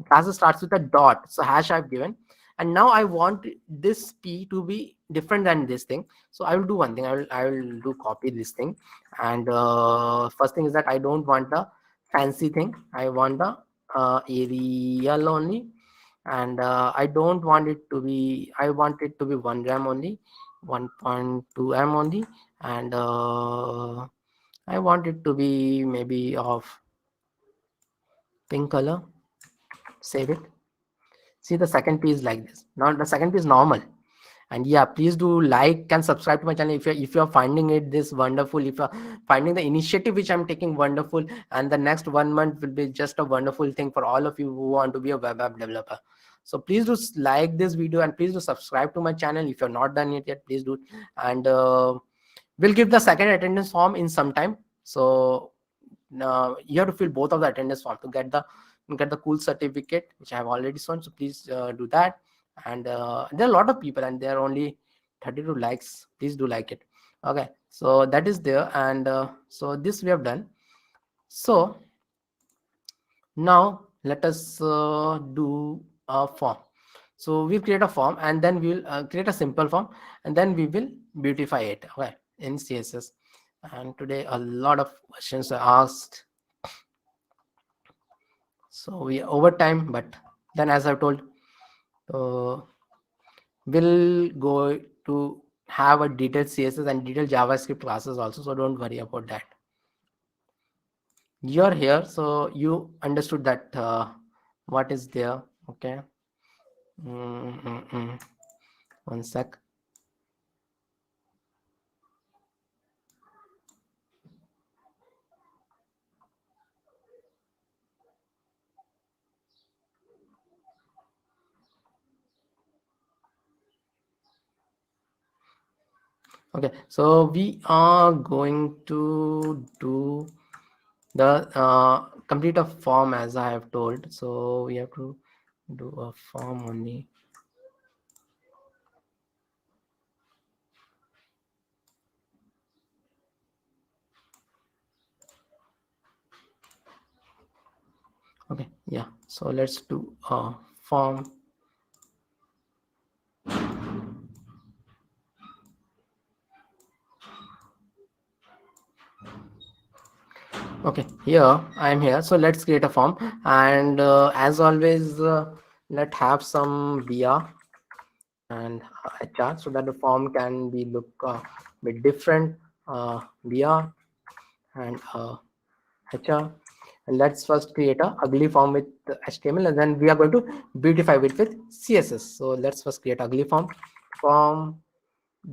Speaker 1: classes starts with a dot. So hash I've given, and now I want this P to be different than this thing. So I will do one thing, I will do copy this thing, and first thing is that I don't want the fancy thing, I want the Arial only. And I don't want it to be, I want it to be 1 gram only, 1.2 m only, and I want it to be maybe of pink color. Save it. See the second piece is like this. Now the second piece is normal. And yeah, please do like and subscribe to my channel if you're finding it this wonderful, if you're finding the initiative which I'm taking wonderful, and the next 1 month will be just a wonderful thing for all of you who want to be a web app developer. So please do like this video, and please do subscribe to my channel if you're not done it yet, please do. And we'll give the second attendance form in some time. So you have to fill both of the attendance form to get the cool certificate which I have already shown. So please do that. And there are a lot of people and there are only 32 likes. Please do like it. Okay, so that is there. And so this we have done. So now let us do a form. So we'll create a form, and then we'll create a simple form, and then we will beautify it, okay, in CSS. And today a lot of questions are asked, so we are over time, but then as I've told, we'll go to have a detailed CSS and detailed JavaScript classes also, so don't worry about that. You're here, so you understood that what is there. Okay, 1 sec. Okay, so we are going to do the complete a form as I have told. So we have to do a form only. Okay, yeah, so let's do a form. Okay, here I am here. So let's create a form, and as always, let's have some BR and HR so that the form can be look a bit different. BR and HR. And let's first create a ugly form with HTML, and then we are going to beautify it with CSS. So let's first create ugly form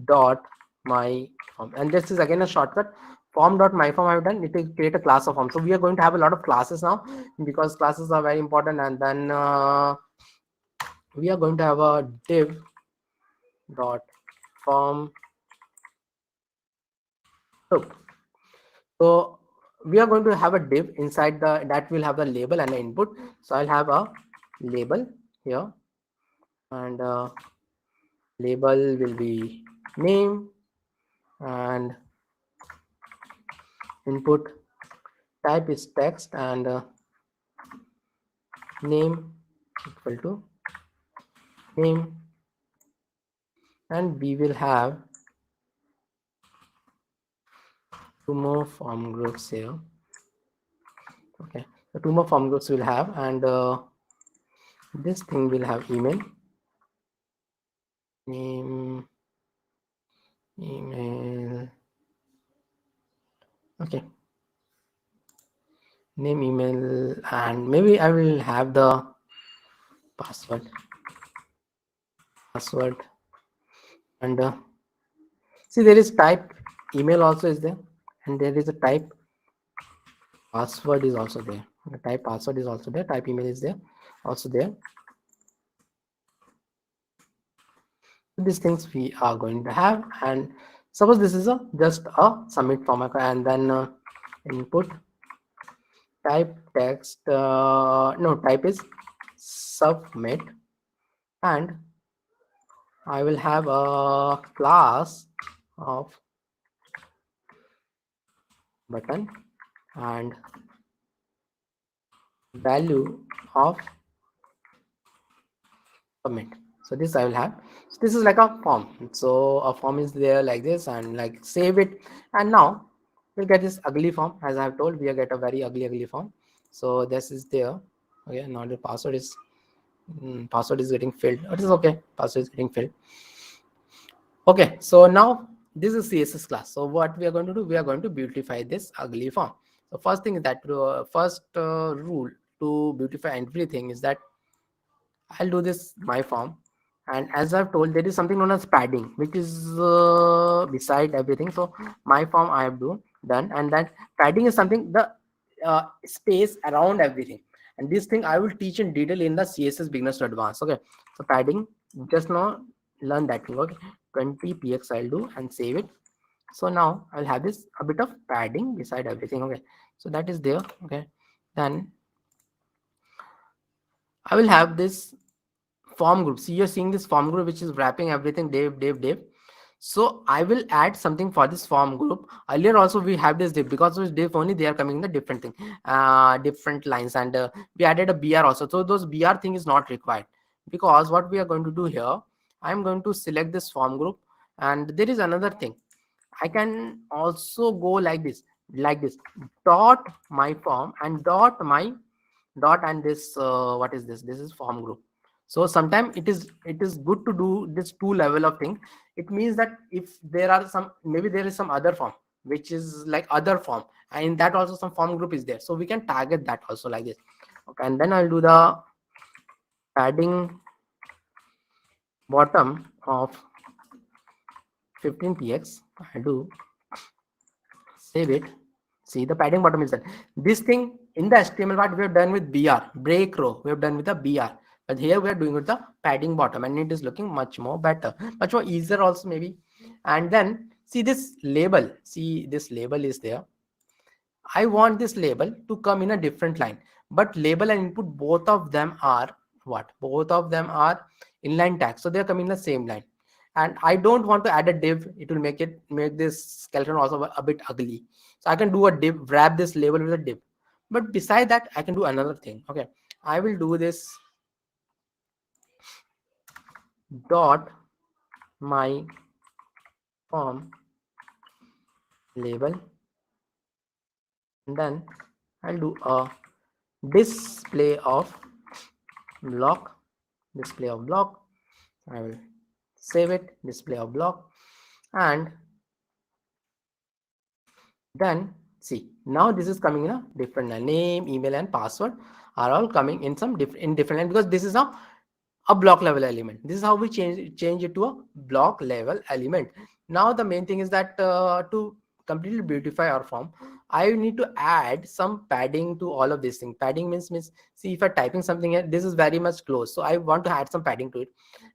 Speaker 1: dot my form, and this is again a shortcut. Form dot my form I've done, it will create a class of form. So we are going to have a lot of classes now because classes are very important. And then we are going to have a div dot form So we are going to have a div inside the that will have the label and the input. So I'll have a label here, and label will be name, and input type is text, and name equal to name, and we will have two more form groups here. Okay, so two more form groups will have, and this thing will have email, name, email. Okay, name, email, and maybe I will have the password, and see, there is type email also is there, and there is a type password is also there. The type password is also there, type email is there, also there. These things we are going to have, and suppose this is a just a submit form, and then input type text, no, type is submit, and I will have a class of button and value of submit. So this I will have. So this is like a form. So a form is there like this, and like save it, and now we'll get this ugly form. As I have told, we get a very ugly form. So this is there. Okay, now the password is getting filled. It is okay, password is getting filled. Okay, so now this is CSS class. So what we are going to do, we are going to beautify this ugly form. So first thing is that first rule to beautify everything is that I'll do this my form, and as I've told, there is something known as padding, which is beside everything. So my form I have done, and that padding is something the space around everything, and this thing I will teach in detail in the CSS beginners to advanced. Okay, so padding, just now learn that thing. Okay, 20 px I'll do and save it. So now I'll have this a bit of padding beside everything. Okay, so that is there. Okay, then I will have this form group. See, you're seeing this form group which is wrapping everything div. So I will add something for this form group. Earlier also we have this div, because with div only they are coming in the different thing, different lines, and we added a br also. So those br thing is not required, because what we are going to do here, I'm going to select this form group, and there is another thing. I can also go like this, dot my form and dot my dot, and this what is this? This is form group. So sometimes it is good to do this two level of thing. It means that if there are some, maybe there is some other form which is like other form, and in that also some form group is there, so we can target that also like this. Okay, and then I'll do the padding bottom of 15 px. I do save it. See, the padding bottom is that this thing in the HTML part we have done with br, break row, we have done with the br, but here we are doing with the padding bottom, and it is looking much more better, much more easier also maybe. And then see this label, see this label is there. I want this label to come in a different line, but label and input, both of them are what? Both of them are inline tags, so they are coming in the same line. And I don't want to add a div. It will make this skeleton also a bit ugly. So I can do a div, wrap this label with a div. But beside that, I can do another thing. Okay, I will do this dot my form label, and then I'll do a display of block. I will save it, display of block, and then see, now this is coming in a different line. Name, email, and password are all coming in some different line, because this is a block level element. This is how we change it to a block level element. Now the main thing is that to completely beautify our form, I need to add some padding to all of these things. Padding means see, if I'm typing something here, this is very much close, so I want to add some padding to it,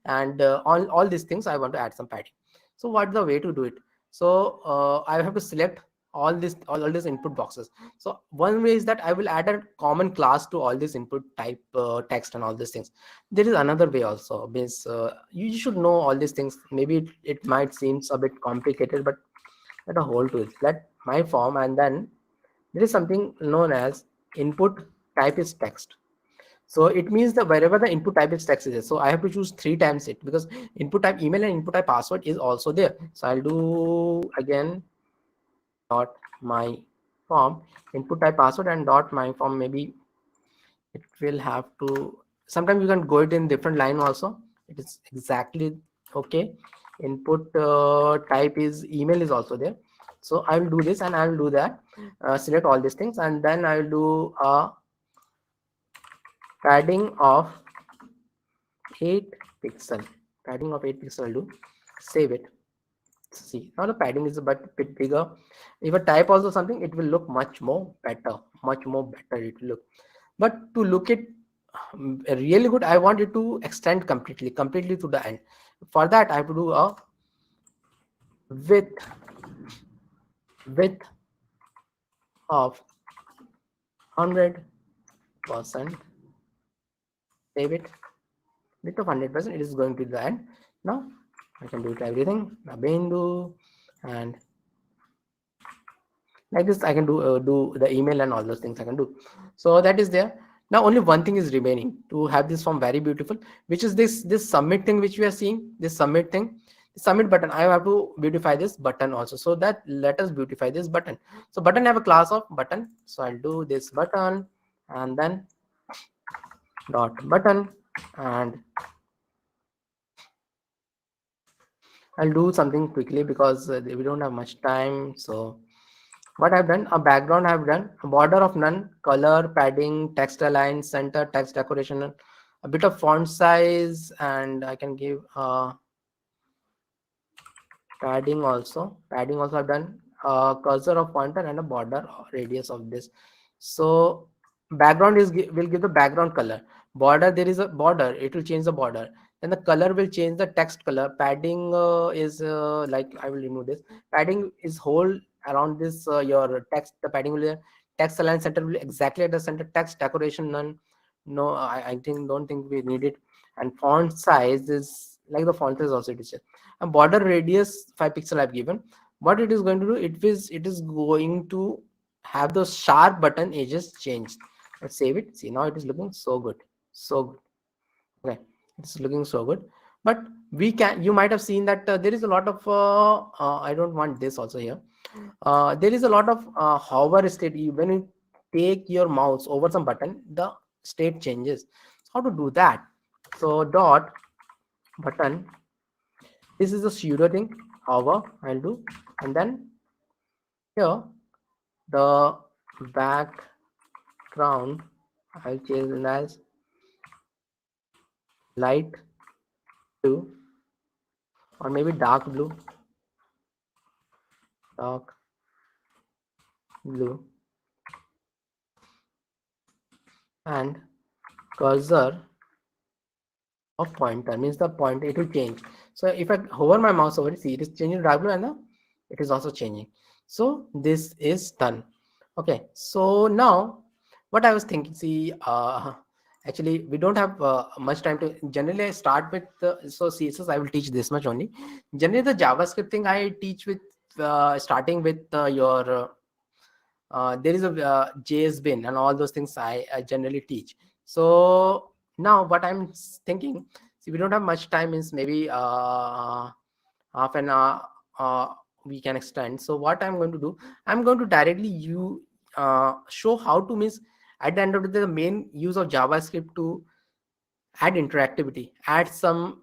Speaker 1: and all these things I want to add some padding. So what's the way to do it? So I have to select all these input boxes. So one way is that I will add a common class to all this input type text and all these things. There is another way also, means you should know all these things. Maybe it might seems a bit complicated, but let a hold to it. Let my form, and then there is something known as input type is text. So it means that wherever the input type is text is, so I have to choose 3 times it, because input type email and input type password is also there. So I'll do again dot my form input type password and dot my form. Maybe it will have to, sometimes you can go it in different line also, it is exactly okay. Input type is email is also there. So I will do this and I will do that, select all these things, and then I will do a padding of 8 pixel, padding of 8 pixel. I'll do save it. See, now the padding is a bit bigger. If I type also something, it will look much more better, much more better it will look. But to look it really good, I want it to extend completely to the end. For that I have to do a width of 100%. Save it. Width of 100%, it is going to the end. Now I can do it everything, and like this I can do the email and all those things I can do. So that is there. Now only one thing is remaining to have this form very beautiful, which is this submit thing which we are seeing, this submit thing, submit button. I have to beautify this button also, so that let us beautify this button. So button have a class of button, so I'll do this button and then dot button, and I'll do something quickly because we don't have much time. So what I've done, a background I've done, a border of none, color, padding, text align, center, text decoration, a bit of font size, and I can give padding also. Padding also I've done, cursor of pointer and a border radius of this. So background is will give the background color. Border, there is a border, it will change the border. Then the color will change the text color. Padding is like I will remove this. Padding is whole around this your text. The padding will text align center will exactly at the center. Text decoration none. No, I think don't think we need it. And font size is like the font size also it is. A border radius 5 pixel I've given. What it is going to do, it is going to have those sharp button edges changed. Let's save it. See, now it is looking so good, so good. Okay, it's looking so good. But you might have seen that there is a lot of I don't want this also here. There is a lot of hover state. When you take your mouse over some button, the state changes. So how to do that? So dot button, this is a pseudo thing, hover I'll do, and then here the background I'll change it as light blue or maybe dark blue, and cursor of pointer means the pointer, it will change. So if I hover my mouse over it, see it is changing dark blue, and it is also changing. So this is done. Okay, so now what I was thinking, see, actually we don't have much time to, generally I start with so CSS I will teach this much only. Generally the JavaScript thing I teach with starting with your there is a JS bin and all those things I generally teach. So now what I'm thinking, see, we don't have much time, means maybe half an hour we can extend. So what I'm going to do, I'm going to directly show how to, means at the end of the day, the main use of JavaScript to add interactivity, add some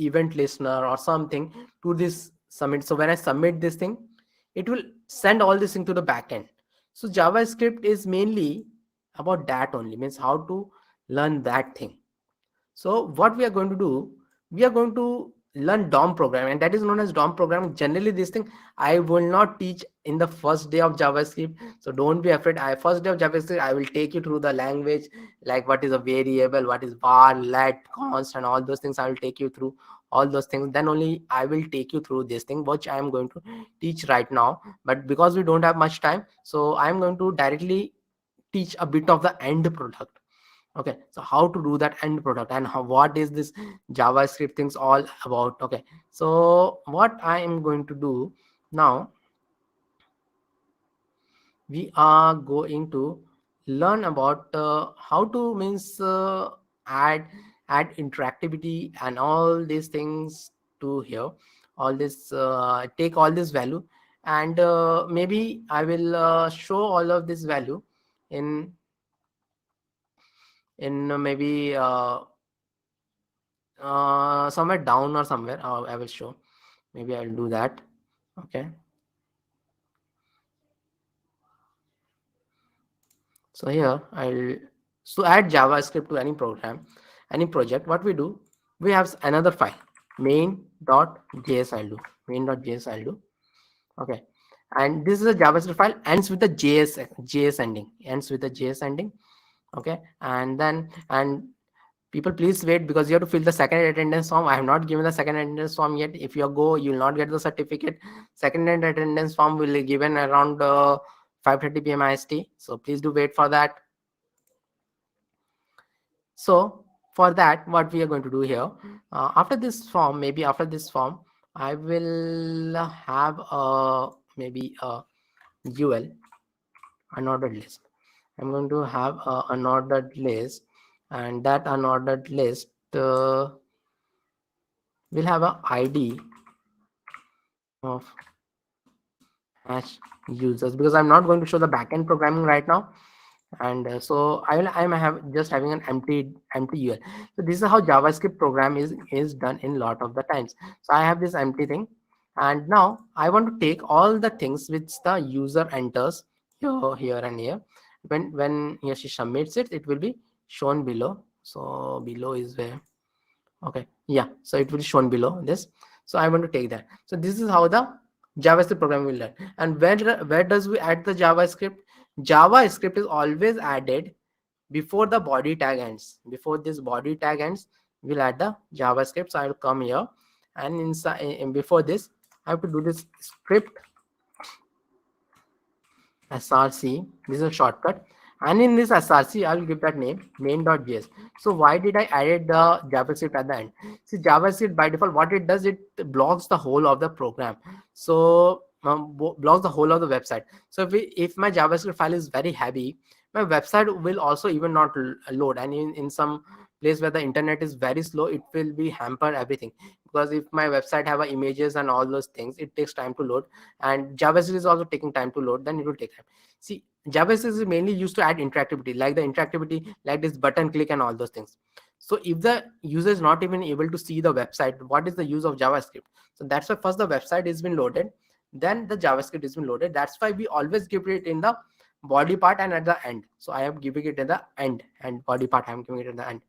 Speaker 1: event listener or something to this submit. So when I submit this thing, it will send all this into the backend. So JavaScript is mainly about that only, means how to learn that thing. So what we are going to do, we are going to learn DOM programming, and that is known as DOM programming. Generally this thing I will not teach in the first day of JavaScript, so don't be afraid. First day of JavaScript I will take you through the language, like what is a variable, what is var, let, const, and all those things I will take you through all those things, then only I will take you through this thing which I am going to teach right now. But because we don't have much time, so I am going to directly teach a bit of the end product. Okay, so how to do that end product and how, what is this JavaScript things all about. Okay, so what I am going to do now, we are going to learn about how to means add interactivity and all these things to here, all this take all this value, and maybe I will show all of this value in maybe somewhere down or somewhere. I will show, maybe I'll do that. Okay, so here I'll, so add JavaScript to any program, any project, what we do, we have another file, main.js. I'll do main.js. I'll do. Okay, and this is a JavaScript file, ends with the JS ending, ends with the JS ending. Okay, and then, and people please wait, because you have to fill the second attendance form. I have not given the second attendance form yet. If you go, you will not get the certificate. Second attendance form will be given around 5:30 p.m. IST, so please do wait for that. So for that, what we are going to do here, after this form, maybe after this form, I will have a maybe a UL, unordered list. I'm going to have a unordered list, and that unordered list will have a ID of hash users, because I'm not going to show the backend programming right now. And so I'm just having an empty UL. So this is how JavaScript program is done in lot of the times. So I have this empty thing, and now I want to take all the things which the user enters here and here. When he or she submits it, it will be shown below. So below is where, okay, yeah, so it will be shown below this. So I want to take that. So this is how the JavaScript program will learn. And where does we add the JavaScript? JavaScript is always added before the body tag ends. Before this body tag ends, we'll add the JavaScript. So I'll come here, and inside, before this, I have to do this script src. This is a shortcut, and in this src I will give that name main.js. So why did I added the JavaScript at the end? See, JavaScript by default, what it does, it blocks the whole of the program. So blocks the whole of the website. So if my JavaScript file is very heavy, my website will also even not load, and in some place where the internet is very slow, it will be hamper everything. Because if my website have images and all those things, it takes time to load, and JavaScript is also taking time to load, then it will take time. See, JavaScript is mainly used to add interactivity, like the interactivity, like this button click and all those things. So if the user is not even able to see the website, what is the use of JavaScript? So that's why first the website has been loaded, then the JavaScript has been loaded. That's why we always give it in the body part and at the end. So I am giving it at the end, and body part I am giving it at the end.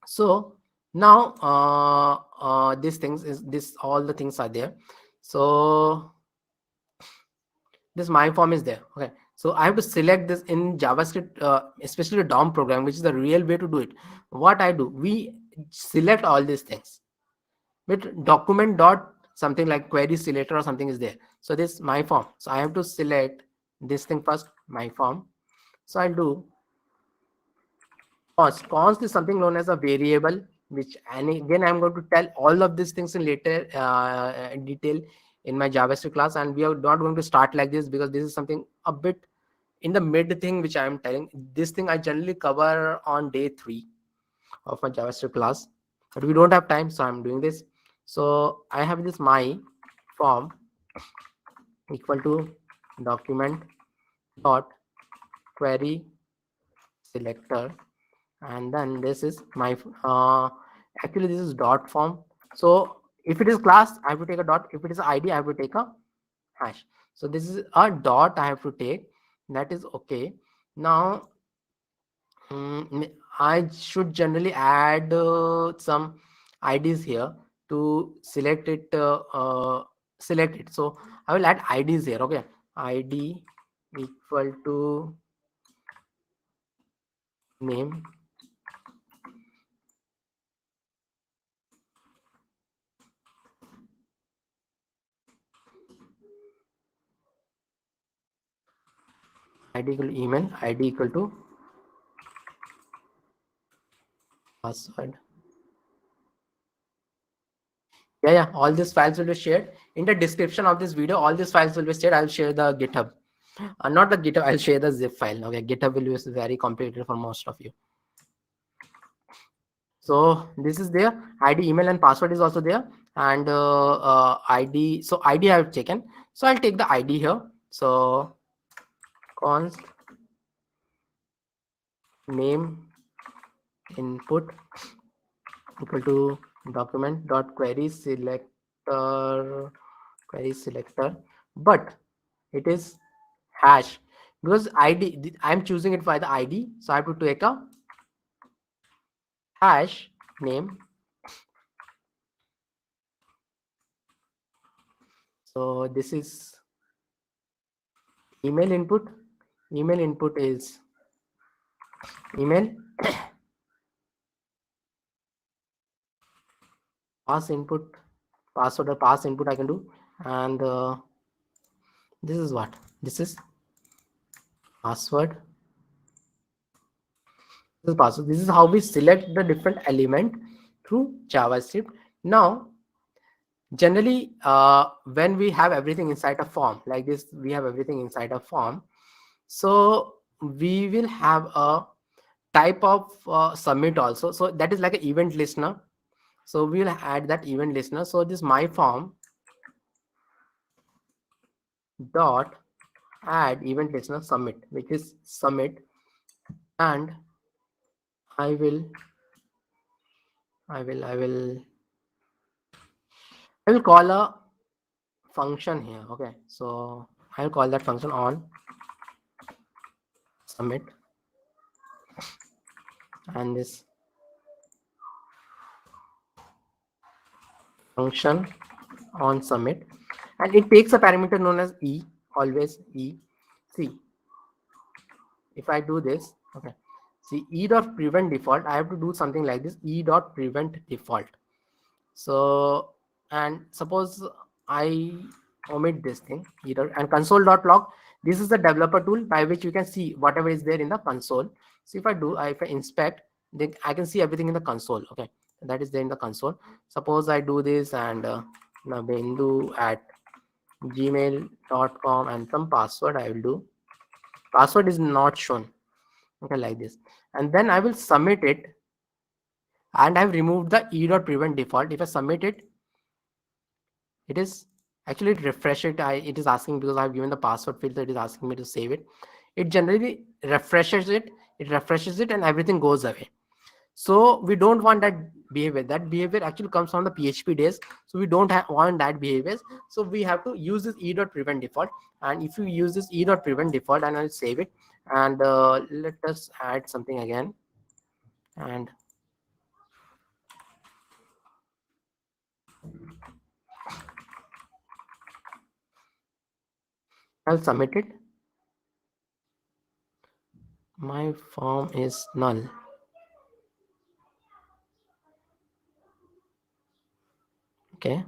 Speaker 1: So now these things is this, all the things are there. So this my form is there. Okay, so I have to select this in JavaScript, especially the DOM program, which is the real way to do it. What I do, we select all these things with document dot something like query selector or something is there. So this my form, so I have to select this thing first, my form. So I'll do const is something known as a variable, which, and again I'm going to tell all of these things in later detail in my JavaScript class, and we are not going to start like this because this is something a bit in the mid thing which I am telling. This thing I generally cover on day 3 of my JavaScript class, but we don't have time, so I'm doing this. So I have this my form equal to document dot query selector, and then this is my actually this is dot form. So if it is class, I have to take a dot. If it is ID, I have to take a hash. So this is a dot I have to take. That is okay. Now I should generally add some IDs here to select it. Select it. So I will add IDs here. Okay, ID equal to name id equal to email, id equal to password. Yeah, all these files will be shared in the description of this video. All these files will be shared. I'll share the GitHub, not the GitHub, I'll share the zip file. Okay, GitHub will be very complicated for most of you. So this is there, id, email and password is also there, and id. So id I have taken, so I'll take the id here. So const name input equal to document dot query selector, but it is hash, because id, I'm choosing it by the id, so I have to take a hash name. So this is email input. Email input is email. Pass input, password or pass input I can do, and this is what, this is password. This is password. This is how we select the different element through JavaScript. Now generally when we have everything inside a form like this, we have everything inside a form, so we will have a type of submit also. So that is like an event listener, so we will add that event listener. So this my form dot add event listener submit, which is submit, and I will call a function here. Okay, so I'll call that function on submit, and this function on submit, and it takes a parameter known as e, always e. See, if I do this, okay, see e dot prevent default, I have to do something like this, e dot prevent default. So, and suppose I omit this thing either, and console.log, this is the developer tool by which you can see whatever is there in the console. So if I do, if I inspect, then I can see everything in the console. Okay, that is there in the console. Suppose I do this, and now bindu at gmail.com and some password I will do. Password is not shown. Okay, like this, and then I will submit it, and I've removed the e.prevent default. If I submit it, it is actually refresh it. It is asking, because I've given the password field, so it is asking me to save it. It generally refreshes it, and everything goes away. So we don't want that behavior. That behavior actually comes from the PHP days, so we don't want that behavior. So we have to use this e.prevent default, and if you use this e.prevent default, and I'll save it, and let us add something again, and I'll submit it. My form is null. Okay.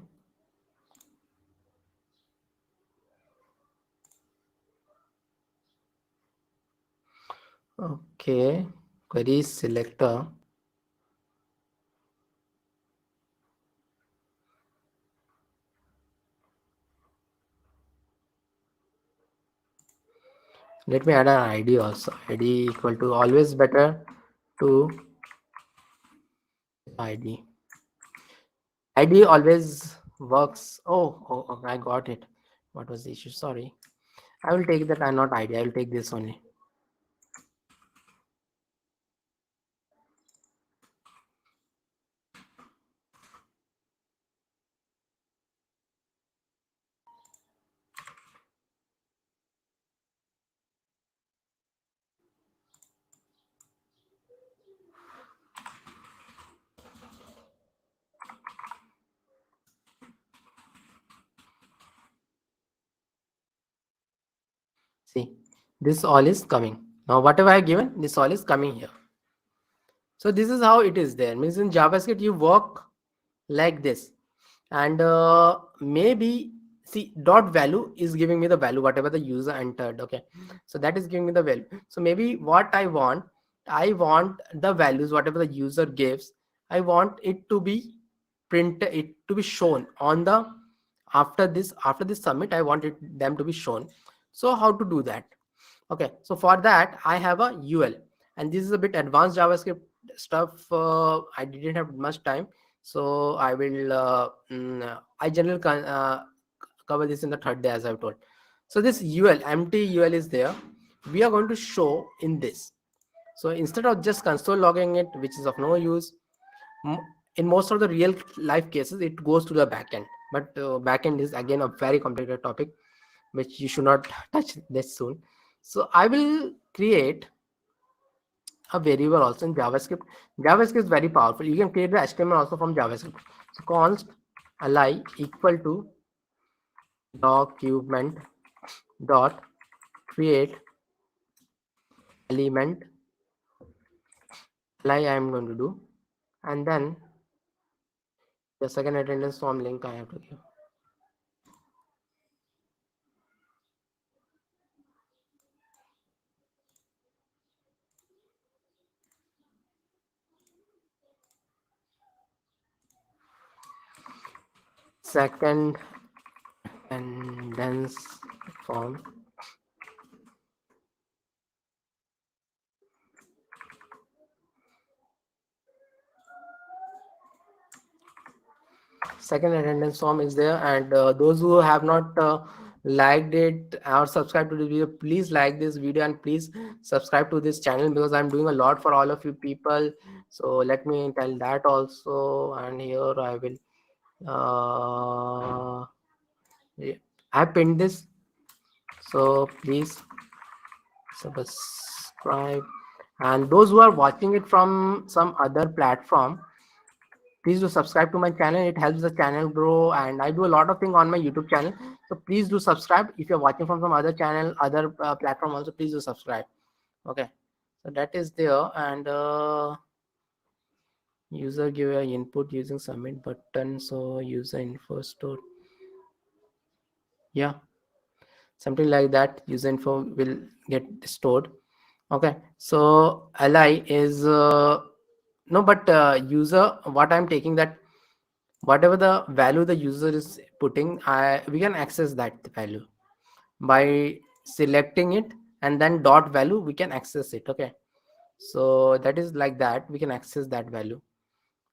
Speaker 1: Okay. Query selector. Let me add an ID also. ID equal to, always better to ID. ID always works. Oh, I got it. What was the issue? Sorry. I will take that. I'm not ID. I will take this only. See, this all is coming. Now, whatever I have given, this all is coming here. So this is how it is there. Means in JavaScript, you work like this. And maybe see, dot value is giving me the value whatever the user entered. Okay, so that is giving me the value. So maybe what I want the values whatever the user gives, I want it to be printed, it to be shown on the after this submit. I want them to be shown. So how to do that? Okay, so for that I have a UL, and this is a bit advanced JavaScript stuff. I didn't have much time, so I will I generally cover this in the third day, as I've told. So this UL, empty UL is there. We are going to show in this. So instead of just console logging it, which is of no use, in most of the real life cases, it goes to the backend. But backend is again a very complicated topic, which you should not touch this soon. So I will create a variable also in JavaScript. JavaScript is very powerful. You can create the HTML also from JavaScript. So const ally equal to document dot create element ally I am going to do, and then the second attendance form link I have to give. Second attendance form second attendance form is there, and those who have not liked it or subscribed to the video, please like this video and please subscribe to this channel, because I'm doing a lot for all of you people. So let me tell that also. And here I will yeah, I pinned this, so please subscribe. And those who are watching it from some other platform, please do subscribe to my channel. It helps the channel grow, and I do a lot of things on my YouTube channel. So please do subscribe. If you're watching from some other channel, other platform also, please do subscribe. Okay, so that is there. And user give a input using submit button. So user info store, yeah, something like that. User info will get stored. Okay, so ally is no, but user, what I'm taking, that whatever the value the user is putting, we can access that value by selecting it, and then dot value we can access it. Okay, so that is like that, we can access that value.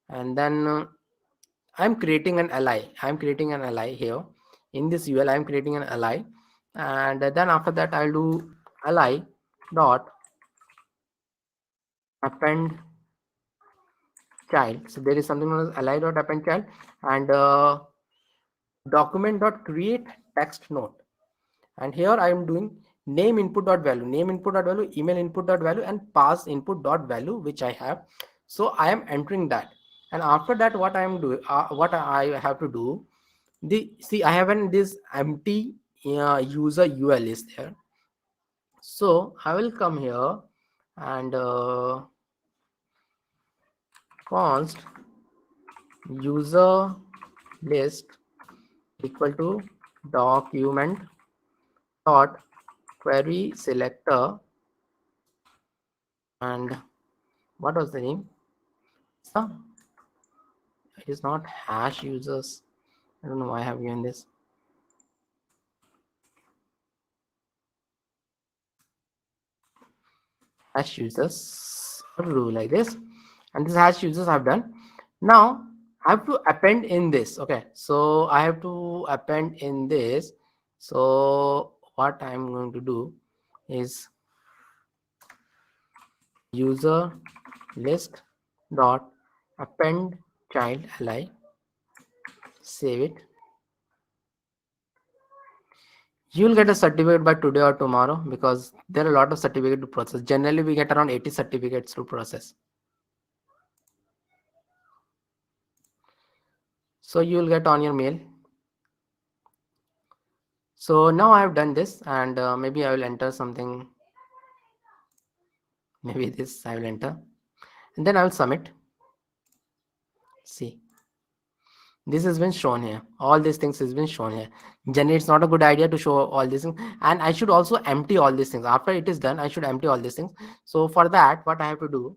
Speaker 1: And then I'm creating an ally here in this UL. I'm creating an ally, and then after that I'll do ally dot append child. So there is something known as ally dot append child, and document dot create text note. And here I am doing name input dot value, email input dot value, and pass input dot value, which I have. So I am entering that, and after that what I am doing, what I have to do, see, I have this empty user UL is there. So I will come here and const user list equal to document dot query selector, and what was the name? So it is not hash users. I don't know why I have given this. Hash users. How to do like this? And this hash users I've done. Now I have to append in this. Okay, so I have to append in this. So what I'm going to do is user list dot append child ally. Save it. You'll get a certificate by today or tomorrow, because there are a lot of certificates to process. Generally we get around 80 certificates to process. So you will get on your mail. So now I have done this, and maybe I will enter something. Maybe this I will enter, and then I will submit. See, This has been shown here. All these things has been shown here. Generally, it's not a good idea to show all these things. And I should also empty all these things. After it is done, I should empty all these things. So for that, what I have to do,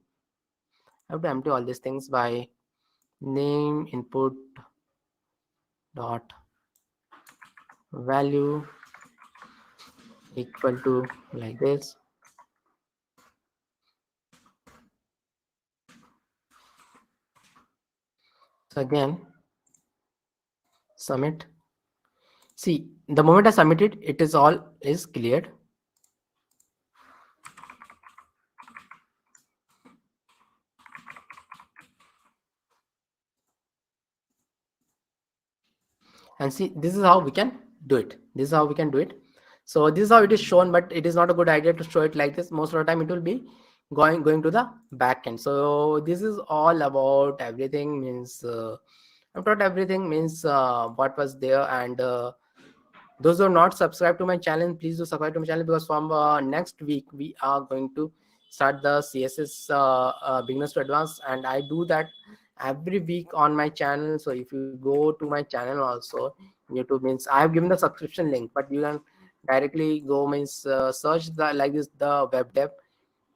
Speaker 1: I have to empty all these things by name input dot value equal to like this. So again, submit. See, the moment I submit it, it is all is cleared. And see, this is how we can do it. This is how we can do it. So this is how it is shown, but it is not a good idea to show it like this. Most of the time it will be going to the back end. So this is all about everything, means about everything, means what was there. And those who are not subscribed to my channel, please do subscribe to my channel, because from next week we are going to start the CSS beginners to advanced, and I do that every week on my channel. So if you go to my channel also, YouTube, means I have given the subscription link, but you can directly go, means search the like this, the web dev,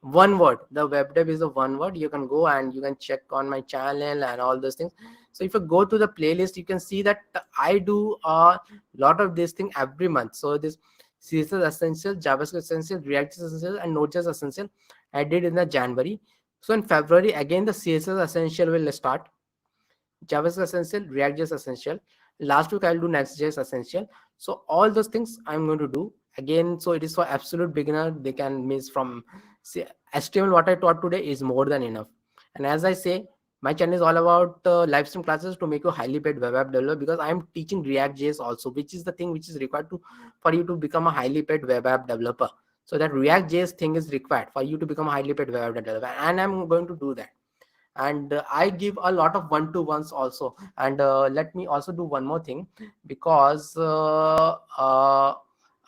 Speaker 1: one word. The web dev is a one word. You can go and you can check on my channel and all those things. So if you go to the playlist, you can see that I do a lot of this thing every month. So this CSS essential, JavaScript essential, React essential, and Node.js essential I did in the January. So in February again the CSS essential will start, JavaScript essential, React.js essential. Last week I'll do Next.js essential. So all those things I'm going to do again. So it is for absolute beginner. They can miss from, see, HTML. What I taught today is more than enough. And as I say, my channel is all about live stream classes to make you highly paid web app developer, because I am teaching React.js also, which is the thing which is required to for you to become a highly paid web app developer. So that React.js thing is required for you to become a highly paid web app developer, and I'm going to do that. And I give a lot of one-to-ones also. And let me also do one more thing, because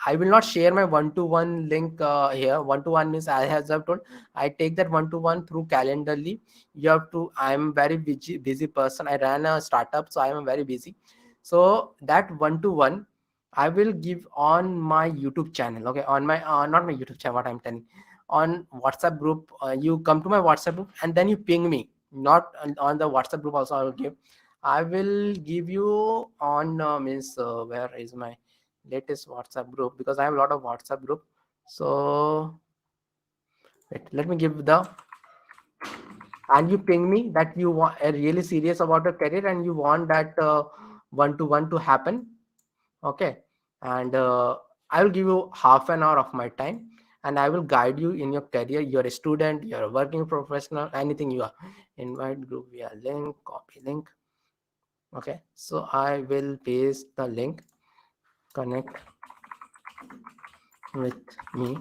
Speaker 1: I will not share my one-to-one link here. One-to-one means, as I've told, I take that one-to-one through Calendarly. You have to, I'm very busy person. I ran a startup, so I am very busy. So that one-to-one I will give on my YouTube channel. Okay, on my not my YouTube channel, what I'm telling, on WhatsApp group. You come to my WhatsApp group and then you ping me. Not on the WhatsApp group also I will give you on means where is my latest WhatsApp group, because I have a lot of WhatsApp group. So wait, let me give the, and you ping me that you are really serious about your career and you want that one-to-one to happen. Okay, and I will give you half an hour of my time, and I will guide you in your career. You're a student, you're a working professional, anything you are. Invite group via link, copy link. Okay, so I will paste the link. Connect with me.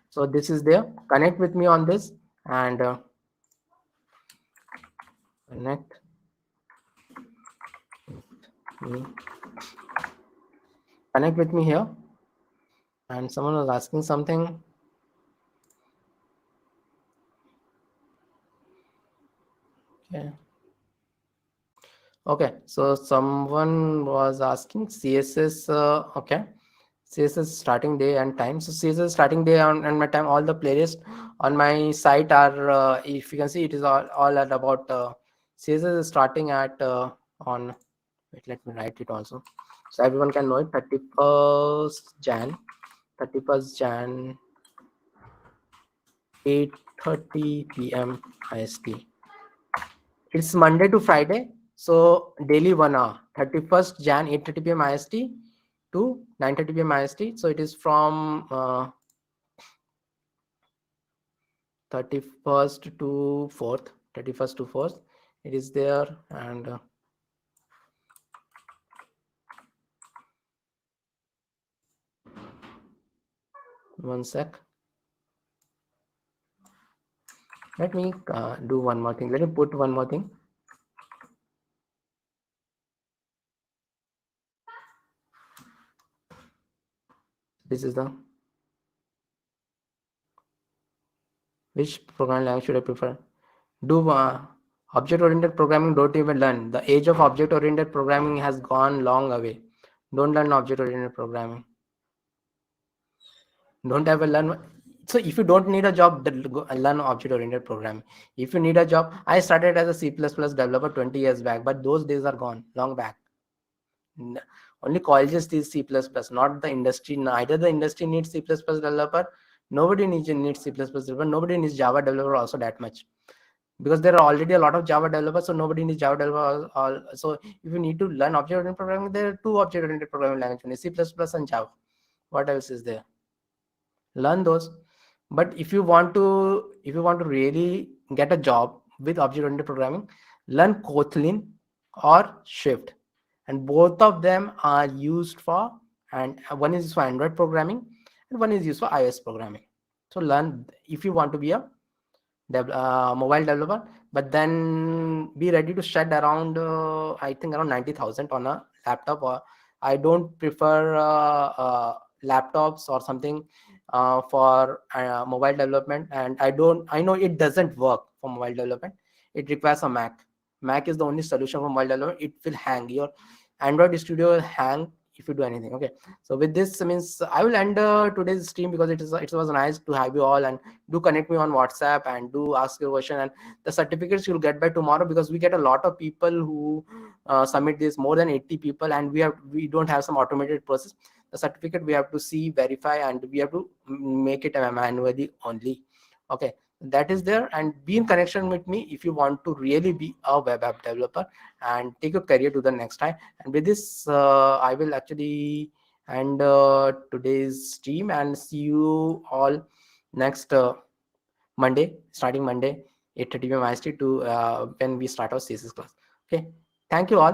Speaker 1: So this is there. Connect with me on this, and connect with me. Connect with me here. And someone was asking something. Okay. Okay, so someone was asking CSS. Okay, CSS starting day and time. So CSS starting day and my time. All the playlists on my site are, if you can see, it is all at about CSS is starting at on. Wait, let me write it also, so everyone can know it. 31st Jan, 31st Jan, 8:30 p.m. IST. It's Monday to Friday, so daily 1 hour. 31st Jan 8:30 p.m. IST to 9:30 p.m. IST. So it is from 31st to 4th. 31st to 4th. It is there, and one sec. Let me do one more thing. Let me put one more thing. This is the, which programming language should I prefer? Do Object-oriented programming, don't even learn. The age of object-oriented programming has gone long away. Don't learn object-oriented programming. Don't ever learn. So if you don't need a job, then go and learn object-oriented programming. If you need a job, I started as a C++ developer 20 years back, but those days are gone, long back. Only colleges teach C++, not the industry. Neither the industry needs C++ developer. Nobody needs C++ developer. Nobody needs Java developer also that much, because there are already a lot of Java developers, so nobody needs Java developer. So if you need to learn object-oriented programming, there are two object-oriented programming languages, C++ and Java. What else is there? Learn those. But if you want to really get a job with object-oriented programming, learn Kotlin or Swift, and both of them are used for, and one is for Android programming and one is used for iOS programming. So learn if you want to be a mobile developer, but then be ready to shed around I think around 90,000 on a laptop. Or I don't prefer laptops or something for mobile development, and I know it doesn't work for mobile development. It requires a Mac is the only solution for mobile development. It will hang, your Android Studio will hang if you do anything. Okay, so with this means I will end today's stream, because it was nice to have you all, and do connect me on WhatsApp and do ask your question, and the certificates you'll get by tomorrow, because we get a lot of people who submit this, more than 80 people, and we don't have some automated process. The certificate we have to see, verify, and we have to make it manually only. Okay, that is there, and be in connection with me if you want to really be a web app developer and take your career to the next time. And with this I will actually end today's stream, and see you all next Monday, starting Monday 8:30 p.m. IST to when we start our CSS class. Okay, thank you all.